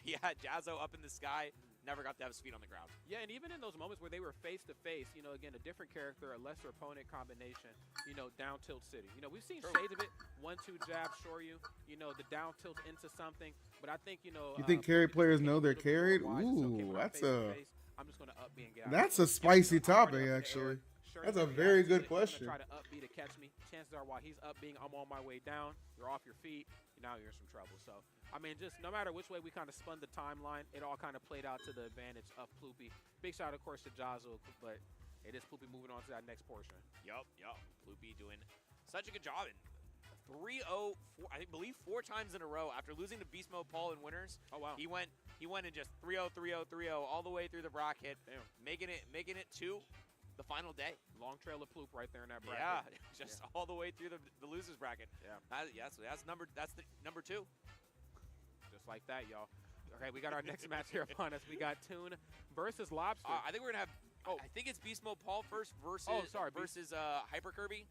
he had Jazzo up in the sky, never got to have his feet on the ground. Yeah, and even in those moments where they were face to face, again, a different character, a lesser opponent combination, down tilt city. We've seen shades of it, 1-2 jab, Shoryu, the down tilt into something, but I think, You think carry players know they're carried? Ooh, that's I'm just going to up B and get out. That's a spicy topic, actually. That's a very good question. Try to up B to catch me. Chances are while he's up being, I'm on my way down. You're off your feet. Now you're in some trouble. So, I mean, just no matter which way we kind of spun the timeline, it all kind of played out to the advantage of Poopy. Big shout, of course, to Jazzo, but it is Poopy moving on to that next portion. Yup. Poopy doing such a good job. And 3-0, I believe 4 times in a row after losing to Beastmodepaul in winners. Oh, wow. He went and just 3-0, 3-0, 3-0 all the way through the bracket, making it to the final day. Long trail of Poop right there in that bracket. Yeah, just all the way through the losers bracket. Yeah. That's the number 2. Just like that, y'all. Okay, we got our next match here upon us. We got Toon versus Lobster. I think we're gonna have. I think it's Beastmodepaul first versus. Versus Hyper Kirby.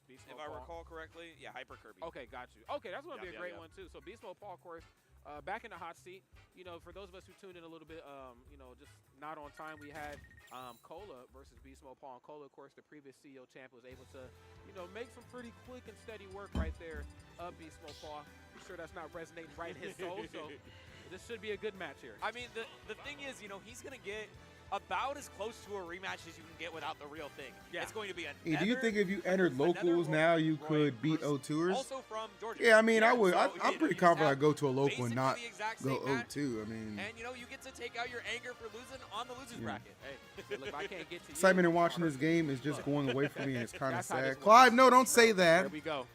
If I recall correctly, yeah, Hyper Kirby. Okay, got you. Okay, that's gonna be a great one too. So Beastmodepaul, of course, back in the hot seat. You know, for those of us who tuned in a little bit, you know, just not on time, we had Kola versus Beastmodepaul. And Kola, of course, the previous CEO champ, was able to, you know, make some pretty quick and steady work right there of Beastmodepaul. I'm sure that's not resonating right in his soul. So this should be a good match here. I mean, the thing is, you know, he's gonna get about as close to a rematch as you can get without the real thing. Yeah. It's going to be another. Do you think if you entered locals now, you could beat O2ers? Also from Georgia. Yeah, I mean, I would. I'm pretty confident I'd go to a local and not go O2. I mean, and you know, you get to take out your anger for losing on the losers bracket. Hey, look, I can't get to you. Excitement in watching this game is just going away from me, and it's kind of sad. Clive, no, don't say that. There we go.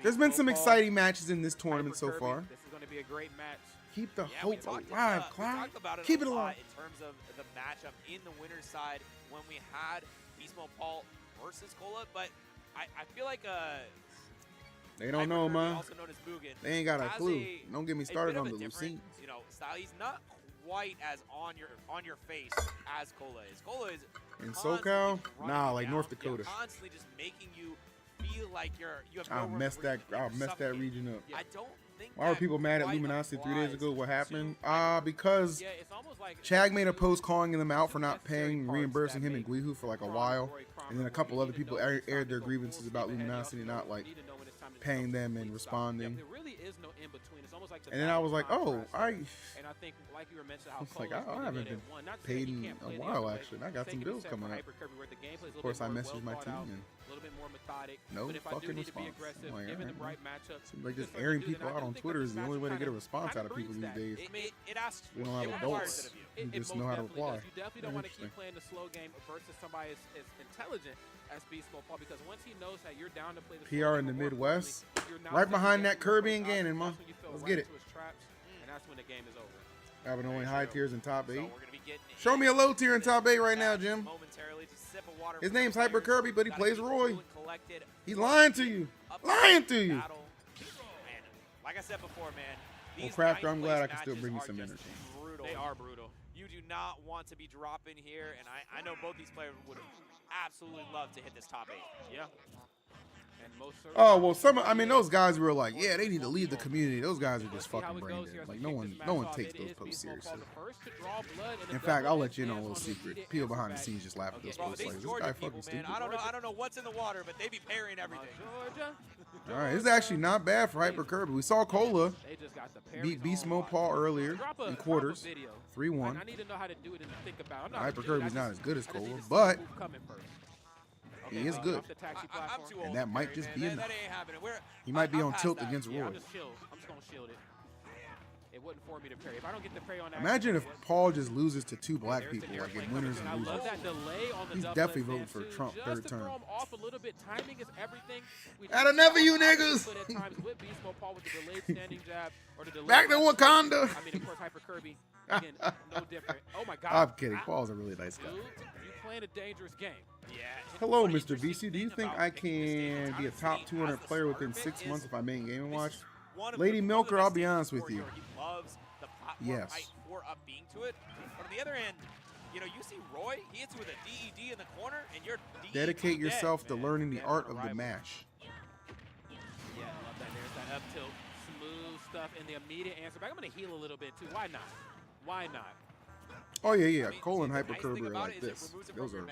There's been some exciting matches in this tournament so far. This is going to be a great match. Keep the hope alive, Clive. Keep Keep it it alive. In terms of the matchup in the winner's side when we had Beastmodepaul versus Kola, but I feel like they don't know, man. Also known as Mugen, they ain't got a clue. Don't get me started on the Lucine. You know, style. He's not quite as on your face as Kola is. Kola is in SoCal, nah, like North Dakota. Constantly just making you feel like you have no I'll mess that region up. I don't think. Why were people mad at Luminosity 3 days ago? What happened? Because it's almost like Chag made a post calling them out for not paying, reimbursing him and Guihu for like a while, and then a couple other people aired their grievances about Luminosity not like paying them and responding. There really is no in between. It's almost like and then I was like, oh, and I think like you were mentioning how like I haven't been paid in a while actually. And I got some bills coming up. Of course, I messaged my team and a little bit more methodic. No but if fucking I do need response. To be aggressive, like, given right, the right matchup, seems like just airing people out on Twitter is the only way to get a response out of people these days. It asks we don't have adults who just know how to reply. You definitely don't want to keep playing the slow game versus somebody as intelligent as Beastmodepaul, because once he knows that you're down to play the PR in the Midwest, right behind that Kirby and Ganon, man. Let's get it. And that's when the game is over. Having only high tiers in top 8. So show me a low tier in top 8 right now, Jim. His name's Hyper Kirby, but he plays Roy. He's lying to you. Lying to you. Like I said before, man. Well, Crafter, I'm glad I can still bring you some energy. They are brutal. You do not want to be dropping here, and I know both these players would absolutely love to hit this top 8. Yeah. And most oh well, I mean those guys were like, yeah, they need to lead the community. Those guys are just fucking brain dead. Like no one takes those posts seriously. In fact, I'll let you know a little secret. People behind the scenes just laugh at those posts like, this guy fucking stupid. I don't know what's in the water, but they be parrying everything. All right, this is actually not bad for Hyper Kirby. We saw Kola beat Beastmodepaul earlier in quarters, 3-1. Hyper Kirby's not as good as Kola, but he is good, and that might just be enough. He might be on tilt against Roy. I'm just going to shield it. It wouldn't for me to parry. If I don't get the parry on that, imagine if Paul just loses to 2 black people, like in winners and losers. He's definitely voting for Trump third term. Out of never you niggas. Back to Wakanda. I mean, of course, Hyper Kirby. Again, no different. Oh my God. I'm kidding. Paul's a really nice guy. Dude, you playing a dangerous game. Yeah. Hello, Mr. BC. Do you think I can be a top 200 player within 6 months if I main Game & Watch? Lady Milker, I'll be honest with you. Yes. But on the other end, you know, you see Roy, he hits you with a DED in the corner, and you're dedicate yourself to learning the art of the mash. Yeah, I love that. There's that up tilt, smooth stuff, and the immediate answer back. I'm going to heal a little bit, too. Why not? Why not? Oh, yeah. Kola and Hyper Kirby are like this. Those are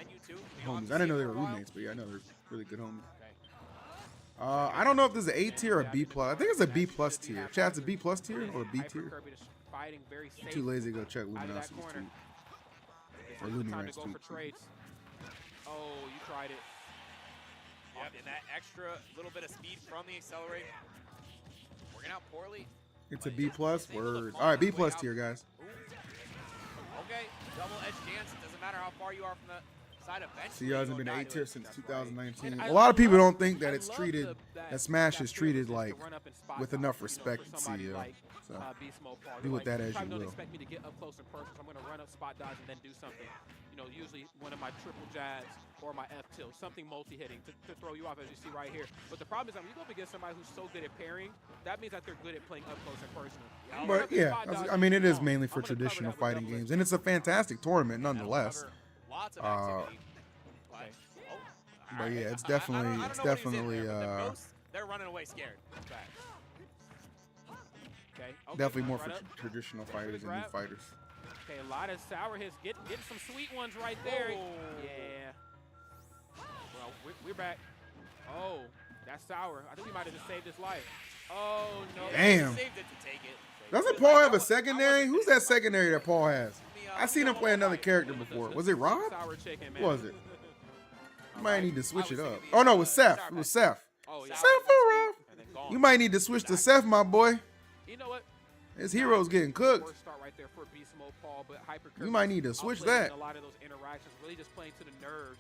homies. I didn't know they were roommates, but yeah, I know they're really good homies. I don't know if this is an A tier or a B plus. I think it's a B plus tier. Chat's a B plus tier or a B tier? I'm too lazy to go check Luminosity's tweet. Or Luminous tweet. Oh, you tried it. Yep, and that extra little bit of speed from the accelerate. Working out poorly. It's a B plus? Word. All right, B plus tier, guys. Okay, double edge dance. It doesn't matter how far you are side eventually. CEO hasn't go been an down to it. A-tier since 2019. And A lot of people love- don't think that I it's love treated, that that Smash is fearlessness treated to like run up and spot with dodge, enough for respect to somebody CEO. like, So Beastmodepaul. do with that as you probably don't will. expect me to get up close and personal, so I'm going to run up, spot dodge, and then do something. You know, usually one of my triple jabs or my F tilt, something multi-hitting to throw you off, as you see right here. But the problem is, when you go up against somebody who's so good at parrying, that means that they're good at playing up close and personal. But yeah, I mean, it is mainly for traditional fighting games, and it's a fantastic tournament nonetheless. Lots of activity. But yeah, it's I don't definitely, know it's what he's in definitely, there, but the ghosts, they're running away scared. Okay, definitely more right for up. traditional fighters and new fighters. Okay, a lot of sour hits, getting some sweet ones right there. Yeah. Well, we're back. Oh, that's sour. I think we might have just saved his life. Oh, no. Damn. Saved it to take it. Doesn't Paul have a secondary? Who's that secondary that Paul has? I seen him play another character before. Was it Rob? Sour chicken, man. Who was it? You might need to switch it up. Oh no, it was Seth. It was Seth. Oh, yeah. Seth or Rob? And then gone. You might need to switch to Seth, my boy. You know what? His hero's getting cooked. Worst start right there for Beastmodepaul, but Hypercurve. You might need to switch that. A lot of those interactions, really just playing to the nerves,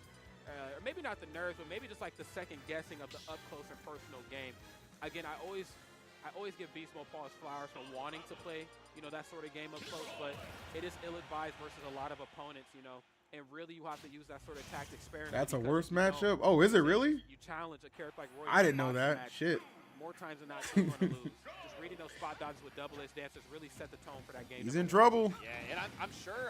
or maybe not the nerves, but maybe just like the second guessing of the up close and personal game. Again, I always give Beastmodepaul his flowers for wanting to play, you know, that sort of game up close, but it is ill-advised versus a lot of opponents, you know. And really, you have to use that sort of tactic sparingly. That's a because worse matchup? Oh, is it really? You challenge a character like Roy. I didn't know that. Match, Shit. more times than not, you're going to lose. Just reading those spot dodges with double-edged dancers really set the tone for that game. He's in trouble. Yeah, and I'm sure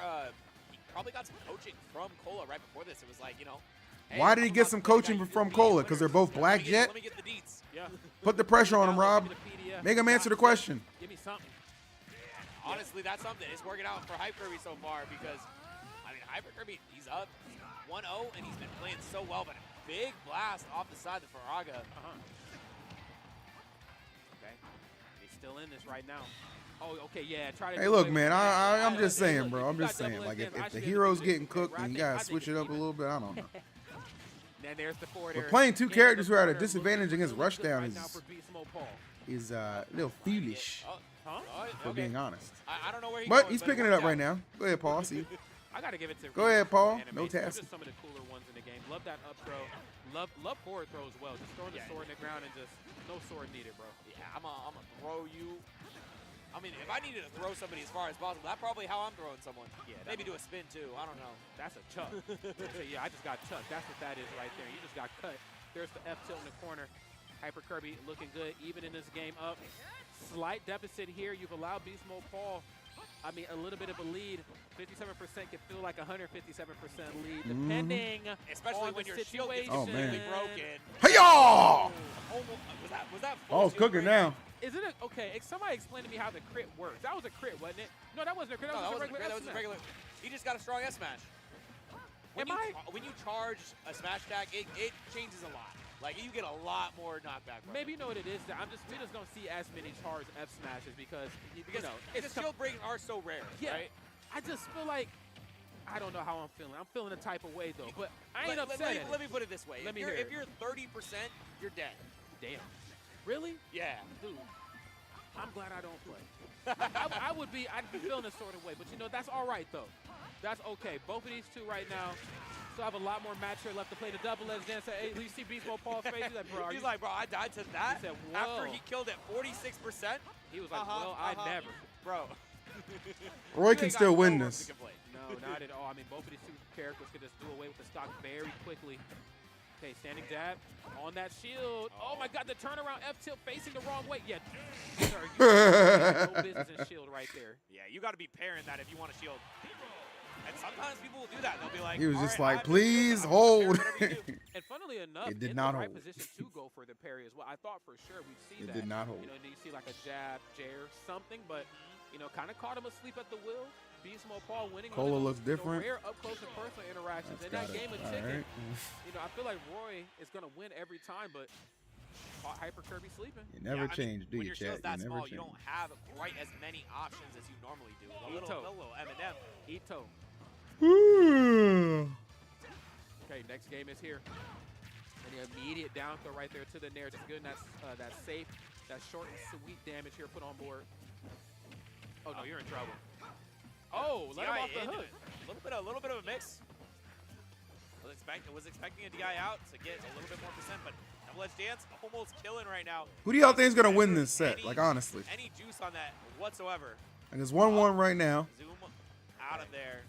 he probably got some coaching from Kola right before this. It was like, you know. Hey, Why did he I'm get about some to play coaching that from USP Kola? Because they're both winners. Black Jet? Let me get the deets. Yeah. Put the pressure on him, Rob. Make him answer the question. Give me something. Honestly, that's something. It's working out for Hyperkirby so far because, I mean, Hyperkirby, he's up 1-0, and he's been playing so well, but a big blast off the side of Faraga. Okay. He's still in this right now. Oh, okay, yeah. Try to Hey, look, man, I'm just saying, bro. I'm just saying, like, if the hero's getting cooked and you got to switch it up a little bit, I don't know. Then there's the forward But air. playing two Into characters the who are at a corner, disadvantage looking against really good Rushdown right now for Beastmodepaul. is a little foolish, Huh? for being honest. I don't know where he's But going, he's it picking it worked up right out. now. Go ahead, Paul. I see you. I gotta give it to. Go ahead, Paul. Animation. No Those are task. some of the cooler ones in the game. Love that up throw. Love forward throw as well. Just throwing the sword in the ground and just no sword needed, bro. Yeah, I'm gonna throw you. I mean, if I needed to throw somebody as far as possible, that's probably how I'm throwing someone. Yeah, Maybe do a spin too. I don't know. That's a chuck. So, yeah, I just got chucked. That's what that is right there. You just got cut. There's the F tilt in the corner. Hyperkirby looking good, even in this game up. Slight deficit here. You've allowed Beastmodepaul, I mean, a little bit of a lead. 57% can feel like 157% lead, depending Especially on when the your shield gets situation. Oh, man. completely broken. Hey-yaw! Was that full Paul's shield cooking break? now. Is it okay? Somebody explain to me how the crit works. That was a crit, wasn't it? No, that wasn't a crit. That No, was that just a wasn't regular. that was a regular. He just got a strong S smash. When you charge a smash attack, it changes a lot. Like you get a lot more knockback. From Maybe it. you know what it is. That we just don't see as many charged F smashes because you know Because shield breaks are so rare, yeah. right? I just feel like I don't know how I'm feeling. I'm feeling a type of way though, but I ain't upset. Let me put it this way. Let me If hear you're 30%, you're dead. Damn. Really? Yeah. Dude, I'm glad I don't play. I'd be feeling this sort of way, but you know, that's all right though. That's okay. Both of these two right now still have a lot more match here left to play the double-edged dance. Hey, you see Beastmodepaul's face? He's like, bro, He's like, bro, I died to that. He said, after whoa. he killed at 46%. He was like, well, I never. Bro. Roy can still win this. No, not at all. I mean, both of these two characters could just do away with the stock very quickly. Okay, standing jab on that shield. Oh my God, the turnaround F tilt facing the wrong way. Yeah, sir, you have no business in shield right there. Yeah, you got to be pairing that if you want to shield. And sometimes people will do that. They'll be like, He was "All just right, like, I have to shield, please I'm gonna pair hold. whatever you do." And funnily enough, It did in not the right hold. position to go for the parry as well. I thought for sure we'd see It that. did not hold. You know, you see like a jab, jair, something, but you know, kind of caught him asleep at the wheel. Beastmodepaul winning. Kola one of those, looks different. Rare up close and personal interactions. That's In that got it. game of All chicken, right. you know, I feel like Roy is gonna win every time, but Hyperkirby sleeping. You never Yeah, I change, mean, do when you, your shield's chat? that You never small, change. you don't have quite as many options as you normally do. A little M&M. Ito. Ooh. Okay, next game is here. And the immediate down throw right there to the nair. Just good. And that's safe. That short and sweet damage here put on board. Oh no, you're in trouble. Oh, let him off the hook. A little bit of a mix. Was expecting a DI out to get a little bit more percent, but Double Edge Dance almost killing right now. Who do y'all think is gonna win this set? Like honestly. Any juice on that whatsoever. And it's 1-1 right now. Zoom out of there.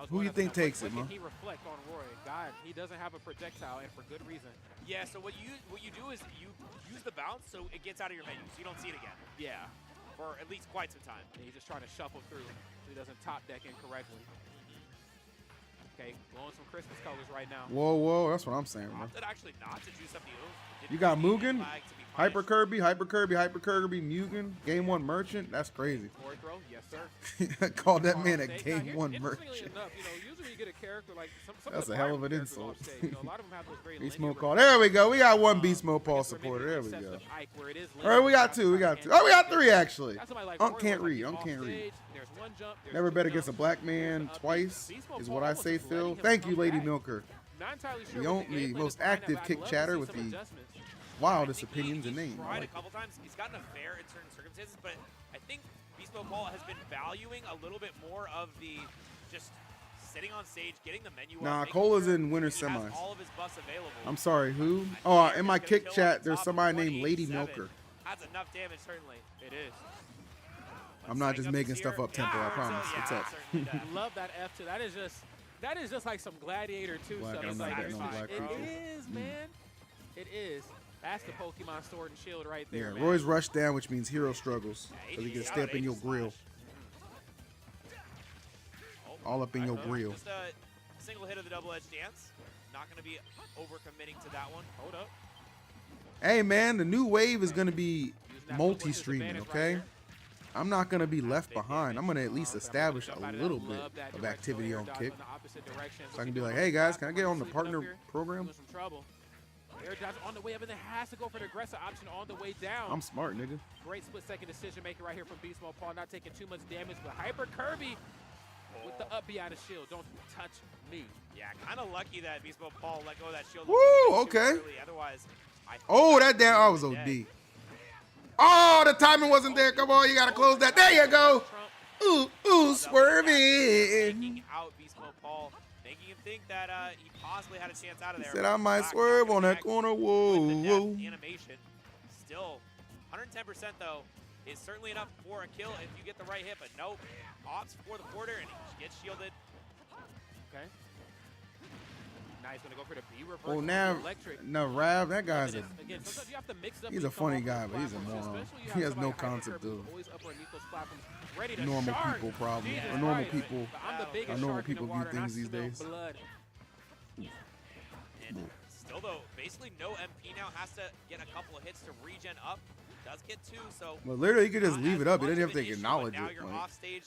Who you think takes it, man? He reflect on Roy. God, he doesn't have a projectile, and for good reason. Yeah. So what you do is you use the bounce so it gets out of your menu, so you don't see it again. Yeah. For at least quite some time. And he's just trying to shuffle through so he doesn't top deck incorrectly. Okay, blowing some Christmas colors right now. Whoa, that's what I'm saying, bro. Opted actually not to juice up the O's. You got Mugen, Hyper Kirby, Mugen, Game 1 Merchant. That's crazy. Forward throw, yes sir. Called that man a Game 1 Merchant. Enough, usually you get a character like some That's of the a hell of an characters insult. off stage, a lot of them have those very Beastmodepaul. There we go. We got one Beastmodepaul supporter. There we go. All right, we got two. Oh, we got three actually. Unk can't read. There's one jump. Never bet against a black man twice is what I say, Phil. Thank you, Lady Milker. The most active kick chatter with the wildest opinions and names. Tried a couple times. He's gotten a fair in certain circumstances, but I think Beastmodepaul has been valuing a little bit more of the just sitting on stage, getting the menu. Nah, Cola's in winter semis. All of his buffs available. I'm sorry, who? Oh, in my kick chat, there's somebody named Lady Milker. That's enough damage, certainly. It is. I'm not just making stuff up, Temple. I promise. What's up? I love that F2. That is just like some Gladiator 2 stuff. It is, man. It is. That's the Pokemon Sword and Shield right there, man. Roy's rushed down, which means hero struggles. So he can stay up in your grill. All up in your grill. Just a single hit of the double edge dance. Not going to be overcommitting to that one. Hold up. Hey, man, the new wave is going to be multi-streaming, okay? I'm not going to be left behind. I'm going to at least establish a little bit of activity on Kick. So I can be like, hey, guys, can I get on the partner program? Air dodge on the way up, and then has to go for the aggressive option on the way down. I'm smart, nigga. Great split-second decision maker right here from Beastmodepaul, not taking too much damage, but Hyper Kirby with the up B out of shield. Don't touch me. Yeah, kind of lucky that Beastmodepaul let go of that shield. Woo, okay. Otherwise, that damn, I was OD. Oh, the timing wasn't there. Come on, you got to close that. There you go. Ooh, swerving. Taking out Beastmodepaul, making him think that he possibly had a chance out of there. He said I might swerve on that corner. Whoa. Animation. Still, 110% though is certainly enough for a kill if you get the right hit, but nope. Opts for the quarter and he gets shielded. Okay. Now he's gonna go for the B reverse. Oh, now Rav, that guy's he's a funny guy, but he's a moron. He has no concept of normal people problem. Or normal people, how normal people view things these days. And still though, basically no MP now, has to get a couple of hits to regen up. Does get two, so. Well, literally, he could just leave it up. He didn't have to acknowledge it. Now you're off stage,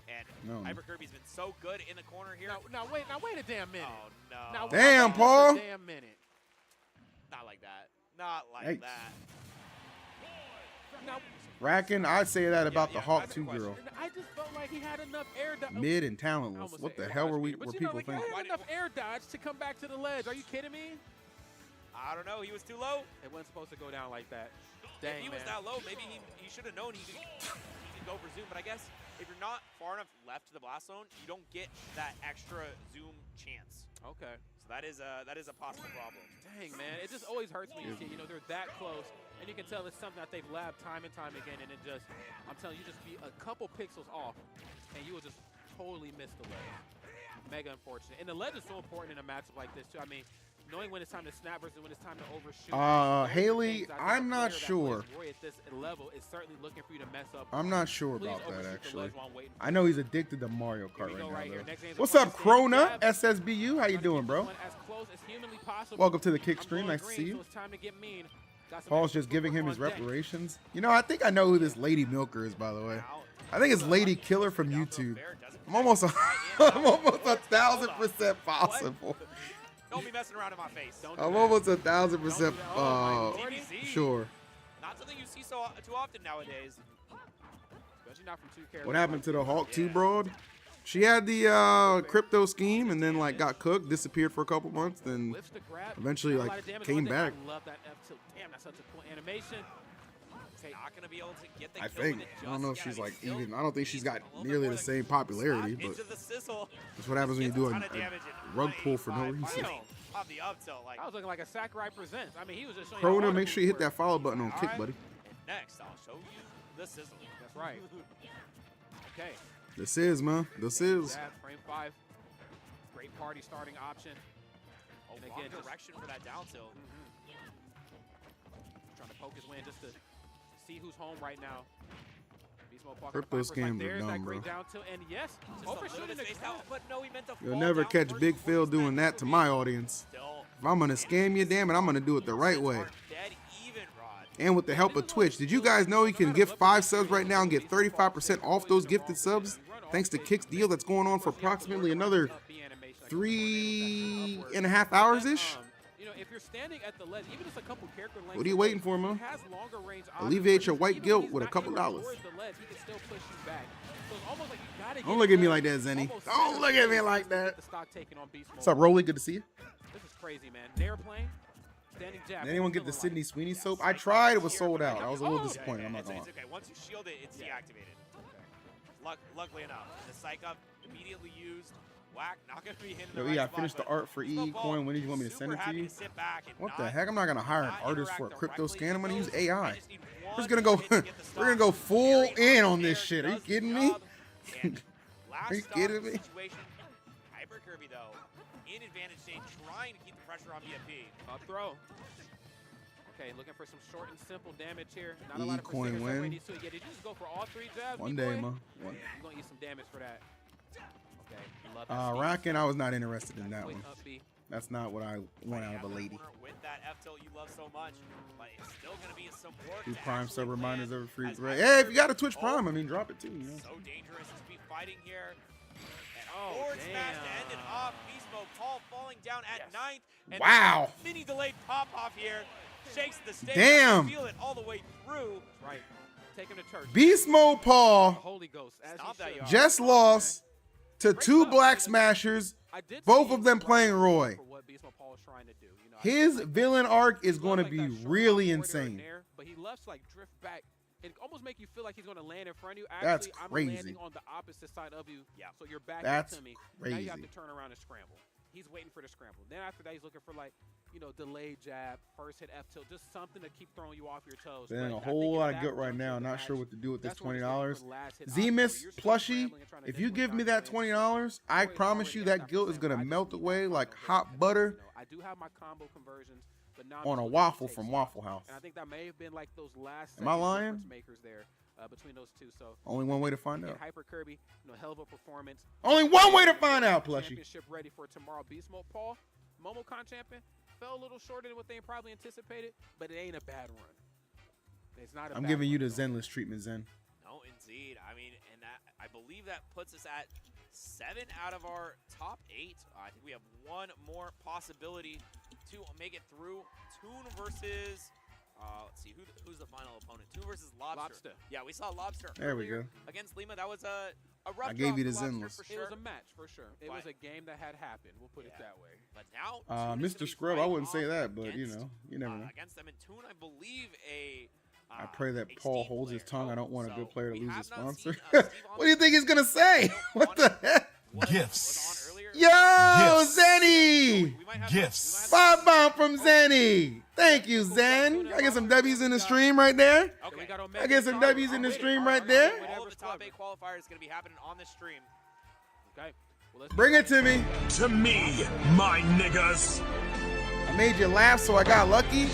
and Hyper Kirby's been so good in the corner here. Now wait a damn minute. Oh no. Damn, Paul. Damn minute. Not like that. Not like that. Now, Rackin', I'd say that about the Hawk 2 girl. I just felt like he had enough air dodge. Mid and talentless. What the hell were people thinking? He had enough air dodge to come back to the ledge. Are you kidding me? I don't know. He was too low. It wasn't supposed to go down like that. Dang, if he was that low, maybe he should have known he could go for zoom. But I guess if you're not far enough left to the blast zone, you don't get that extra zoom chance. Okay. So that is a possible problem. Dang, man. It just always hurts me to see, they're that close. And you can tell it's something that they've labbed time and time again. And it just, I'm telling you, just be a couple pixels off, and you will just totally miss the ledge. Mega unfortunate. And the ledge is so important in a matchup like this, too. I mean, knowing when it's time to snap versus when it's time to overshoot. Haley, I'm not sure. Roy at this level is certainly looking for you to mess up. I'm not sure about that, actually. I know he's addicted to Mario Kart right now, though. What's up, Krona? SSBU? How you doing, bro? Welcome to the kick stream. Nice to see you. Paul's just giving him his reparations. You know, I think I know who this Lady Milker is, by the way. I think it's Lady Killer from YouTube. I'm almost 1,000% possible. Don't be messing around in my face. I'm almost 1,000% sure. Not something you see too often nowadays. Especially not from 2 characters. What happened to the Hawk 2 broad? She had the crypto scheme and then like got cooked, disappeared for a couple months, then eventually like came back. I love that F tilt. Damn, that's such a cool animation. Not gonna be able to get the I think. I don't know if she's like even. I don't think she's got nearly the same popularity, but that's what happens when you do a rug pull for no reason. off the up tilt. Like, I was looking like a Sakurai Presents. I mean, he was just showing Corona, you make sure you hit that follow button on All kick, right. buddy. And next, I'll show you the sizzle. That's right. Okay. This is, man. This is. Jab, frame 5. Great party starting option. Oh, And wrong again, just- direction for that down tilt. Trying to poke his win just to see who's home right now. Beastmodepaul Crypto Vipers, scams are there's dumb, that bro. great down tilt, and yes, Just over a little shooting bit the spaced out, but no, he meant to You'll fall never down catch first Big before Phil he doing smacked that the to Poopy. my audience. Still, If I'm gonna scam you, damn it, I'm gonna do it the right way. aren't dead even, Rod. And with the help of Twitch. Did you guys know you can gift 5 subs right now and get 35% off those gifted subs? Thanks to Kick's deal that's going on for approximately another 3.5 hours-ish. You know, if you're standing at the ledge, even just a couple character lengths What are you waiting for, man? he has longer range Alleviate options, your white even guilt when he's with a not couple anywhere dollars. towards the ledge, he can still push you back. So it's almost like you gotta Don't get look at me the- like that, Zenny. almost Don't center look at me stage like just to get that. the stock taken on Beastmode. What's up, Rolly? Good to see you. This is crazy, man. They're playing. Standing jab. Did anyone get the Sydney Sweeney soap? I tried. It was sold out. I was a little disappointed. I'm not It's gonna okay. Once you shield it, it's deactivated. Luckily enough, the psych up immediately used. Whack, not gonna be hitting the Yo, right yeah, I spot, finished the but art for EE Beastmodepaul, coin. When did you want me to super send it to happy you? sit back and What the not- heck? I'm not gonna hire an not artist for a interact crypto directly. scan. I'm gonna use I AI. just need We're one just gonna go. hit to get the We're gonna go stop. full Very in on there, this shit. Are you does the kidding me? job. And last Are you stop kidding me? situation, Hyper Kirby though, in advantage state, trying to keep the pressure on BFP. Up throw. Okay, looking for some short and simple damage here. Not a E lot of coin precision win. separated to it. Yeah, did you just go for all 3 jabs? One B-boy? day, man. You're gonna eat some damage for that. Okay, love that speed. Rockin', I was not interested in that Quick one. up B. That's not what I want out of a lady. With that F tilt you love so much, but it's still gonna be some work. Do to Prime actually sub reminders land every free as thread. Hyper Hey, if you got a Kirby- Twitch Prime, I mean, drop it too. You know? So dangerous to be fighting here. And Oh, forward smash to end it damn. off. Beastmodepaul falling down at 9th. And Wow. Mini delayed pop off here. Shakes the stage. Damn. Feel it all the way through. Right. Take him to church. Beastmodepaul Holy Ghost. As Stomp he that should. yard. just lost to 2 Black Smashers. I did both see of them right playing Roy. for what Beastmodepaul is trying to do. You know, I His feel like villain arc is he going to loves, be like, that short really hop border in insane. there, but he loves to like drift back and almost make you feel like he's going to land in front of you. That's Actually, I'm crazy. landing on the opposite side of you, so you're back That's to me. Now you have crazy. to turn around and scramble. He's waiting for the scramble. Then after that, he's looking for like, you know, delayed jab, first hit F tilt, just something to keep throwing you off your toes. Then But a I think whole in lot of that good right juncture now. of the Not sure match, what to do with this that's when he's looking $20. for last hit options, Zemus where you're still plushie, scrambling and trying to if hit you quick give me that options. $20, I Roy promise already you has that that guilt is percent, gonna but I just melt need that away like combo hot version. butter You know, I do have my combo conversions, but now I'm on just a looking to waffle take from stock. Waffle House. And I think that may have been like those last Am I second lying? difference makers there between those two. So Only one way to find again, out. Hyper Kirby, you know, hell of a performance. Only one way to find out, plushie. Championship ready for tomorrow. Beastmodepaul, MomoCon champion, fell a little shorter than what they probably anticipated, but it ain't a bad run. It's not a I'm bad giving you run, the though. Zenless treatment, Zen. No, indeed. I mean, and that I believe that puts us at 7 out of our top 8. I think we have one more possibility to make it through. Toon versus, let's see, who's the final opponent? Toon versus Lobster. Yeah, we saw Lobster There we earlier go. against Lima. That was a rough I gave draw you the for Lobster Zenless. for It sure. was a match for sure. It was But- a game that had happened. We'll put it Yeah. that way. But now, Toon is Mr. gonna be Scrub, I fighting wouldn't say off that, but you against, know, you never know. against them in Toon, I believe I pray that a Paul Steve holds his player. tongue. I don't want a So good player to we lose have his not sponsor. seen, Steve on What do you think he's gonna say? What the heck? Gifts. Yo, Gifts. Zenny! Gifts. 5 bomb from Zenny. Thank you, Zen. I get some W's in the stream right there. Okay. I get some W's in the stream right there. All of the top 8 qualifiers is going to be happening on this stream. Okay. Well, let's Bring it to me. To me, my niggas. I made you laugh, so I got lucky.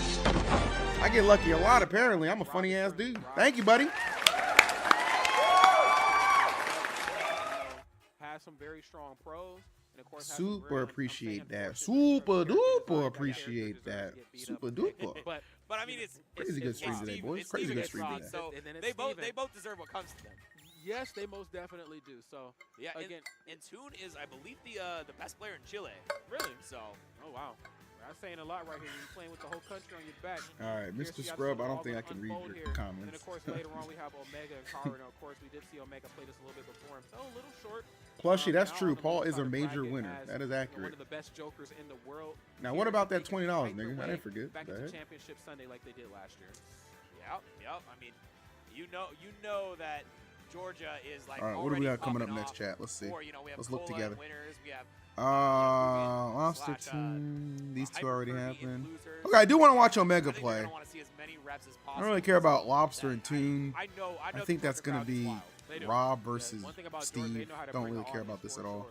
I get lucky a lot, apparently. I'm a funny ass dude. Thank you, buddy. Has some very strong pros. And of course, has some Super very appreciate that. unfortunate Super character design duper that appreciate character that. deserves to get beat Super up. duper. But I mean, it's Crazy good stream today, Steve- boys. it's Crazy Steve good and stream Steve, today. So And then it's they both Steven. deserve what comes to them. Yes, they most definitely do. So, Yeah, again, and Toon is, I believe, the best player in Chile. really? So Oh, wow. That's saying a lot right here. You're playing with the whole country on your back. All right, Here's Mr. we got Scrub, I some don't think I can read unfold your here. comments. And of course, later on we have Omega and Kara. And of course, we did see Omega play this a little bit before him. So a little short. Plushie, that's Now true. on the Paul low is a side of major bracket winner. as, That is you know, accurate. one of the best jokers in the world. Now, what Here about to that take $20, right nigga? away I didn't forget. Back The into heck? Championship Sunday like they did last year. Yep. I mean, you know that Georgia is like. All right, what do we already got coming up popping next, off chat? Let's see. for, you know, we have Let's look Kola together. Winners. We have Lobster slash, team. These two already Hyper happened. Losers. Okay, I do want to watch I Omega think you're play. gonna wanna see as many reps as I possible. don't really care about Lobster and I Toon. know I the think that's Twitter gonna crowd is be wild. They do. Rob versus One thing about Jordan, they Steve. know how to Don't bring really the care about audience this at for all.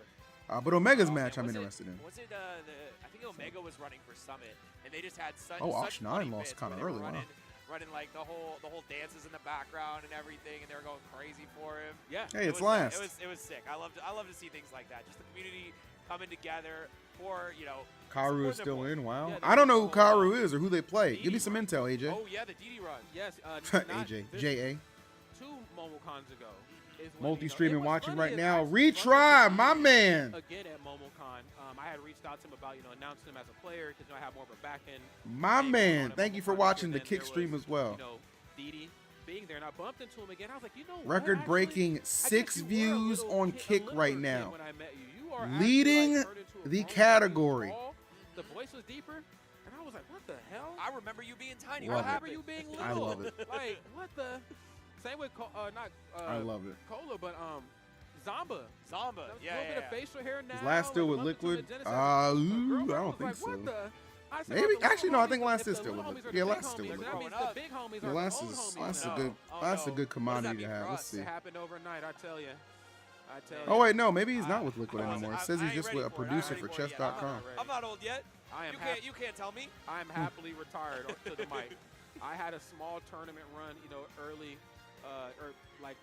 sure. But Omega's Oh, match man, I'm was it- interested in. Was it I think Omega was running for Summit, and they just had such. Oh, such Auction funny 9 lost bits kinda where they were early, wow. running like the whole dances in the background and everything, and they were going crazy for him. Yeah. Hey, It it's was, last. It was sick. I love to see things like that. Just the community coming together for Karu is support their still boy. in. Wow. Yeah, I don't know who they- Karu is or who they play. Give me Didi some run. intel, AJ. Oh yeah, the DD run. Yes. AJ. JA. 2 MomoCons ago. Is when, Multi-streaming and what's watching funny right is now. I actually Retry, bumped my into man. again at MomoCon. I had reached out to him about announcing him as a player because I have more of a back end. My thing man. going on Thank at you for MomoCon. watching And the then kick there stream was, as well. Didi being there, and I bumped into him again. I was like, what? Record Actually, breaking I guess 6 you were a views little on kid- a Kick little right kid now. when I met you. You are actually, Leading like, turned into a the grown man. category. You was tall, the voice was deeper, and I was like, what the hell? I remember you being tiny. Love What it. I remember happened? you being little. I love it. Like, what the? Same with I love it. Kola, but Zamba. Zamba. A Yeah, little bit yeah. of facial hair now. Is Last still with like, bumped into Liquid? the Genesis I girlfriend. don't was think like, so. what the? I said, Maybe. oh, the Actually, no, I homies- think Last if is the still little with homies are Liquid. the Yeah, big Last is still homies, with then Liquid. that means Growing up. the big homies Yeah, are Last the old is homies Last is now. a good. Oh, Last is a no. good What does commodity that to mean have. for Let's us? see. It happened overnight, I tell you. Oh wait, no, maybe he's not with Liquid I- anymore. It I- says I he's ain't just ready with a for it. I ain't producer ready for for it yet. chess.com. I'm not old yet. I am You can't tell me. I am happily retired to the mic. I had a small tournament run, early, or like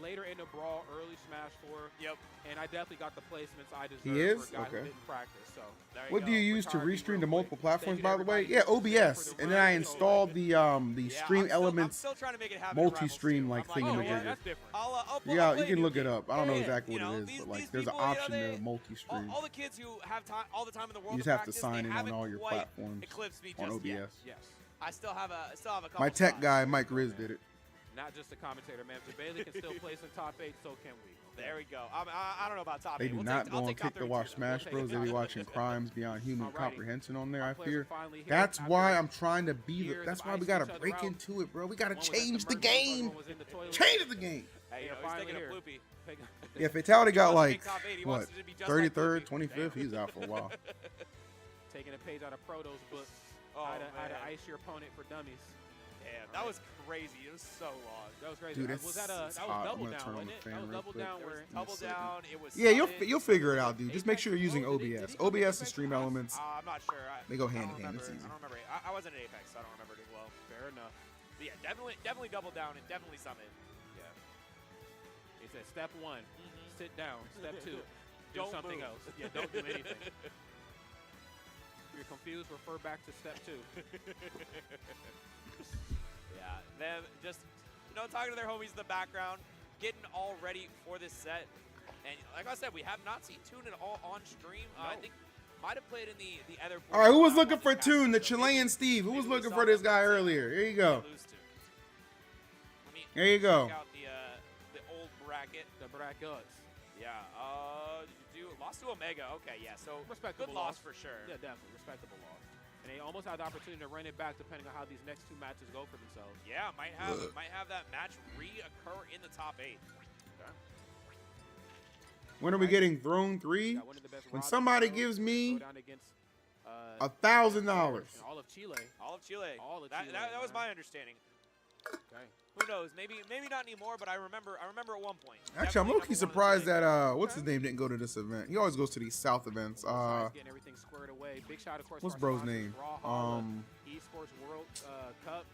later in the Brawl, early Smash 4. Yep. And I definitely got the placements I deserved He is? for a guy Okay. who didn't practice. So There What do you use to Retired restream real to quick. multiple platforms, Thank you by to the way? everybody Yeah, who stayed OBS. for the And then I run. installed the Yeah, Stream I'm Elements still trying to make it happen. in multi-stream Rivals, like too. I'm Oh, like, yeah, thingamajigger. that's different. I'll Yeah, play you a can new look it game. up. I don't know Yeah, exactly what you know, it is, these- but like these there's an people, you know, option they- to multi-stream. all the kids who have time, all the time in the world You just to have to practice, sign they in on haven't all your quite platforms eclipsed me on just OBS. yet. Yes. I still have a couple. My tech spots. guy, Mike Riz, did it. Not just a commentator, man. If Bailey can still place in top 8, so can we. There we go. I don't know about top They 8. do We'll not take, go I'll on take top Kick to 32 watch though. Smash We'll Bros. take They be it. watching Crimes Beyond Human Alrighty. Comprehension on there, Our I players fear. are finally here That's after why I'm trying to be years that's of why we icing gotta each other break out. into it, bro. We gotta One was at change the mercy, the other game. one was in the toilet. Change the game. Hey, They're he's finally thinking here. of Poopy. Yeah, Fatality He got wants to like make top 8. He what, wants it to be just like 33rd, Poopy. 25th. He's out for a while. Taking a page out of Proto's book. Oh, how to man. ice your opponent for dummies. Damn, that was crazy. It was so long. That was crazy. Dude, was that it's that hot. was I'm double gonna down, turn on wasn't the it? fan That was real double quick. down There was where double down. It was. Yeah, sudden. you'll figure it out, dude. Just make sure you're using Did he- OBS. did he come to OBS and Apex Stream Plus? Elements. I'm not sure. They go I hand don't in hand. remember- It's easy. I don't remember. I wasn't at Apex, so I don't remember it as well. fair enough. But yeah, definitely double down and definitely summit. Yeah. He said step 1, sit down. Step 2, do Don't something move. else. Yeah, don't do anything. If you're confused, refer back to step 2. Yeah, them just talking to their homies in the background, getting all ready for this set. And like I said, we have not seen Toon at all on stream. I think might have played in the other. All right, who was looking for Toon? Toon? The Chilean Steve. Who was looking for this guy earlier? Here you go. There you go. Check out the old bracket. The brackets. Yeah. Lost to Omega. Okay, yeah. So Respectable good loss for sure. Yeah, definitely. Respectable loss. And they almost had the opportunity to run it back depending on how these next 2 matches go for themselves. Yeah, might have that match reoccur in the top 8. When are we getting Throne 3? Got one of the best When Robins somebody in the world. gives me Go down against, $1,000. and all of Chile. All of Chile. All of that, Chile, that was man. my understanding. Okay. Who knows? Maybe not anymore. But I remember at one point. Actually, I'm Definitely low-key number one in the surprised league. that what's his name didn't go to this event. He always goes to these South events. Besides getting everything squared away. Big shout, of course, What's to our bro's sponsors, name? Raw Holla, Esports World Cup,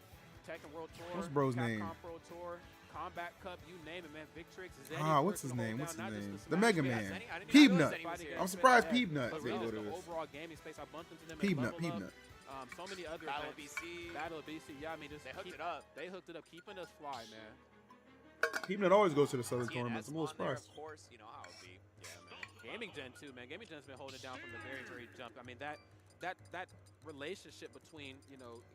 Tekken World Tour. What's bro's Capcom name? Pro Tour, Combat Cup, you name it, man. Victrix, Zenny, What's his working name? hold What's his down not just name? the The Smash Mega Bros. Man. Zenny, I didn't Peep know Nut. Zenny was here. I'm surprised Yeah. Peep Nut But didn't really, go to the this. overall gaming space, I bumped into them Peep at Nut, Level Peep Up. Nut. So many other Battle of events. BC. Battle of BC, yeah, I mean, just They hooked keep- it up. They hooked it up, keeping us fly, man. Peep Nut always goes to the Southern TNS tournaments. I'm a little on there, surprised. Of course, you know how it would be. Yeah, man. Gaming Gen too, man. Gaming Gen's been holding it down from the very jump. I mean, that relationship between,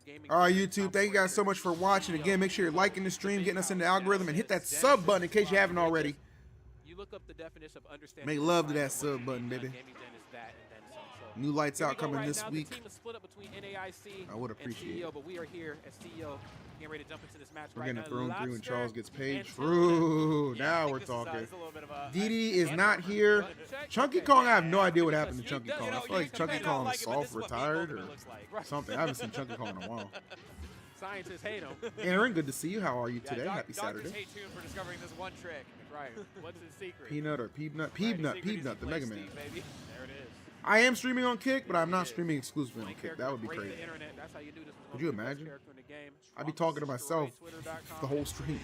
gaming. All right, Gen and YouTube, Top thank you guys so 40 much for watching. Again, make sure you're liking the stream, getting us in the algorithm, and hit that sub button in case you haven't already. You look up the definition of understanding. Make love to that sub button, baby. Gaming Gen is that and then some. So New Lights Here we Out go coming right this now. week. The team is split up between NAIC I would and appreciate CEO, it. but we are here at CEO getting ready to jump into this match We're right getting now. a throne through when Lobster Charles gets paid. and True. Yeah, I Now think we're this talking. Is a little bit of a, Didi is and not armor. here. Button check? Chunky Okay. Kong, I have no idea what Because happened to he Chunky does- Kong. You I know, feel like you Chunky may not Kong like is it, but this soft, is what retired, Beastmode or looks like. Right. something. I haven't seen Chunky Kong in a while. Scientists hate him. Aaron, good to see you. How are you Yeah, today? Happy Doctors Saturday. hate Tune for discovering this one trick. Right. What's his secret? Peanut or Peanut? Right, his Peanut, secret is he Peanut, the plays Mega Man. Steve, baby. There it is. I am streaming on Kick, but I'm not is. streaming exclusively on Only Kick. character That would be break crazy. The internet. That's how you do this. Could you imagine? Character in the game. I'd be talking to myself Twitter.com. the whole stream.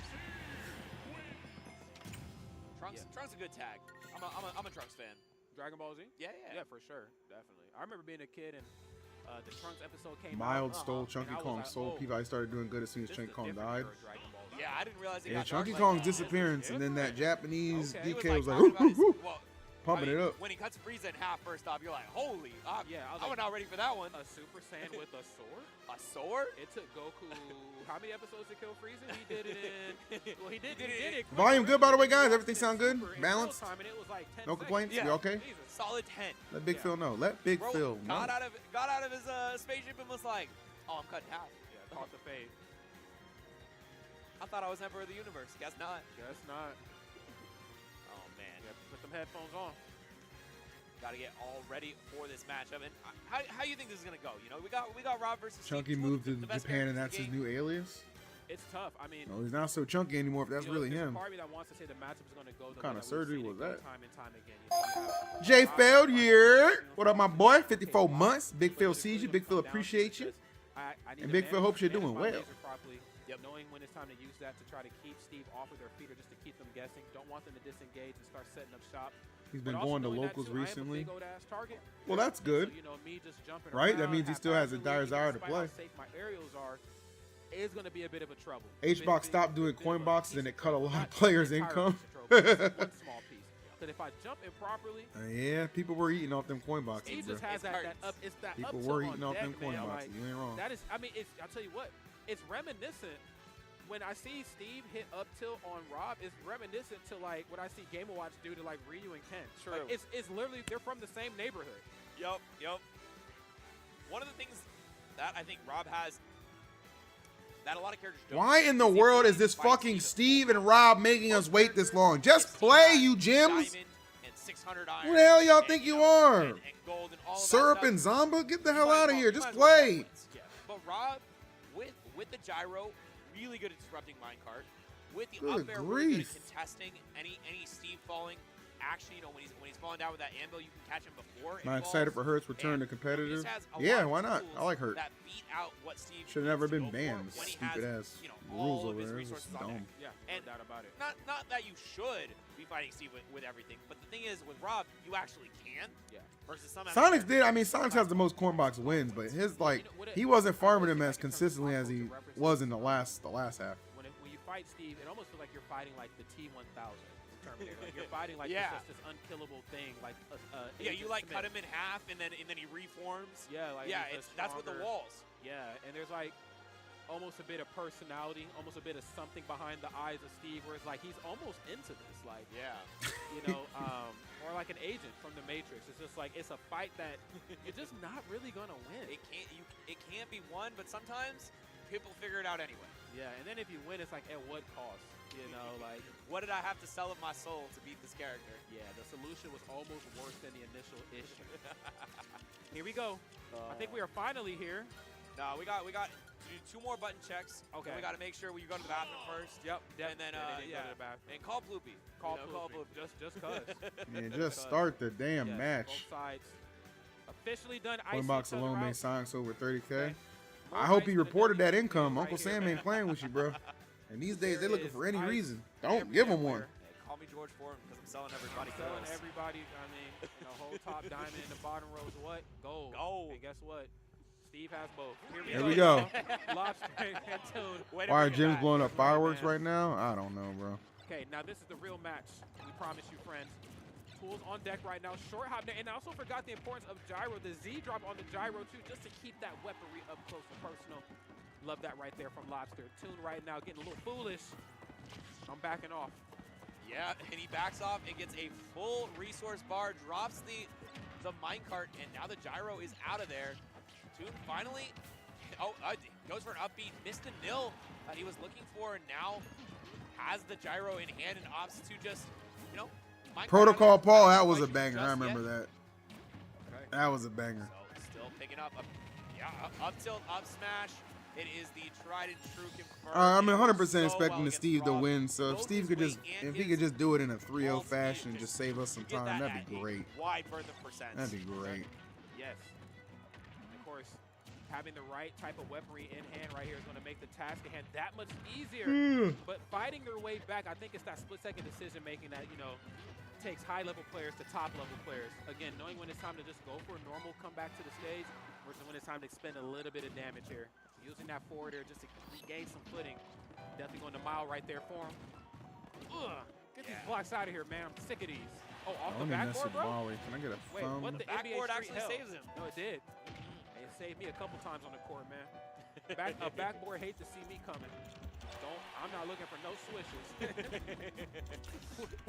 Trunks a good tag. I'm a Trunks fan. Dragon Ball Z? Yeah. Yeah, for sure. Definitely. I remember being a kid and the Trunks episode came Mild out. stole and Chunky I was Kong like, soul. oh, Peabody started doing good as soon as this Chunky is a Kong different died. era of Dragon Ball Z. Yeah, I didn't realize it Yeah, got Chunky dark like Kong's that. disappearance, and then that Japanese He DK was like, talking about his- woo, well, pumping I mean, it up. When he cuts Frieza in half, first off, you're like, holy, Yeah, I was I was like, not ready for that one. a Super Saiyan with a sword? A sword? It took Goku how many episodes to kill Frieza? He did it in. Well, he did it. Volume good, by the way, guys? Everything sound good? Super in Balanced? real time, and it was like 10 No seconds. complaints? Yeah. You okay? Jesus. Solid 10. Let Big Yeah. Phil know. Let Big Bro, Phil know. got out of his spaceship and was like, oh, I'm cut in half. Yeah, caught the fade. I thought I was Emperor of the Universe. Guess not. Guess not. Oh, man. Yeah, put them headphones on. Got to get all ready for this matchup. And how you think this is gonna go? You know, we got Rob versus Chunky Steve, moved to the best Japan, and characters that's in his the new alias? It's tough. I mean, No, he's not so chunky anymore, if that's you know, really there's him. a part of me that wants to say the matchup is going to go the What kind way of that we've surgery seen was it go that? time and time again. You know, you Jay have Feld Rob here. What up, my boy? Okay, 54 Rob, months. Big but Phil it's sees really you. Big Phil gonna come down to appreciates you. just, I need And to Big Phil hopes you're manage doing my well. laser properly, knowing when it's time to use that to try to keep Steve off of their feet or just to keep them guessing. Don't want them to disengage and start setting up shop. He's But been also going to knowing that, locals too, I am a recently. big old-ass target. Well, that's good. So, you know, me just jumping Right? That around, means he still has a desire to play. How safe my aerials are is going to be a bit of a trouble. H-Box stopped doing Bit of coin a boxes, piece and it of cut a trouble. lot Not of players' the entire income. piece of trouble, just one small piece. But if I jump in properly, Yeah, people were eating off them coin boxes, Steve bro. just has It's that hurts. up. It's that People up were tilt eating on off them deck, coin man. boxes. Like, You ain't wrong. that is, I mean, I'll tell you what, it's reminiscent. When I see Steve hit up tilt on Rob, it's reminiscent to like what I see Game & Watch do to like Ryu and Ken. True. Like, it's literally, they're from the same neighborhood. Yep. One of the things that I think Rob has that a lot of characters don't. Why in the is the world ability is this to fight fucking Steve. Steve and Rob making us wait this long? Just Steve play, has you gems. diamond and 600 iron. Who the hell y'all and, think you know, are? And gold and all of Syrup that and stuff. Zamba? Get the You hell might as out of well- here. you Just might as well play. call it. Yeah. But Rob, with the gyro, really good at disrupting minecart. With the Good up air, really good at grief. contesting any Steve falling. Actually, you know, when he's falling down with that anvil, you can catch him before. it Not excited falls. for Hurt's return And to competitive. he just has a Yeah, lot of why not? tools I like Hurt. That beat out what Steve Should have never needs to been go for banned. when he Stupid has, ass you know, rules all of over his there. resources It's on dumb. deck. Yeah, And no doubt about it. Not that you should be fighting Steve with everything, but the thing is, with Rob, you actually can. Yeah. Versus some. Sonics did. I mean, Sonics has the most coin box wins, but his like he wasn't farming them as consistently as he was in the last half. When you fight Steve, it almost feels like you're fighting like the T-1000 Terminator. Like you're fighting like Yeah. this unkillable thing. Like Yeah, you Agent like Smith. cut him in half, and then he reforms. Yeah, like Yeah, he's a that's with the stronger- walls. Yeah, and there's like almost a bit of personality, almost a bit of something behind the eyes of Steve, where it's like he's almost into this, like Yeah. you know, or like an agent from the Matrix. It's just like it's a fight that you're just not really gonna win. It can't be won, but sometimes people figure it out anyway. Yeah, and then if you win, it's like at what cost? You know, like What did I have to sell of my soul to beat this character? yeah, the solution was almost worse than the initial issue. Here we go. I think we are finally here. No, we got to do 2 more button checks. Okay. And we got to make sure you go to the bathroom first. Yep. And then go to the bathroom. and call Poopy. Call You know, Poopy. Just cause. Man, just start the damn Yes, match. Both sides officially done. Coin Icing box each other alone out. made Sonics over 30K. Okay. More I hope ice he in the reported that building. income. Right Uncle here. Sam ain't playing with you, bro. And these days, they're There looking is for any ice reason. Don't give him one. everywhere. Hey, call me George Foreman because I'm selling everybody Selling girls. everybody. I mean, you know, whole top diamond in the bottom row is what? Gold. Gold. And guess what? Steve has both. Here we go. Lobster and Tune. Way to Why are bring it gyms back. blowing up fireworks man. right now? I don't know, bro. Okay, now this is the real match. We promise you, friends. Tools on deck right now. Short hop. And I also forgot the importance of gyro. The Z drop on the gyro, too, just to keep that weaponry up close and personal. Love that right there from Lobster. Tune right now getting a little foolish. I'm backing off. Yeah, and he backs off and gets a full resource bar, drops the the minecart, and now the gyro is out of there. Toon finally, goes for an upbeat, missed a nil that he was looking for, and now has the gyro in hand and opts to just, you know, Protocol Paul, that was a quite banger. I just remember yet. that. That was a banger. So still picking up, up tilt, up smash. It is the tried and true confirmed. I'm It 100% worked so expecting well the against Steve to Rob. win. So if Both Steve his could just, weight and if he his could just do it in a 3-0 ball speed, fashion and just save us some you get time, that that'd be at a great. wide berth of percents. That'd be great. Yes. And of course, having the right type of weaponry in hand right here is going to make the task at hand that much easier. But fighting their way back, I think it's that split-second decision making that, you know, takes high-level players to top-level players. Again, knowing when it's time to just go for a normal comeback to the stage versus when it's time to expend a little bit of damage here. Using that forward air just to regain some footing. Definitely going to mile right there for him. Ugh, get these blocks out of here, man. I'm sick of these. Oh, off the backboard, bro? Can I get a Wait, thumb? what the Backboard NBA Street actually hell? saves him. No, it did. It saved me a couple times on the court, man. A backboard hate to see me coming. I'm not looking for no swishes.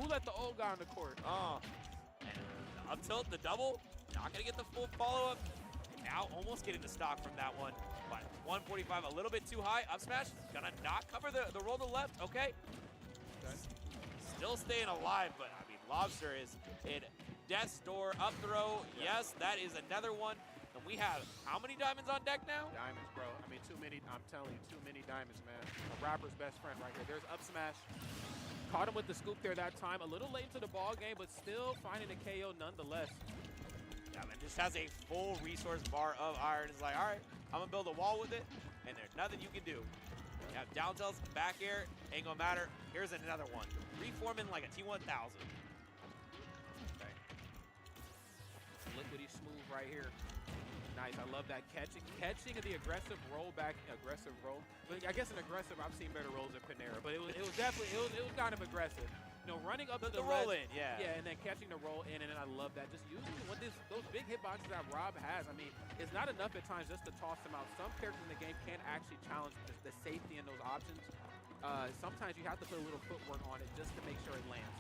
who let the old guy on the court? And up tilt, the double, not gonna get the full follow-up. Now almost getting the stock from that one, but 145 a little bit too high. Up smash, gonna not cover the roll to the left, okay. Still staying alive, but I mean, Lobster is in death's door. Up throw, yes, that is another one. And we have how many diamonds on deck now? Diamonds, bro. I mean, too many. I'm telling you, too many diamonds, man. A rapper's best friend right here. There's up smash. Caught him with the scoop there that time. A little late to the ball game, but still finding a KO nonetheless. Yeah, man, just has a full resource bar of iron. It's like, all right, I'm gonna build a wall with it, and there's nothing you can do. You have down tilts, back air, ain't gonna matter. Here's another one. Reforming like a T1000. Okay. Liquidy smooth right here. Nice, I love that catching the aggressive roll back, aggressive roll. But I guess an aggressive, I've seen better rolls than Panera, but it was definitely, it was kind of aggressive. You know, running up to the roll ledge, in, yeah. Yeah, and then catching the roll in, and then I love that. Just using those big hitboxes that Rob has. I mean, it's not enough at times just to toss them out. Some characters in the game can actually challenge the safety in those options. Sometimes you have to put a little footwork on it just to make sure it lands.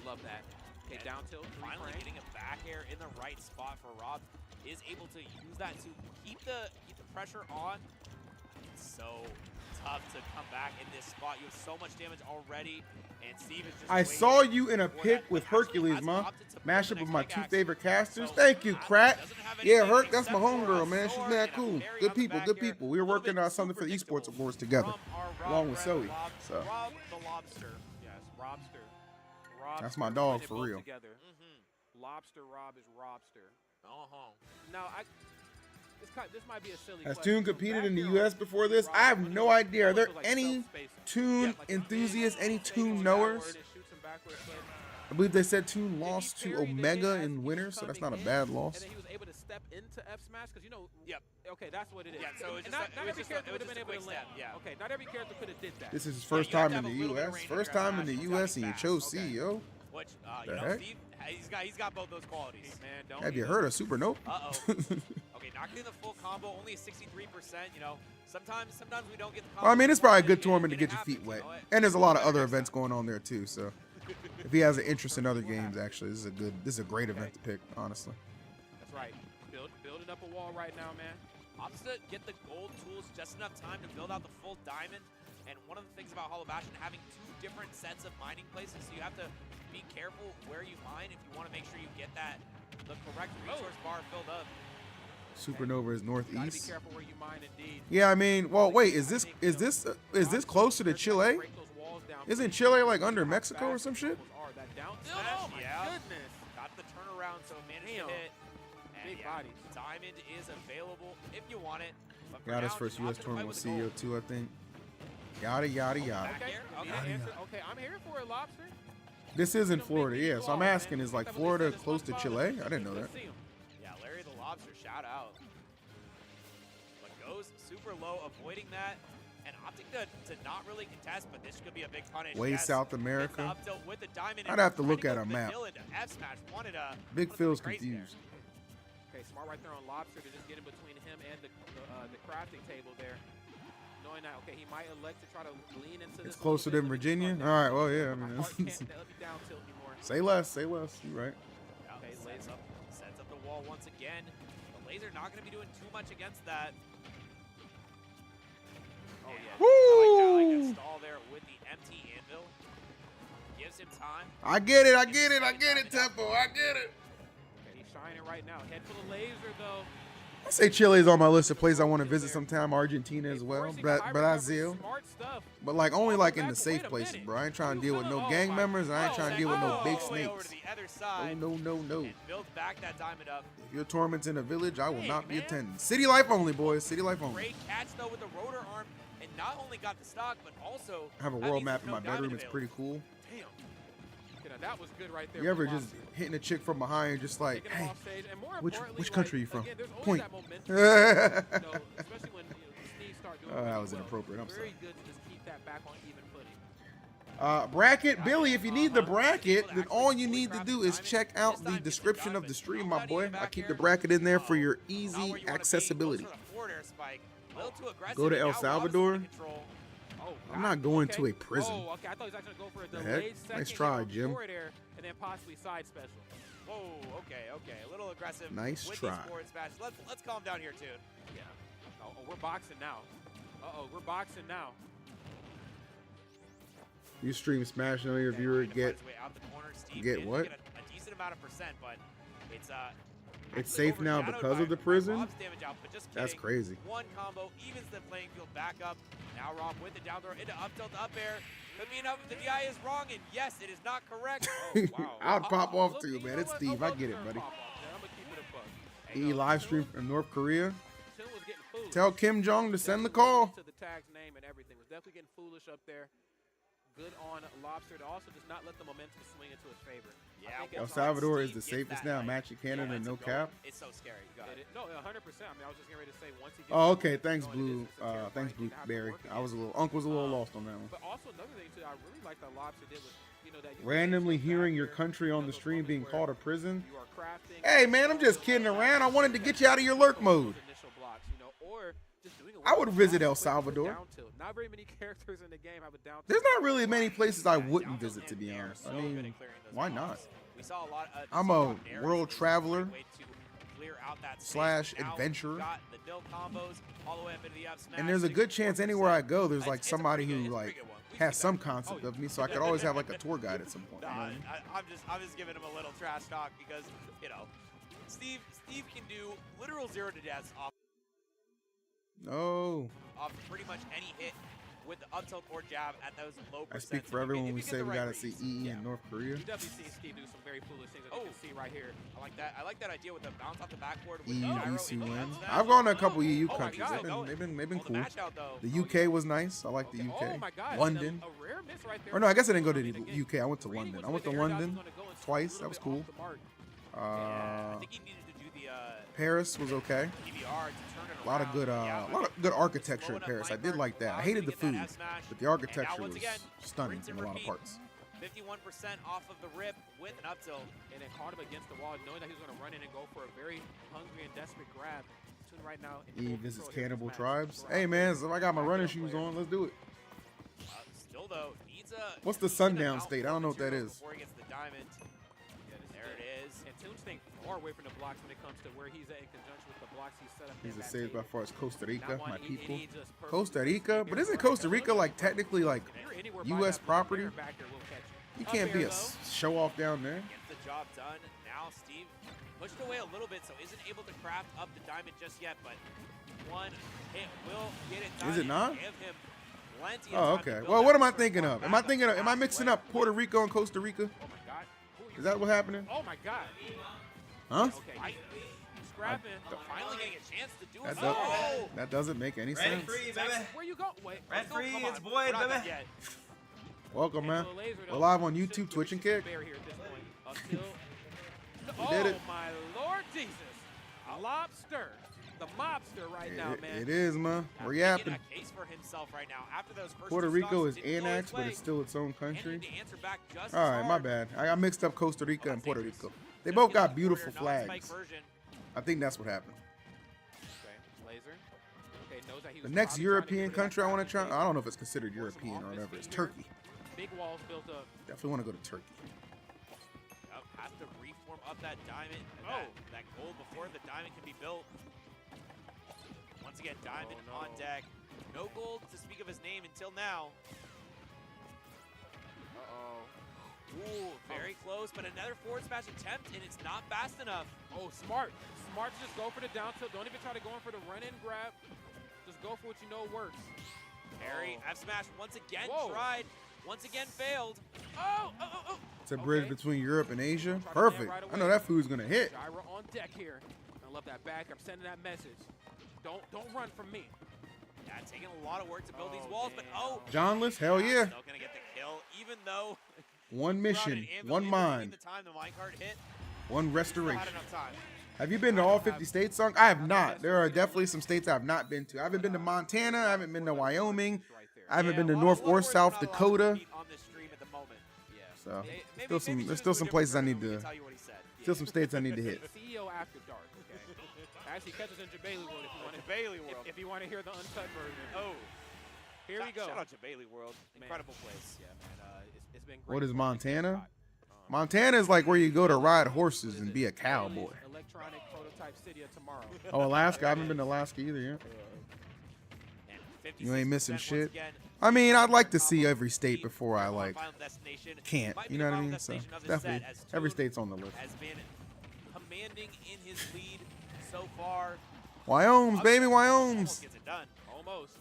Love that. Okay, And down tilt, finally getting a back air in the right spot for Rob. Is able to use that to keep the pressure on. It's so tough to come back in this spot. You have so much damage already, and Steve is just I saw you in a pic with Hercules, man. Mashup with my two favorite casters. Thank you, Crack. Yeah, Herc, that's my homegirl, man. She's mad cool. Good people, good people. We were working on something for the esports awards together, along with Zoe. So Rob the Lobster. Yes, Robster. That's my dog, for real. Together. Lobster Rob is Robster. Now, this might be a silly has question. Toon competed in the U.S. before this? I have no idea. Are there any Toon enthusiasts, any Toon knowers? I believe they said Toon lost to Omega in winners, so that's not a bad loss. And then he was able to step into F Smash because, you know, Yep. Okay, that's what it is. Yeah, so And not every character would have been able to land. Yeah. Okay, not every character could have did that. This is his first you have time to in have the a little bit of U.S. range First in your time in the match. U.S. and you Fast. chose Okay. CEO. Which, The you know, heck? Steve, he's got both those qualities. Man, don't Have you even- heard of Super Nope? Uh-oh. Okay, not getting the full combo, only 63%, you know. Sometimes we don't get the combo. Well, I mean, it's probably a good It tournament to get your happens, feet you wet. know what? And there's a lot of other events going on there too, so if he has an interest in other games, actually, this is a great event to pick, honestly. That's right. Building up a wall right now, man. Opts to get the gold tools, just enough time to build out the full diamond. And one of the things about Hollow Bastion having two different sets of mining places, so you have to be careful where you mine if you want to make sure you get the correct resource bar filled up. Supernova is Gotta be northeast. careful where you mine, indeed. Yeah, I mean, well, wait, is this closer to Chile? Break those walls down. Isn't Chile like under Mexico or some shit? That down Smash, oh my yeah. goodness. Got the turnaround, so managed Damn. to hit. And Big yeah, bodies. Diamond is available if you want it. But for Got his now, first just U.S. opt to tournament fight with the gold. CEO2, I think. Yada, yada, yada. Back Okay, air, okay, okay. answer. Okay, I'm here for it, Lobster. This is in Florida, yeah, so I'm asking, is like Florida close to Chile? I didn't know that. Yeah, Larry the Lobster, shout out. But goes super low, avoiding that. And opting to not really contest, but this could be a big punish. Way Yes, South gets the America. up tilt with the diamond I'd and have to trying look go at a for the map. mill into F-smash. Wanted Big something Phil's crazy there. confused. Okay, smart right there on Lobster to just get in between him and the crafting table there. Knowing that, okay, he might elect to try to lean into this. It's closer a little than bit, let me Virginia? fuck that. All right, well, yeah, I My mean, heart can't let me down tilt anymore. say less, say less. You right. Yeah, Okay, sets wall once again. The laser not going to be doing too much against that. Oh, yeah. Woo! I like that stall there with the empty anvil. Gives him time. I get it, Tempo. I get it. He's shining right now. Head for the laser, though. I say Chile's on my list of places I want to visit sometime. Argentina as well, Brazil. Smart stuff. But like only like in the safe places, bro. I ain't trying to deal with no gang members. I ain't trying to deal with no big snakes. No. And build back that diamond up. If your tournament's in a village, I will not be attending. City life only, boys. City life only. Great catch though with the rotor arm, and not only got the stock, but also I have a world map in my bedroom. It's pretty cool. Damn. That was good right there. You ever just hitting a chick from behind, just like, hey, which country are you from? Point. That was inappropriate. I'm sorry. Very good to just keep that back on even footing. Bracket, Billy, if you need the bracket, then all you need to do is check out the description of the stream, my boy. I keep the bracket in there for your easy accessibility. Go to El Salvador. I'm not going to a prison. Oh, okay. I thought he was actually going to go for a The heck? delayed second. Nice try, Jim. And then possibly side special. Whoa, okay. A little aggressive. Nice with try. These forward smash. Let's calm down here, too. Yeah. Oh, we're boxing now. We're boxing now. You stream Smash, none of your viewers get what? Get a decent amount of percent, but It's safe now because of the prison? That's crazy. One combo evens the playing field back up. Now Rob with the down throw into up tilt up air. Could be enough if the DI is wrong, and yes, it is not correct. Oh, wow. I'd pop off too, man. It's Steve. I get it, buddy. He live stream from North Korea. Tell Kim Jong to send the call. To the tag's name and everything. Was definitely getting foolish up there. Good on Lobster to also just not let the momentum swing into his favor. Yeah, El Salvador is the safest now. Matching Canada, no cap. It's so scary. No, 100%. I mean, I was just getting ready to say once he gets. Oh, okay. Thanks, Blue. Thanks, Blueberry. Uncle was a little lost on that one. But also another thing too, I really like that Lobster did was, that randomly hearing your country on the stream being called a prison. You are crafting. Hey, man, I'm just kidding around. I wanted to get you out of your lurk mode. Initial blocks, or just doing I would visit El Salvador. Not very many characters in the game have a down tilt. There's not really many places I wouldn't visit, to be honest. I mean, why not? I'm a world traveler / adventurer. And there's a good chance anywhere I go, there's like somebody who like has some concept of me, so I could always have like a tour guide at some point. I'm just giving him a little trash talk because Steve can do literal 0 to deaths off pretty much any hit with the up tilt or jab at those low percents. I speak for everyone when we say we gotta see EE in North Korea. You definitely see Steve do some very foolish things that you can see right here. I like that. I like that idea with the bounce off the backboard. With EU I've gone to a couple EU countries. They've been cool. The UK was nice. I like the UK. Oh my God. London. A rare miss right there. Or no, I guess I didn't go to the UK. I went to London. I went to London twice. That was cool. I think he needed to do the Paris was okay. A lot of good architecture in Paris. I did like that. I hated the food, but the architecture was stunning in a lot of parts. 51% off of the rip with an up tilt. And then caught him against the wall, knowing that he was going to run in and go for a very hungry and desperate grab. Right now, he visits cannibal tribes. Hey man, so if I got my running shoes on, let's do it. Still though, needs a. What's the sundown state? I don't know what that is. Before he gets the diamond. There it is. And Toon's staying far away from the blocks when it comes to where he's at in conjunction with the blocks he's set up. He's a save by far as Costa Rica, my people. Costa Rica, but isn't Costa Rica like technically like U.S. property? You can't be a show off down there. Gets the job done. Now Steve pushed away a little bit, so isn't able to craft up the diamond just yet, but one hit will get it done. Is it not? Give him plenty of Oh, time to okay. build Well, that what am I first thinking score of? back Am I mixing up Puerto Rico and Costa Rica? Oh my God. Is that what's happening? Oh my God. Huh? Okay. Scrapping. Finally getting a chance to do it. That doesn't make any sense. Free, baby. Where you go? Wait. Red free, come it's on. boy, We're not baby. done yet. Welcome, man. We're live on YouTube, Twitch, and Kick. Here at this point. Until We did it. Oh my Lord Jesus. Lobster. The mobster right now, man. It is, man. We're Making yapping. a case for himself right now. After those first Puerto two Rico stocks is didn't go his annexed, but way, it's still its own and he country. needed to answer back just All as right, my hard. bad. I mixed up Costa Rica and Puerto Rico. They both got beautiful Non-spike flags. version. I think that's what happened. Okay, Laser. Okay, knows that he The was next probably European trying to country I want to try, get I don't know if it's considered European or whatever. It's Turkey. big walls built up. Definitely want to go to Turkey. Has to platform up that diamond. That gold before the diamond can be built. Once again, diamond on deck. No gold to speak of his name until now. Ooh, very close, but another forward smash attempt, and it's not fast enough. Oh, smart. Smart to just go for the down tilt. Don't even try to go in for the run-in grab. Just go for what you know works. Parry, F smash once again Whoa. tried, once again failed. Oh. It's a bridge Okay. between Europe and Asia. Try to land Perfect. right I know away. that food's gonna hit. Gyro on deck here. I love that back. I'm sending that message. Don't run from me. Yeah, taking a lot of work to build these walls, but Johnless, hell yeah. still gonna get the kill, even though One mission, throughout an one in between mind, the time the minecart hit, one still restoration. had enough time. Have you been to all 50 states, Song? I have not. There are definitely some states I have not been to. I haven't been to Montana. I haven't been to Wyoming. I haven't been to North or South Dakota. On this stream at the moment. So Maybe still some, choose there's to still do a some different places I version, need we can to, tell you what he said. still some states I need to hit. CEO After Dark. Okay. Actually, catch us in Jabali World if you want to. Bailey World. If you want to hear the uncut version. Oh, Here we go. Shout out to Bailey World. Man. Incredible place. Yeah, man. It's been great. What is Montana? Um, Montana is like where you go to ride horses and be a cowboy. Electronic prototype city of tomorrow. Oh, Alaska. I haven't been to Alaska either, yeah. And You ain't missing 56% once shit. again. I mean, I'd like to see every state before I like Final destination can't. might be You the know what I final mean? So destination of this definitely set, as every Toon state's on the list. has been commanding in his lead so far. Wyomes, baby, Almost Wyomes. gets it done. Almost.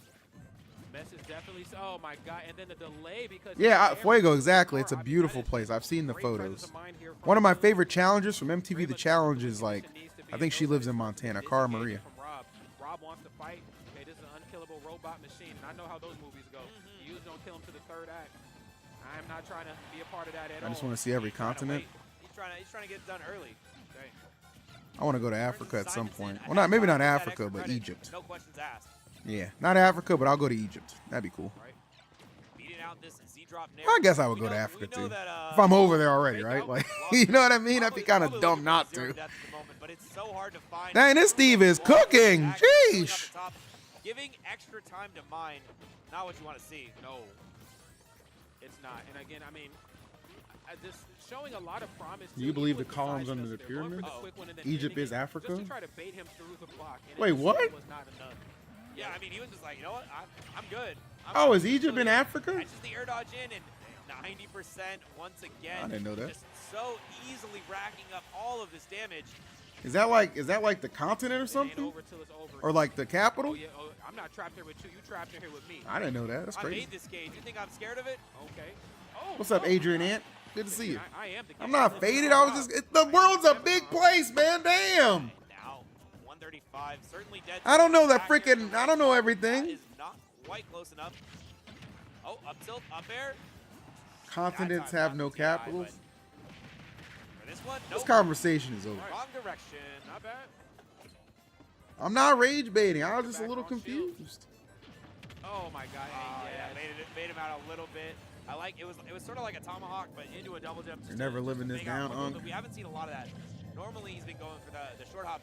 Message definitely. Oh my God! And then the delay because. Yeah, the Fuego, camera- exactly. It's a I mean, beautiful that is place. I've seen the great presence photos. of mind here from One of my Toon. favorite challengers from MTV Very The much Challenge is the like, position needs to be I think she in lives in those Montana, this Cara engagement Maria. From Rob. Rob wants to fight. Okay, this is an unkillable robot machine, and I know how those movies go. You usually don't kill him to the third act. I'm not trying to be a part of that at I all. just want to see every Trying to continent. wait. He's trying to get it done early. Okay. I want to go to Africa at some Simonson, point. I Well, not maybe thought not he had Africa, extra but credit. Egypt. No questions asked. Yeah, not Africa, but I'll go to Egypt. That'd be cool. Right. Beating out this Z-drop I guess I would We go to know- Africa we know too. that, If I'm over there already, Breakout right? Like, lost you know what I mean? That'd be kind of probably dumb looking not for zero to. death at the moment, but it's so hard to find. Dang, this Steve is Walls cooking. back, filling up Sheesh. the top, giving extra time to mine, not what you want to see. No, it's not. And again, I mean, just showing a lot of promise. Do you even believe with the columns side under the stuff, they're going for pyramids? quick one and then Egypt ending is it Africa? Just to try to bait him through the block. And it Wait, just what? Was not enough. Yeah, I mean, he was just like, you know what? I'm good. Oh, is Egypt in Africa? Catches the air dodge in, and 90% once again. I didn't know that. Just so easily racking up all of this damage. Is that like the continent or It ain't something? over till it's over. Or like the Oh capital? yeah. Oh, I'm not trapped here with you. You trapped in here with me. I didn't know that. That's I crazy. made this gauge. You think I'm scared of it? Okay. Oh. What's up, oh, Adrian I- Ant? Good to see you. I am the I'm king. not faded. I was just. The world's a big place, man. Damn. Now, 135, certainly dead. I don't know that Back here. freaking. I don't know That everything. is not quite close enough. Oh, up tilt, up air. Continents That time have no not TI, but capitals. For this one, This nope. conversation is over. Wrong direction. Not bad. I'm not rage baiting. I was just a Back little on shield. confused. Oh my God. Hey, Yeah, yes. made him out a little bit. I like it was sort of like a tomahawk, but into a double jump. You're never living this down, Unk. We haven't seen a lot of that. Normally he's been going for the short hop.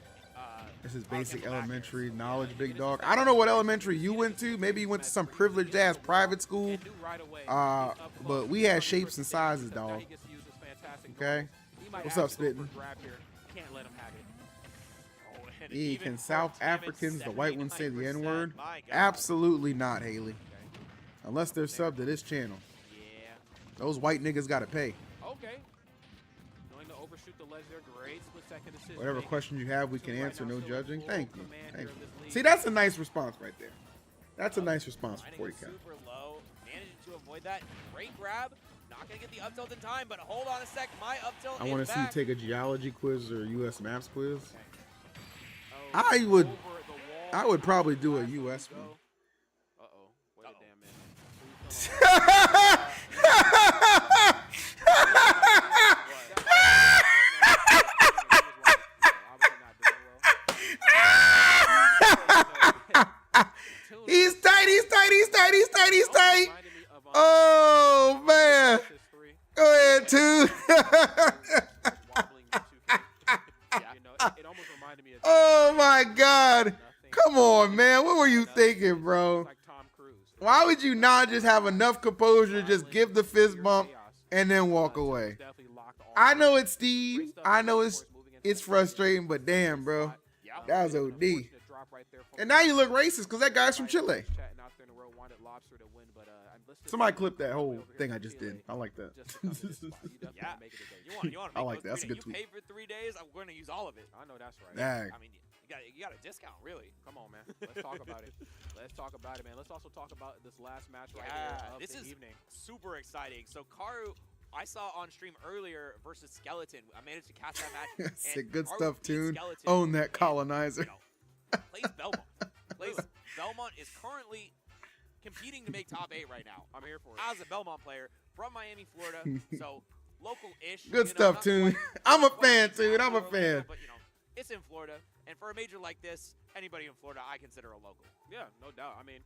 This is auto basic cancel back elementary airs. knowledge, big dog. I don't know what elementary you went to. Maybe you went to some privileged ass private school. And knew right away. Uh, He's up but close. we He's had on the shapes first and stage, sizes, so now dog. he gets to use his fantastic Okay. goals. He might What's actually up, go Spittin'? for a grab here. Can't let him have it. Oh, and E, even can for South damage, Africans, the white ones, say the 79%. N-word? My God. Absolutely not, Haley. Okay. Unless they're subbed to this channel. Yeah. Those white niggas gotta pay. Okay. Knowing to overshoot the ledge there, great split second decision. Whatever making. questions you have, we can Two right answer, now, no still judging. full Thank you. commander Thank of you. this league. See, that's a nice response right there. That's a nice response for Mining 40 is count. super low, managing to avoid that. Great grab. Not gonna get the up tilt in time, but hold on a sec. My up tilt I is want to see you back. take a geology quiz or U.S. maps quiz. Oh, I would- over the wall. I would probably do a US one. Uh-oh. Wait a damn minute. Please don't He's tight, he's tight, he's tight, he's tight, he's tight. Oh, man. Go ahead, two. Oh, my God. Come on, man. What were you thinking, bro? Why would you not just have enough composure to just give the fist bump and then walk away? I know it's Steve. I know it's frustrating, but damn, bro. That was OD. And now you look racist because that guy's from Chile. Somebody clip that whole thing I just did. I like that. Yeah. You want to I like that. That's a good tweet. You paid for 3 days. I'm going to use all of it. I know that's right. Dang. I mean, you got a discount, really. Come on, man. Let's talk about it. Let's talk about it, man. Let's also talk about this last match right here of this the is evening. super exciting. So Karu, I saw on stream earlier versus Skeleton. I managed to catch that match. Sick, good Karu stuff, beat Tune. Skeleton Own that and, colonizer. Plays Belmont. Belmont is currently competing to make top 8 right now. I'm here for it. As a Belmont player from Miami, Florida, so local-ish. Good stuff, Tune. I'm a fan, Tune. I'm a fan. But it's in Florida, and for a major like this, anybody in Florida I consider a local. Yeah, no doubt. I mean,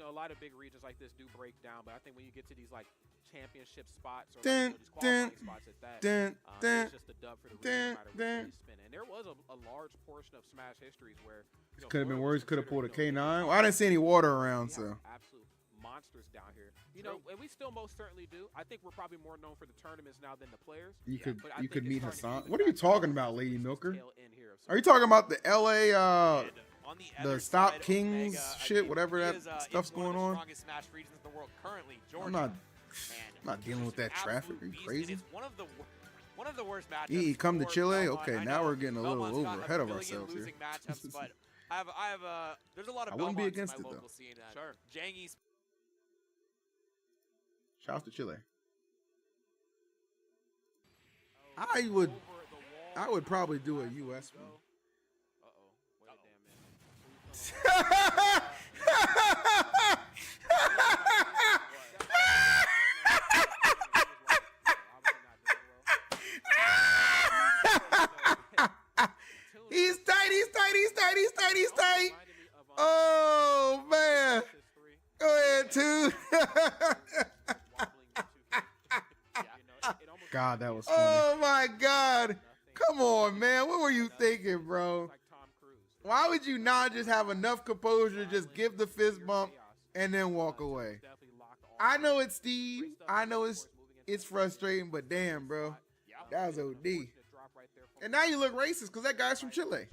a lot of big regions like this do break down, but I think when you get to these like championship spots or these qualifying spots at that, it's just a dub for the region, no matter which way you spin it. And there was a large portion of Smash histories where Could have been worse. Could have pulled a K9. Well, I didn't see any water around, so. Absolute monsters down here. And we still most certainly do. I think we're probably more known for the tournaments now than the players. You could meet it's Hassan. starting to What are you talking about, Lady Milker? tail end here of Are you talking about the LA On the other Stop side, Kings Omega, shit, whatever he that is, stuff's in one of going the on? strongest Smash regions in the world currently, Georgia. I'm And not dealing with that just an traffic. Are you absolute beast. crazy? It's one of the worst matchups. E, come to for Chile? Belmont. Okay, I now know we're getting a little Belmont's got over a ahead of million ourselves here. losing matchups, but I have there's a lot of I wouldn't be Belmonts against in my it, local though. scene. Sure. Jangy's Shout out to Chile. I would probably do a US one. He's tight. Oh, man. Go ahead, too. God, that was funny. Oh, my God. Come on, man. What were you thinking, bro? Why would you not just have enough composure to just give the fist bump and then walk away? I know it's Steve. I know it's frustrating, but damn, bro. That was OD. And now you look racist because that guy's from Chile.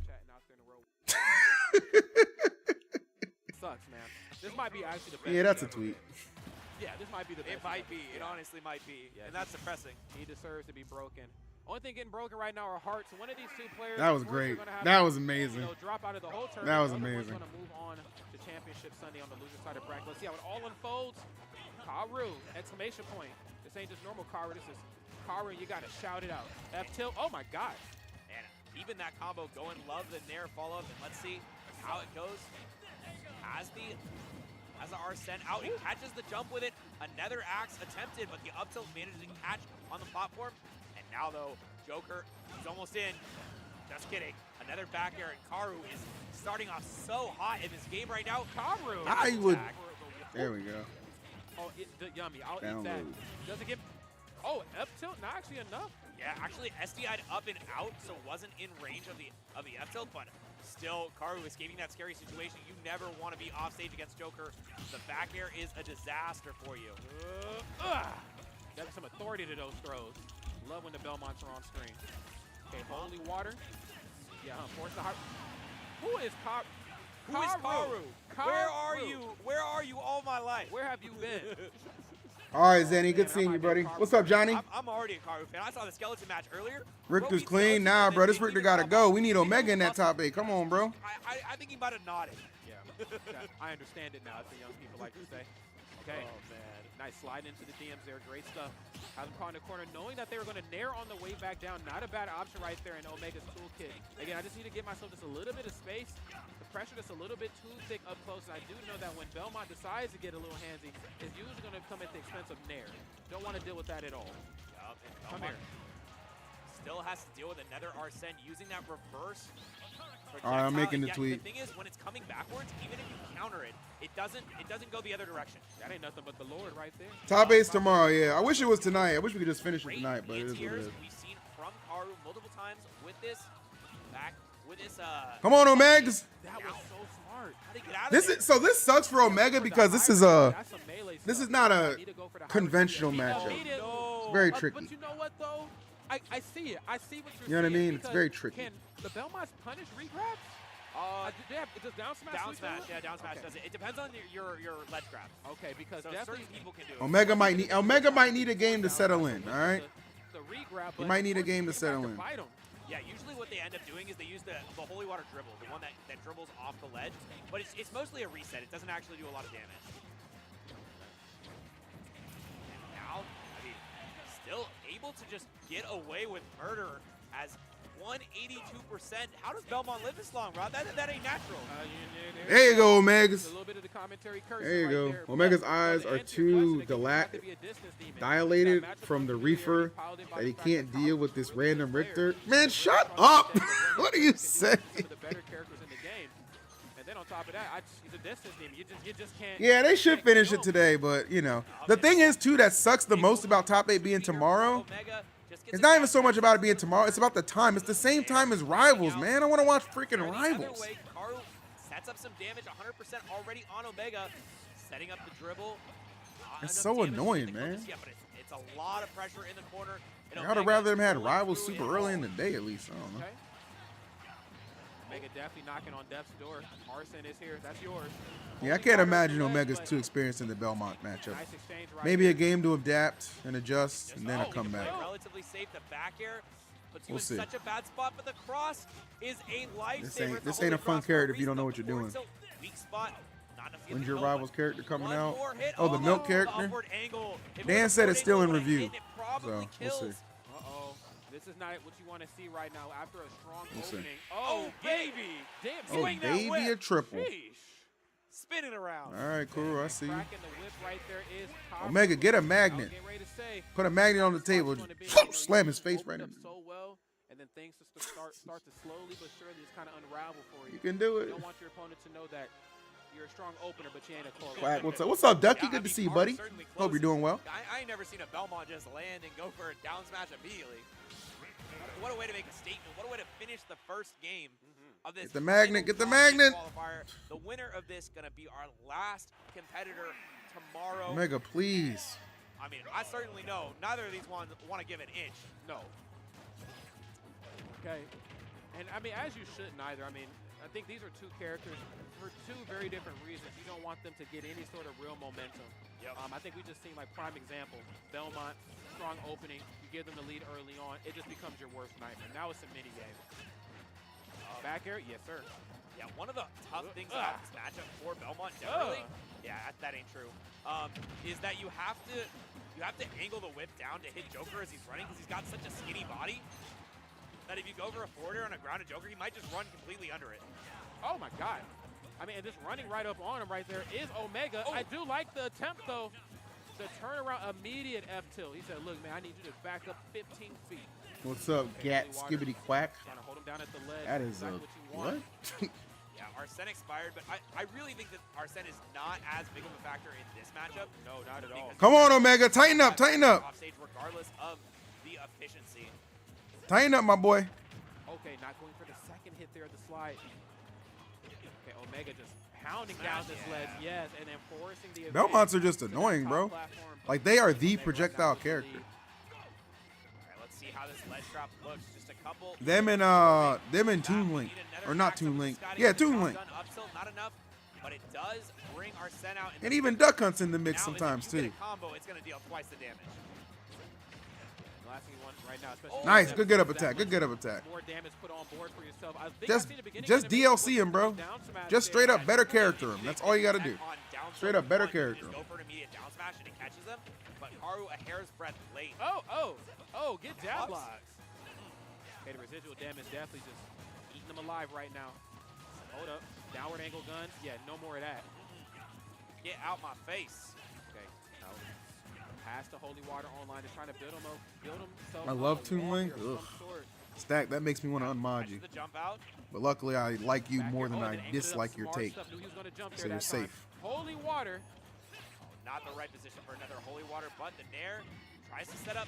Sucks, man. This might be actually the best. Yeah, that's a tweet. Yeah, this might be the best. It might be. It honestly might be. Yeah, and that's depressing. He deserves to be broken. Only thing getting broken right now are hearts. One of these two players. That was great. That was amazing. Drop out of the whole tournament. That was The other one's amazing. gonna move on to championship Sunday on the loser side of bracket. Let's see how it all unfolds. Karu! Exclamation point. This ain't just normal Karu. This is Karu. You gotta shout it out. F tilt. Oh my God. And even that combo going, love the Nair follow up, and let's see how it goes. As the R sent out, he catches the jump with it. Another axe attempted, but the up tilt managed to catch on the platform. And now though, Joker is almost in. Just kidding. Another back air, and Karu is starting off so hot in this game right now. Karu! I would. There we go. Oh, yummy. I'll Download. eat that. Doesn't get. Oh, F tilt. Not actually enough. Yeah, actually SDI'd up and out, so wasn't in range of the F tilt, but still Karu escaping that scary situation. You never want to be off stage against Joker. The back air is a disaster for you. Got some authority to those throws. Love when the Belmonts are on screen. Okay, holy water. Yeah, force the heart. Who is Karu? Who is Karu? Where are you? Where are you all my life? Where have you been? All right, Zenny. Good seeing you, buddy. What's up, Johnny? I'm already a Karu fan. I saw the skeleton match earlier. Richter's clean. Nah, bro. This Richter got to go. We need Omega in that top 8. Come on, bro. I think he might have nodded. Yeah, I understand it now, as the young people like to say. Okay. Oh, man. Nice slide into the DMs there. Great stuff. Have them caught in the corner, knowing that they were going to nair on the way back down. Not a bad option right there in Omega's toolkit. Again, I just need to give myself just a little bit of space. The pressure just a little bit too thick up close. And I do know that when Belmont decides to get a little handsy, it's usually going to come at the expense of nair. Don't want to deal with that at all. Yep, and Come here. still has to deal with another Arsene using that reverse. All right, I'm making the Yeah, tweet. The thing is, when it's coming backwards, even if you counter it, it doesn't go the other direction. That ain't nothing but the Lord right there. Top 8's tomorrow, yeah. I wish it was tonight. I wish we could just finish it Great tonight, but it is what it anti-airs is. we've seen from Karu multiple times with this Come on, Omegas. That was so smart. How to get out of This there. is so. This sucks for Omega because this is not a conventional matchup. No. Very But tricky. you know what though? I see it. I see what you're saying. You know what I mean? It's because very tricky. Can the Belmonts punish regrabs? Does down smash? Down smash, yeah, down smash does it. It depends on your ledge grab. Okay, because So definitely certain people can do it. Omega might need a game to settle in. All right. The regrab. He might need a game to settle in. Yeah, usually what they end up doing is they use the holy water dribble, the one that dribbles off the ledge. But it's mostly a reset. It doesn't actually do a lot of damage. And now, I mean, still able to just get away with murder as 182%. How does Belmont live this long, Rod? That ain't natural. There you go, Omegas. A little bit of the commentary cursing There you right go. there. Omega's But eyes to are answer your too question, it have to be a distance demon. dilated That matchup from the was really reefer piloted by that he the can't fact that deal with Power this was really random good Richter. players. Man, Really shut trying to up. understand what What are he you can do saying? to the better characters in the game. And then on top of that, he's a distance demon. You just can't. Yeah, they should can't finish kill it him. today, but you know. The thing is too that sucks the most about top 8 being tomorrow. It's not even so much about it being tomorrow, it's about the time. It's the same time as Rivals, man. I want to watch freaking Rivals. Karu sets up some damage, 100% already on Omega, setting up the dribble. It's so annoying, man. Yeah, but it's a lot of pressure in the corner. And I would have Omega rather them had going Rivals through super and early all. in the day at least. I don't know. Okay. Omega definitely knocking on Death's door. Arsene is here. That's yours. Yeah, I can't imagine Omega's too experienced in the Belmont matchup. Nice exchange right Maybe a there. game to adapt and adjust, and then a comeback. Relatively safe. The back air puts you We'll in see. such a bad spot, but the cross is a lifesaver. This The ain't a holy fun cross for character if you reason. don't know The what you're forward doing. tilt, weak spot. Not enough When's to your go, Rivals but character coming one out? more hit. Oh, the milk character? Upward angle. If it Dan was a said forward it's still in angle, it would've review, hit, it probably so we'll see. kills. Uh-oh. This is not what you want to see right now after a strong We'll see. opening. Oh, baby. Damn, Oh, Swing that baby, whip. a triple. Sheesh. Spinning around. All right, cool. I see you. cracking the whip right there is powerful. Omega, get a I was magnet. getting ready to say, Put a magnet on the table. Gonna be, Just slam his you face opened right up in. so well, and then things just start to slowly but surely just kind of unravel for you. You can do You it. don't want your opponent to know that you're a strong opener, but you ain't a Kola. Quack, what's up? What's up, Ducky? Yeah, Good to I see you, mean, buddy. Karu's certainly Hope you're close. doing well. I ain't never seen a Belmont just land and go for a down smash immediately. What a way to make a statement. What a way to finish the first game of this. Get the magnet, get the final magnet. qualifier. The winner of this going to be our last competitor tomorrow. Omega, please. I mean, I certainly know neither of these ones want to give an inch. No. Okay. And I mean, as you shouldn't either. I mean, I think these are two characters for two very different reasons. You don't want them to get any sort of real momentum. Yep. I think we just seen like prime example. Belmont, strong opening. You give them the lead early on. It just becomes your worst nightmare. Now it's a mini game. Back air? Yes, sir. Yeah, one of the tough things about this matchup for Belmont generally, yeah, that ain't true, is that you have to angle the whip down to hit Joker as he's running because he's got such a skinny body that if you go for a forward air on a grounded Joker, he might just run completely under it. Oh my God. I mean, and just running right up on him right there is Omega. Oh. I do like the attempt though. The turnaround, immediate F tilt. He said, look, man, I need you to back up 15 feet. What's up, Gat Skibbity Quack? Trying to hold him down at the ledge. That is exactly a what you want. what? Yeah, Arsene expired, but I really think that Arsene is not as big of a factor in this matchup. No, not at all. Come on, Omega, tighten up, tighten up, Offstage regardless of the efficiency. tighten up, my boy. Okay, not going for the second hit there at the slide. Okay, Omega just pounding down this ledge, yes, and then forcing the Belmonts are advantage just to that annoying, top bro. platform. Like they are the Omega projectile right now with the character. lead. All right, let's see how this ledge drop looks. Just a couple. Them and Toon Link, or not Toon Link. Yeah, Toon Link. Not enough, but it does bring Arsene out. And even Duck Hunt's in the mix now, sometimes if you too. get a combo, it's going to deal twice the damage. The last thing you want right now, especially Nice, with good that get up much attack, good get up attack. More damage put on board for yourself. I think Just I seen the beginning just of the video DLC him, with bro. the down smash Just there. straight up better character him. That's all you gotta do. On down Straight tilt up better one, you character. Just go for an immediate down smash and it catches them. But Karu a hair's breadth late. Oh, get jab Blocks. blocks. Okay, the residual damage definitely just eating them alive right now. Hold up. Downward angle guns. Yeah, no more of that. Get out my face. Okay. No. Pass the holy water online. Just trying to build himself. I love a Toon wall Link. here of Ugh. some sort. Stack, that makes me want to unmod Catches you. the jump out. But luckily, I like you Back more here. than Oh, I then angled it up dislike your smart take. stuff. Knew he was gonna jump So there you're that time. safe. Holy water. Not the right position for another holy water, but the Nair tries to set up,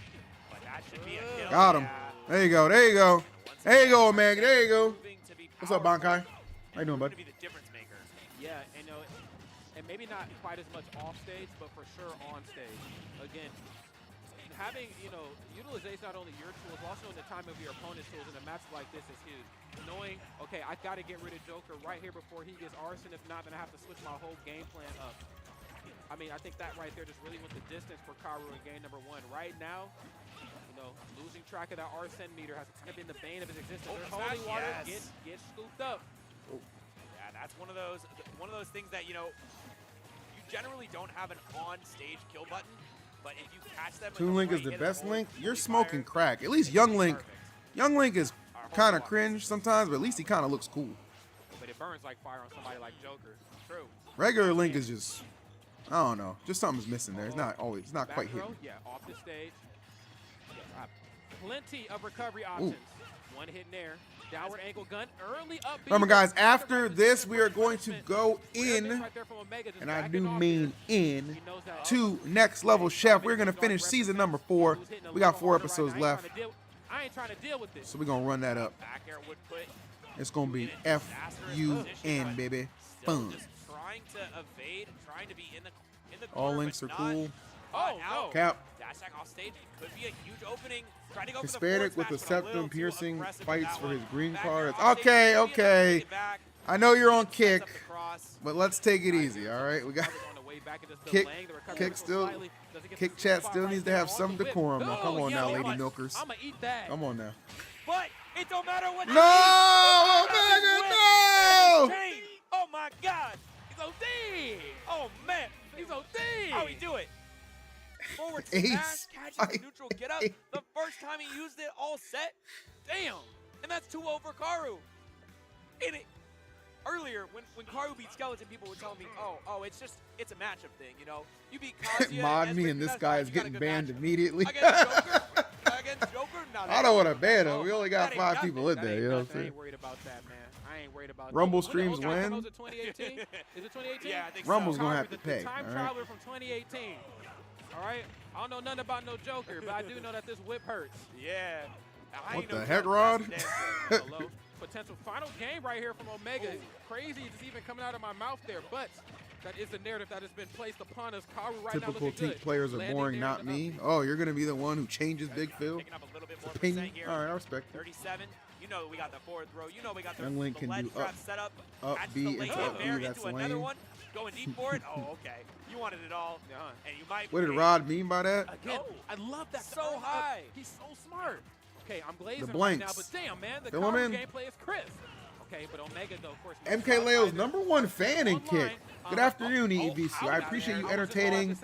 but that should be a kill. Got him. Yeah. There you go. There you go. Once There you again, go, Omega. There you go. proving to be What's up, powerful Bankai? How you doing, and bud? to be the difference maker. Yeah, and and maybe not quite as much off stage, but for sure on stage. Again, having, utilization not only your tools, but also in the time of your opponent's tools in a match like this is huge. Knowing, okay, I got to get rid of Joker right here before he gets Arson. If not, then I have to switch my whole game plan up. I mean, I think that right there just really went the distance for Karu in game number 1. Right now, losing track of that Arsene meter has been the bane of his existence. There's holy water, get scooped up. Yeah, that's one of those things that, you generally don't have an on-stage kill button, but if you catch them, Toon Link is the best Link. You're smoking fire, crack. At least Young Link. perfect. Young Link is kind of cringe sometimes, but at least he kind of looks cool. But it burns like fire on somebody like Joker. True. Regular Link is just, I don't know, just something's missing there. It's not quite Back hitting. throw, yeah, off the stage. Yes, plenty of recovery options. One hit in there. Downward ankle gun, early up. Remember, guys, after this, we are going to go in, Right there from Omega, just and I backing do off mean here. in, He knows that. to Next Level Chef. We're going to finish season number 4. Who's hitting a We got little 4 harder right episodes now. I ain't left, trying to deal- I ain't trying to deal with this. so we're going to run that up. Back air would put It's going to be in a disastrous F-U-N, position, baby. still Fun. just trying to evade, trying to be in the All corner, links are but not cool. caught Oh, out. no. Cap. Dash attack off stage could be a huge opening. Trying to go Hispanic for with the a forward smash, but a little septum too piercing aggressive fights with that for one. his green Back cards. air off stage, Okay, maybe enough to okay. get back. I know you're on Sets kick, up the cross. but let's take it easy, all right? We got On the way back and just Kick- delaying the recovery kick just still- slightly. Doesn't get kick the chat spot still right needs to there have on some the whip. decorum, though. Come Oh, on now, yeah, lady I'm milkers. gonna eat that. Come on now. But it don't matter what. No, Omega, no! Oh my God! He's OD. Oh man! He's OD. How he do it? Forward Ace. smash, catches the neutral get up. The first time he used it, all set. Damn! And that's 2-0 for Karu. In it. Earlier, when Karu beat Skeleton, people were telling me, oh, it's a matchup thing, You beat Kazuya. Mod me, and this guy is getting banned immediately. Against Joker? Against Joker? No, I don't want to ban him. We only got that ain't 5 nothing. people in That there, ain't you know what nothing. I I'm saying? ain't worried about that, man. I ain't worried about Rumble that. streams What win. was it 2018? Is it 2018? Yeah, I think Rumble's so. gonna have to The pay, time all right? traveler from 2018. All right? I don't know nothing about no Joker, but I do know that this whip hurts. Yeah. I What ain't no the heck, Joker, Rod? that's for damn sure. Hello. Potential final game right here from Omega. Crazy it's even coming out of my mouth there, but that is the narrative that has been placed upon us. Karu right now Typical looking Teak good. players are Landing boring, there not and up. me. Oh, you're going to be the one who changes Big Phil? Picking up a little bit more Opinion? percent here. All right, I respect it. 37. You know we got the forward throw. You know we got the, Young Link the can ledge do trap up- set up. up Catches B the into late up there B, that's into another lame. one. Going deep for it. Oh, okay. You wanted it all. And you might. What did win. Rod mean by that? Again, Oh. I love that. So early up. high. He's so smart. Okay, I'm glazing The right now, blanks. but damn, man, the Fill 'em Karu in. gameplay is crisp. Okay, but Omega, though, of course. MK Leo's #1 fan in Kick. Good afternoon, EVC. I appreciate you entertaining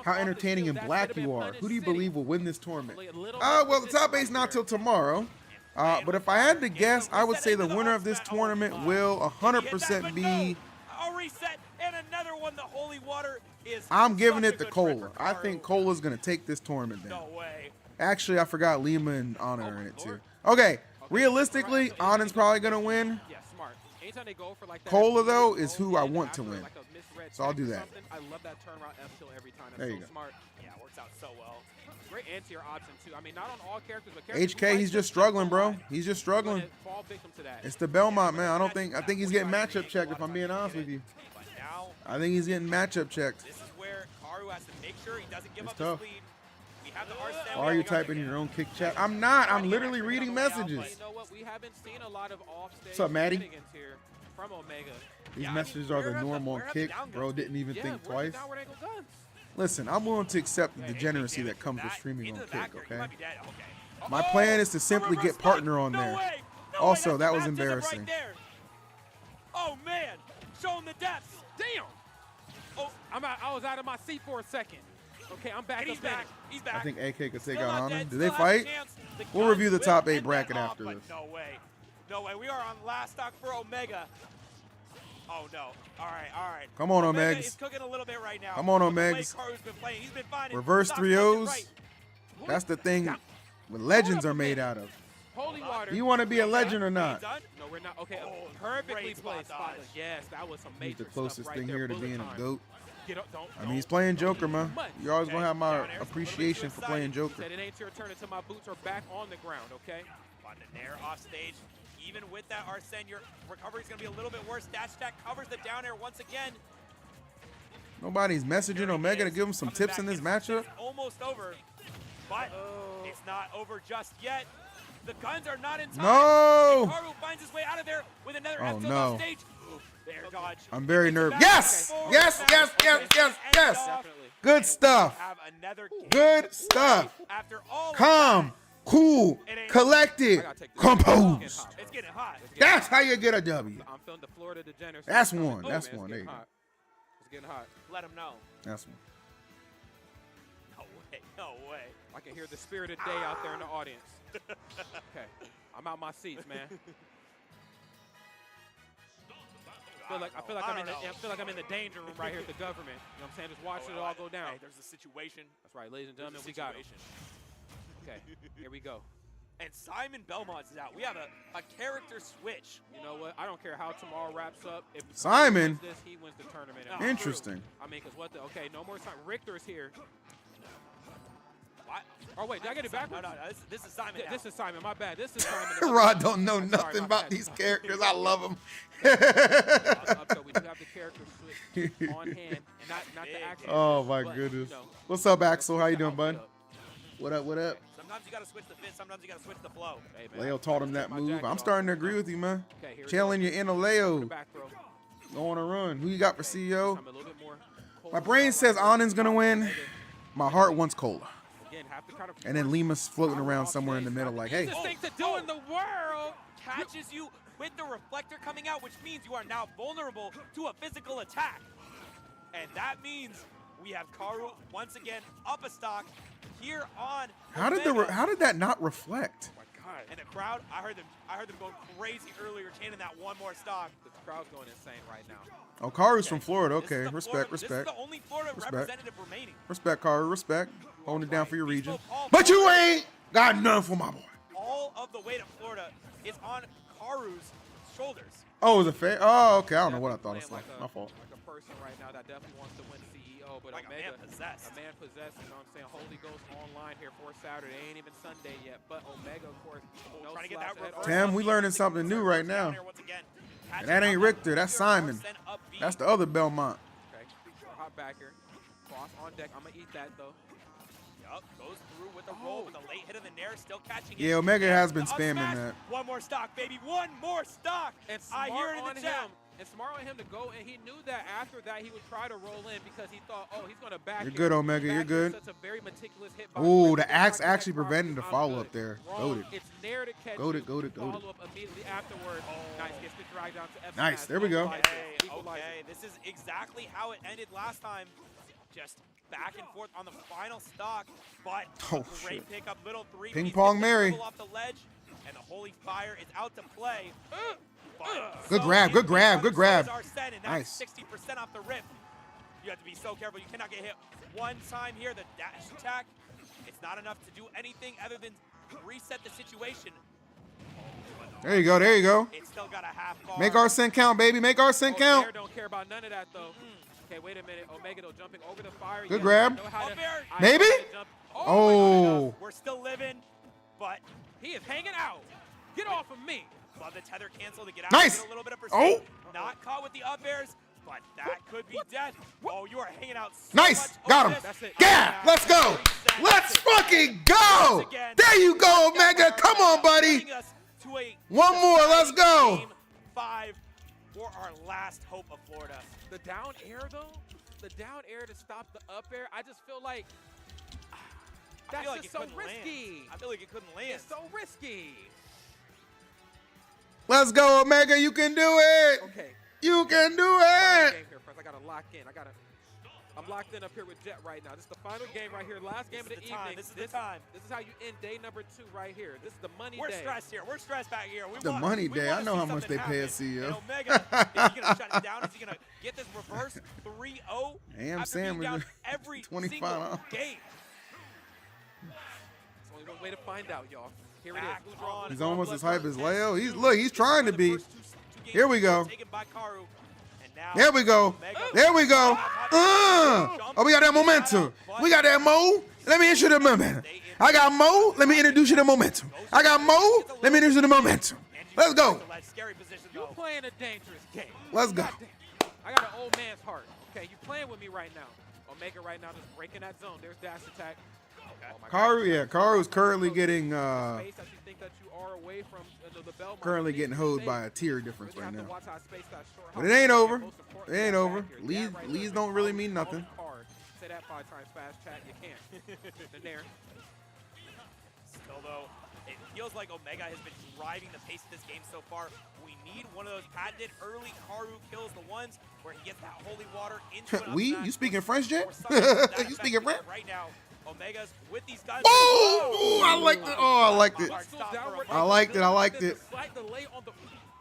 how entertaining and black you are. Who do you believe will win this tournament? Well, the top 8's not till tomorrow. But if I had to guess, I would say the winner of this tournament will 100% be. A reset and another one. The holy water is. I'm giving such it a to good Kola. friend for I Karu. think Cola's going to take this tournament down. No way. Actually, I forgot Lima and Onin are in it too. Okay, realistically, Onin's probably going to win. Yeah, smart. Anytime they go for like that, Cola, though, is who I want to after, win. like, a misread So I'll check do or that. something, I love that turnaround F kill every time. That's There you so go. smart. Yeah, it works out so well. Great anti-air option too. I mean, not on all characters, but characters who HK, like he's to just keep struggling, on bro. line. He's just Go struggling. ahead, fall victim to that. It's the Belmont, man. I think he's getting matchup checked, if I'm being honest with you. But now I think he's getting matchup checked. this is where Karu has to make sure he doesn't give It's up tough. his lead. We have the Arsene. Are you typing in your own Kick chat? I'm not. I'm literally reading messages. But you know what? We haven't seen a lot of off-stage What's up, Maddie? shenanigans here from Omega. These Yeah, I mean, messages are where the have the- normal where have the Kick. down Bro guns didn't even Yeah, think where's the twice. downward angle guns? Listen, I'm willing to accept the Hey, degeneracy damn that it, comes with that streaming into on the back Kick, here. You okay? might be dead. Okay. My plan is to simply reverse get partner spike. on No there. way. No Also, way. that was Baptism embarrassing. Right there. Oh man, show him the depths. Damn! Oh, I was out of my seat for a second. Okay, I'm back and he's up in back. it. He's back. I think AK could take Still out not Onin. dead, Did they still has a fight? chance. The We'll gun review the will top 8 end bracket that off, after but this. No way. No way. We are on last stock for Omega. Oh no. All right. Come on, Omega Omegs. is cooking a little bit right now. Come on, But the way Omegs. Karu's been playing, he's been finding Reverse stocks 3 left and O's. right. That's the thing what legends are made out of. Holy water. Do you want to be a legend or not? Done? No, we're not. Okay, Oh, perfectly great spot placed. dodge. Spotlight. Yes, that was some major He's the stuff closest right thing there. here to Bullet being a time. GOAT. Get up, don't, I mean, he's playing Joker, man. Much. You're always going to have my Down air. appreciation for playing Joker. Said it ain't your turn until my boots are back on the ground, okay? On the nair off stage. Even with that Arsene, your recovery is going to be a little bit worse. Dash attack covers the down air once again. Nobody's messaging Omega to give him some Coming tips back in this in. matchup. It's almost over. but it's not over just yet. The guns are not in time. No! And Karu finds his way out of there with another Oh, F-tilt no. off stage. There, dodge. I'm very It's nervous. back. Yes! Okay. Yes, Forward yes, smash. yes, It's yes, gonna end yes. off. Good And we stuff. have another game Good stuff. after all of Calm, that. cool, collected, composed. It's getting hot. That's how you get a W. I'm feeling the Florida degeneracy. That's one. Oh, That's man, one. It's There you getting go. hot. It's getting hot. Let him know. That's one. No way. No way. I can hear the spirit of day out there in the audience. Okay, I'm out my seats, man. I feel like I'm in the danger room right here at the government. You know what I'm saying? Just watching it all go down. Hey, there's a situation. That's right, ladies and gentlemen, we got it. Okay, here we go. And Simon Belmont is out. We have a character switch. You know what? I don't care how tomorrow wraps up. If Simon? he wins this, he wins the tournament. Oh, Interesting. I mean, because what the? Okay, no more time. Richter's here. What? Oh, wait, did I get it backwards? No. This is Simon. Yeah, now. this is Simon. My bad. This is Simon. Rod don't know I'm sorry, nothing my about bad. these characters. I love them. We do have the character switch on hand, not the action. Oh my but, goodness. you know, What's up, Axel? How you the doing, bud? outfit up. What up? What up? Sometimes you gotta switch the fit. Sometimes you gotta switch the flow. Hey, man, Leo taught him that my move. jacket I'm off. starting to agree with you, man. Okay, here we Chilling go. your inner Leo. The back throw. Go on a run. Who you got for CEO? I'm a little bit more cold. My brain says Onin's gonna win. My heart wants Kola. Again, have to kind of And then Lima's floating around somewhere in the middle like, hey. easiest thing to do in the world. Catches you with the reflector coming out, which means you are now vulnerable to a physical attack. And that means we have Karu once again up a stock here on How did that not reflect? Oh my God. And the crowd, I heard them going crazy earlier, chanting that one more stock. The crowd's going insane right now. Oh, Karu's from Florida. This is Okay, the respect, Florida- respect. This is the only Florida Respect. representative remaining. Respect, Karu, respect. Holding it down for your region. Beastmodepaul, But you ain't got none for my boy. all of the weight of Florida is on Karu's shoulders. Oh, is it fair? Oh, okay. I don't know what I thought. It's Playing like my fault. Like a person right now that definitely wants to win CEO, but Like a Omega, man possessed. A man possessed, you know what I'm saying? Holy Ghost online here for Saturday. Ain't even Sunday yet, but Omega, of course, no Trying to get slaps that ahead. reverse. Tim, we learning something new right now. And that ain't Richter. That's Simon. That's the other Belmont. Okay, hot back here. Cross on deck. I'm going to eat that, though. Yup, goes through with a roll with a late hit of the Nair, still catching it. Yeah, Omega has been The up spamming smash. that. One more stock, baby. One more stock. And I smart hear it in on the chat. him. And smart on him to go, and he knew that after that he would try to roll in because he thought, oh, he's going to back You're here. good, Omega, Back you're here, good. Such a very meticulous hit by Ooh, Richter. the axe Like that actually property, prevented the I'm follow-up good. there. Wrong. Goated. It's Nair to catch Goated, you. goated, goated. Follow up immediately afterwards. Nice, gets the drag down to F Nice, smash. there we go. Equalizer. Hey, Equalizer. okay, this is exactly how it ended last time. Just back and forth on the final stock, but Oh, great shit. pickup, little three. Ping piece pong hits the Mary. dribble off the ledge, and the Holy Fire is out to play. But Good so grab, is good the grab, other good grab. swords are set, and Nice. that's 60% off the rip. You have to be so careful. You cannot get hit one time here. The dash attack, it's not enough to do anything other than reset the situation. There you go, there you go. It's still got a half bar. Make our cent count, baby. Make our cent count. Nair don't care about none of that, though. Okay, wait a minute. Omega, though, jumping over the fire. Good Yes, grab. I know how to- Up air. I know Maybe? how to jump. Oh. We're still living, but He is hanging out. Get off of me. love the tether cancel to get out. Nice. Get a little bit of Oh. percent. Not caught with the up airs, but that could be death. Oh, you are hanging out so Nice. much Got over him. this. That's it. Yeah, let's go. Let's fucking go. There you go, Omega. Come on, buddy. Bringing us to a One more, let's go. Game 5 for our last hope of Florida. The down air, though, the down air to stop the up air, I just feel like I that's feel like just it so couldn't risky. land. I feel like it couldn't land. It's so risky. Let's go, Omega. You can do it. Okay. You can do Final it. game here, friends. I gotta lock in. I'm locked in up here with Jet right now. This is the final game right here. Last game of the This is the time. evening. This is the time. This is how you end day number 2 right here. This is the money We're day. stressed here. We're stressed back here. We The want, money we day. wanna I know see how much something they pay a happen. CEO. And Omega, is he gonna shut it down? Is he gonna get this reverse 3-0? Damn, after being Sam was down at every 25 single off. game. There's only one way to find out, y'all. Here it Back is. on He's and almost on as hype blood as protest. Leo. He's trying to be. The first two games Here we go. taken by Karu. And now There we go. Omega- There we go. Oh, we got that momentum. We got that mo. Let me introduce the momentum. I got mo. Let me introduce you to momentum. I got mo. Let me introduce you to momentum. Let's go. Scary position, You though. playing a dangerous game. Let's go. Goddamn. I got an old man's heart. Okay, you playing with me right now. Omega right now just breaking that zone. There's dash attack. Karu's currently getting Space that you think that you are away from the bell mark. currently getting hoed Safe. by a tier difference Really right have to now. watch how space that short But hop it ain't is. over. Most important It ain't back over. here. Leads That right leads there don't is really called mean nothing. hard. Say that 5 times fast, chat. You can't. The nair. Still though, it feels like Omega has been driving the pace of this game so far. We need one of those patented early Karu kills, the ones where he gets that holy water into an up We? smash. You speaking French, Jet? Or something to that You effect, speaking because French? right now, Omega's with these guys. Oh, I liked it. Oh, I liked it. I liked it. I liked it. Slight delay on the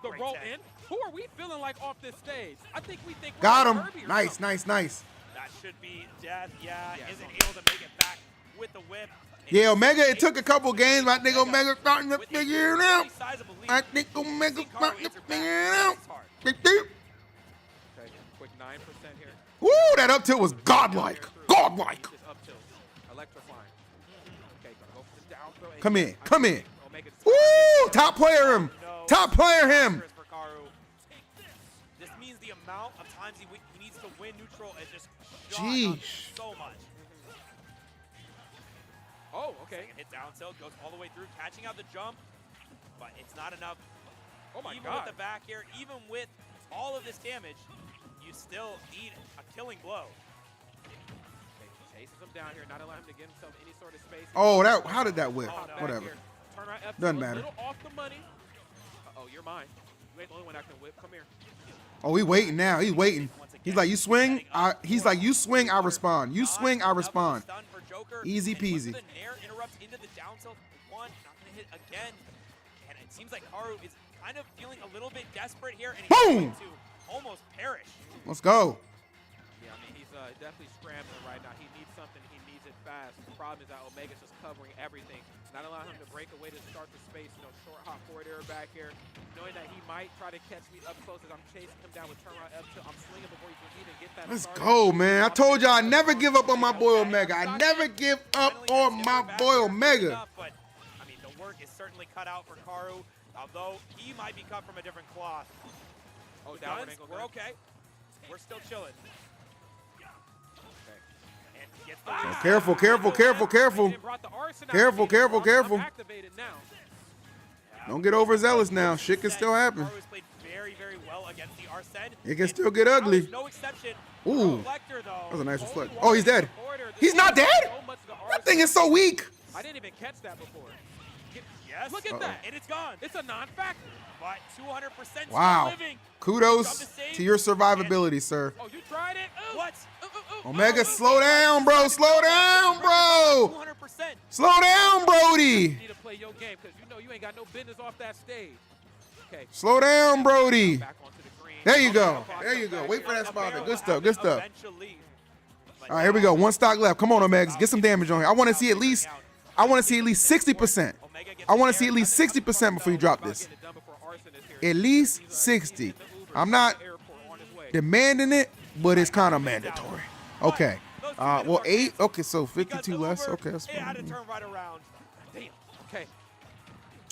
Great roll tech. in. Who are we feeling like off this stage? I think we think we're Got like him. Kirby or Nice, something. nice, nice. That should be death. Yeah, Yeah, isn't it's able to make it back with the whip. Yeah, Omega, it took a couple games, but I think Omega starting to With a figure it really out. sizable lead. I think Omega See Karu starting to enter back. figure it out. It's hard. Beep, beep. Okay, quick 9% here. Woo, that up tilt was godlike. Godlike. This up tilt. Electrifying. Okay, gonna go for the down throw. Come in, come in. Omega just- Woo, top player him. No. Top player him. For Karu. This means the amount of times he needs to win neutral is just shot up Jeez. so much. Oh, okay. Second hit down tilt, goes all the way through, catching out the jump, but it's not enough. Oh my Even God. with the back air, even with all of this damage, you still need a killing blow. Okay, chases him down here, not allowing him to get himself any sort of space. Oh, how did that whip? Oh, no. Whatever. Turn around F Doesn't a matter. little off the money. Uh-oh, you're mine. You ain't the only one that can whip. Come here. Oh, he waiting now. He's waiting. He's like, you swing. He's like, you swing, I respond. You swing, I respond. Stun for Joker, Easy and once peasy. The nair interrupts into the down tilt. One, not gonna hit again. And it seems like Karu is kind of feeling a little bit desperate here, and he's Boom! going to almost perish. Let's go. Yeah, I mean, he's definitely scrambling right now. He needs something. He needs it fast. The problem is that Omega's just covering everything, not allowing him to break away to start the space. You know, short hop forward air back here, knowing that he might try to catch me up close as I'm chasing him down with turnaround up till I'm swinging before he can even get that. Let's started. go, man. I told y'all I never give up on my boy Omega. I never give up on my boy Omega. But I mean, the work is certainly cut out for Karu, although he might be cut from a different cloth. Oh, With downward guns, angle we're gun. okay. We're still chilling. Okay. And he gets the Oh, careful, careful, careful, careful. He brought the arson out. Careful, He careful, I'm careful. activated now. Don't get overzealous now. Shit can still happen. Karu's played very, very well against the Arsene. It can still get ugly. No exception. Ooh. Reflector, though. That was a nice Only reflect. one Oh, he's dead. supporter. This He's not is dead? so much the That thing is so weak. I didn't even catch that before. Yes. Look at that. And it's gone. It's a non-factor. But 200% still Wow. living. Kudos to your survivability, sir. Oh, you tried it? Ooh. What? Omega, slow down, bro. Slow down, bro. 200%. Slow down, Brody. You need to play your game because you know you ain't got no business off that stage. Okay. Slow down, Brody. Back onto the green. There you go. There you go. Wait for that spot. Good stuff. Good stuff. Eventually. All right, here we go. One stock left. Come on, Omega. Get some damage on here. I want to see at least 60%. I want to see at least 60% before you drop this. At least 60. I'm not demanding it, but it's kind of mandatory. Okay. Well, 8. Okay, so 52 less. Okay, that's It had to fine. turn right around. Damn. Okay.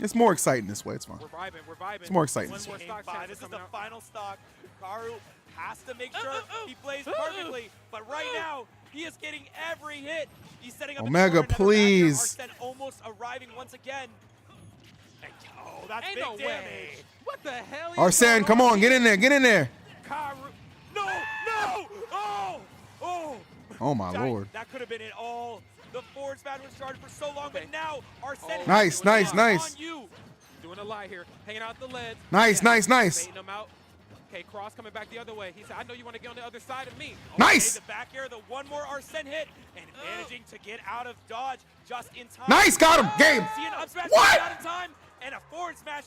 It's more exciting this way. It's fine. We're vibing. We're vibing. It's more exciting One this more way. stock Game 5. chance This is coming the out. final stock. Karu has to make sure he plays perfectly, but right now he is getting every hit. He's setting up Omega, a corner, another please. back there. Arsene almost arriving once again. And, oh, that's Ain't big no damage. way. What the hell? Arsene, come on. Get in there. Get in there. Karu. No, no. Oh, oh. Oh, my Lord. That could have been it all. The forward smash was charged for so long, Okay. but now Arsene. Oh, Nice, nice, on nice. you. Doing a lie here. Hanging out the leads. Nice, nice, nice. Baiting him out. Okay, Cross coming back the other way. He said, I know you want to get on the other side of me. Nice. The back air, the one more Arsene hit, and managing to get out of dodge just in time. Nice. Got him. Game. See an up smash What? out in time, and a forward smash.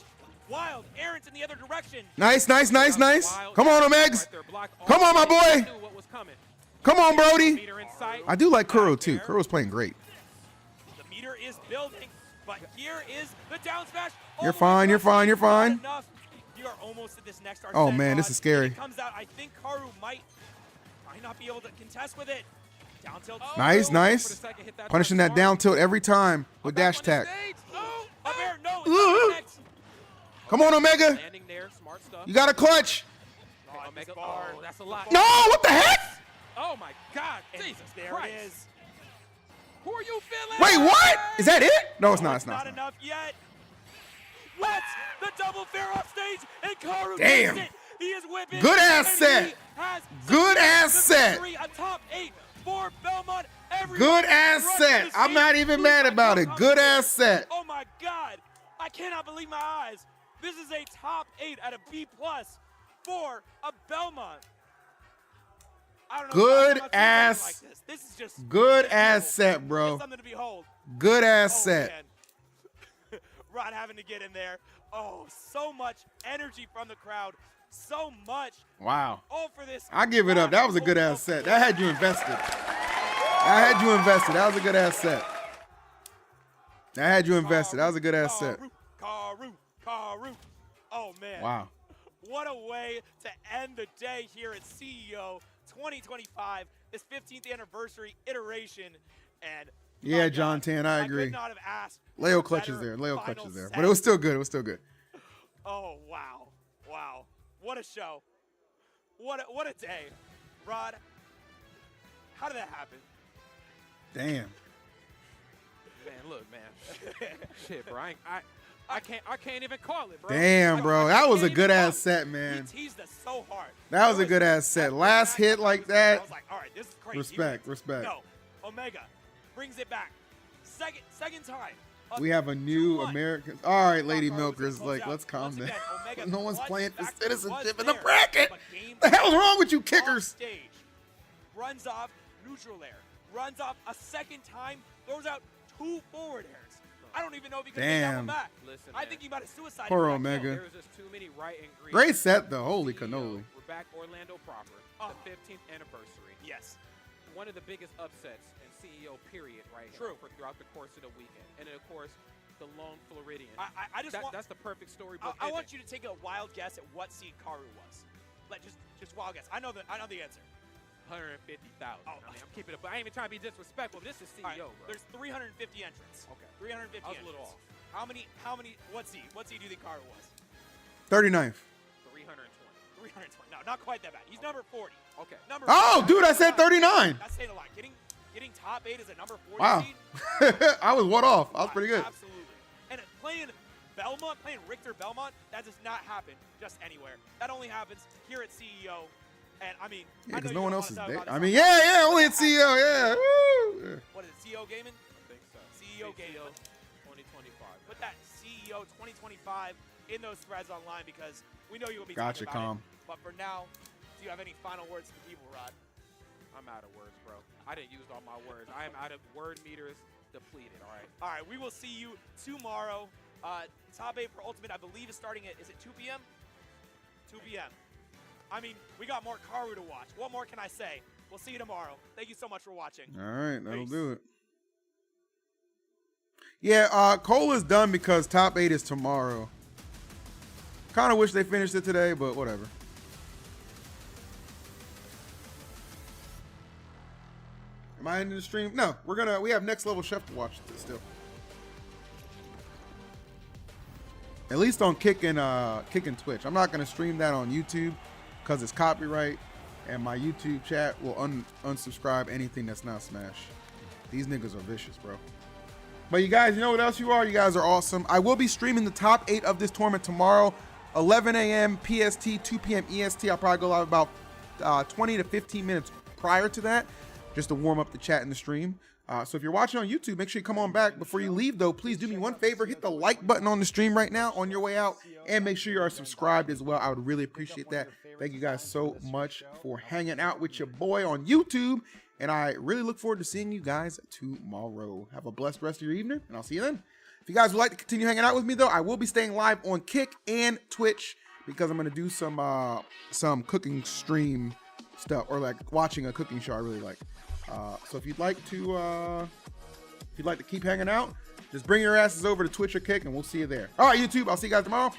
Wild. Aaron's in the other direction. Nice, nice, nice, nice. Wild. Come on, Omegs. Right there, blocked all Come on, my the way. boy. He knew what was coming. Come on, Brody. Meter in sight. I do like Kuro, too. Kuro's playing great. The meter is building, but here is the down smash. You're All the way fine, you're across. fine, you're Not fine. enough. You are almost at this next Oh, Arsene man, this dodge. is scary. It comes out. I think Karu might not be able to contest with it. Down tilt. Oh, Nice, for nice. the second, hit that Punishing touch that down hard. tilt every time with Back dash on the attack. stage. Oh, Up air. No. It's Ooh. not connect. Come on, Omega. landing there, smart stuff. You got a clutch. Okay, Oh, Omega. this bar. Oh, that's a lot. No, what the heck? Oh my God, And Jesus there Christ. it is. Who are you feeling? Wait, what? Is that it? No, it's not. It's Not not. enough yet. What? The double fair off stage, and Karu Damn. gets it. He is whipping. Good ass and set. he has Good ass the set. victory, a top 8 for Belmont. Everyone Good ass runs set. to I'm see not even who's mad gonna about come it. up Good here. ass set. Oh my God. I cannot believe my eyes. This is a top 8 out of B+ for a Belmont. I don't know Good if I've seen ass- something like this. This is just Good it's ass beautiful. set, bro. It's something to behold. Good ass Oh, set. man. Rod having to get in there. Oh, so much energy from the crowd. So much. Wow. All for this. I give it up. That was a good ass set. That had you invested. That had you invested. That was a good ass set. That had you invested. That was a good ass set. Karu. Oh, man. Wow. What a way to end the day here at CEO 2025, this 15th anniversary iteration. And Yeah, my John God, Tan, I I agree. could not have asked Leo for clutches better there. Leo final clutches there. set. But it was still good. It was still good. Oh, wow. Wow. What a show. What a day. Rod, how did that happen? Damn. Man, look, man. Shit, bro. I can't even call it, bro. Damn, bro. That was a good ass set, man. He teased us so hard. That was a good ass set. Last hit like I that. was like, all right, this is crazy. Respect, respect. No, Omega brings it back. Second time. We have a new 2-1. American. All right, Lady Karu's gonna Milkers, close like, out. let's calm Once down. again, Omega No one's clutched playing for back to citizenship was in the there, bracket. but game The hell's wrong with you off kickers? Stage, runs off neutral air, runs off a second time, throws out 2 forward airs. I don't even know if he can take that one Damn. back. Listen, I man. think he might have suicided. Poor that Omega. kill. There was just too many right and green. Great set, though. Holy CEO, cannoli. We're back Orlando proper. Oh. The 15th anniversary. Yes. One of the biggest upsets in CEO period right True. here for throughout the course of the weekend. And then, of course, the lone Floridian. I just want. That's the perfect storybook. I want you to take a wild guess at what seed Karu was. Like just wild guess. I know the answer. 150,000. Oh. I mean, I'm keeping it, but I ain't even trying to be disrespectful. This is CEO, All right, bro. there's 350 entrants. Okay. 350 I was a entrants. little off. How many? What seed do you think Karu was? 39th. 320. 320. No, not quite that bad. He's number 40. Okay. Number Oh, 40. dude, I said 39. That's saying a lot. Getting top 8 as a number 40 Wow. seed. I was one off. I was pretty good. Absolutely. And playing Belmont, playing Richter Belmont, that does not happen just anywhere. That only happens here at CEO. And I mean, Yeah, I know because you no one don't else is wanna talk there. about I this mean, on- yeah, only at CEO, yeah. Woo. What is it, CEO Gaming? I think so. CEO Gaming. 2025. Put that CEO 2025 in those threads online because we know you'll be Gotcha, talking about Calm. it. But for now, do you have any final words for the people, Rod? I'm out of words, bro. I didn't use all my words. I am out of word meters depleted, all right? All right, we will see you tomorrow. Top 8 for Ultimate, I believe, is starting at, is it 2 p.m.? 2 p.m. I mean, we got more Karu to watch. What more can I say? We'll see you tomorrow. Thank you so much for watching. All right, that'll Peace. do it. Yeah, Cola's done because top 8 is tomorrow. Kind of wish they finished it today, but whatever. Am I ending the stream? No, we have Next Level Chef to watch still. At least on Kick and Twitch. I'm not gonna stream that on YouTube because it's copyright, and my YouTube chat will unsubscribe anything that's not Smash. These niggas are vicious, bro. But you guys, you know what else you are? You guys are awesome. I will be streaming the top 8 of this tournament tomorrow, 11 a.m. PST, 2 p.m. EST. I'll probably go live about 20 to 15 minutes prior to that, just to warm up the chat and the stream. So if you're watching on YouTube, make sure you come on back. Before you leave, though, please do me one favor. Hit the like button on the stream right now on your way out, and make sure you are subscribed as well. I would really appreciate that. Thank you guys so much for hanging out with your boy on YouTube, and I really look forward to seeing you guys tomorrow. Have a blessed rest of your evening, and I'll see you then. If you guys would like to continue hanging out with me, though, I will be staying live on Kick and Twitch because I'm going to do some cooking stream stuff, or like watching a cooking show I really like. So if you'd like to keep hanging out, just bring your asses over to Twitch or Kick, and we'll see you there. All right, YouTube, I'll see you guys tomorrow.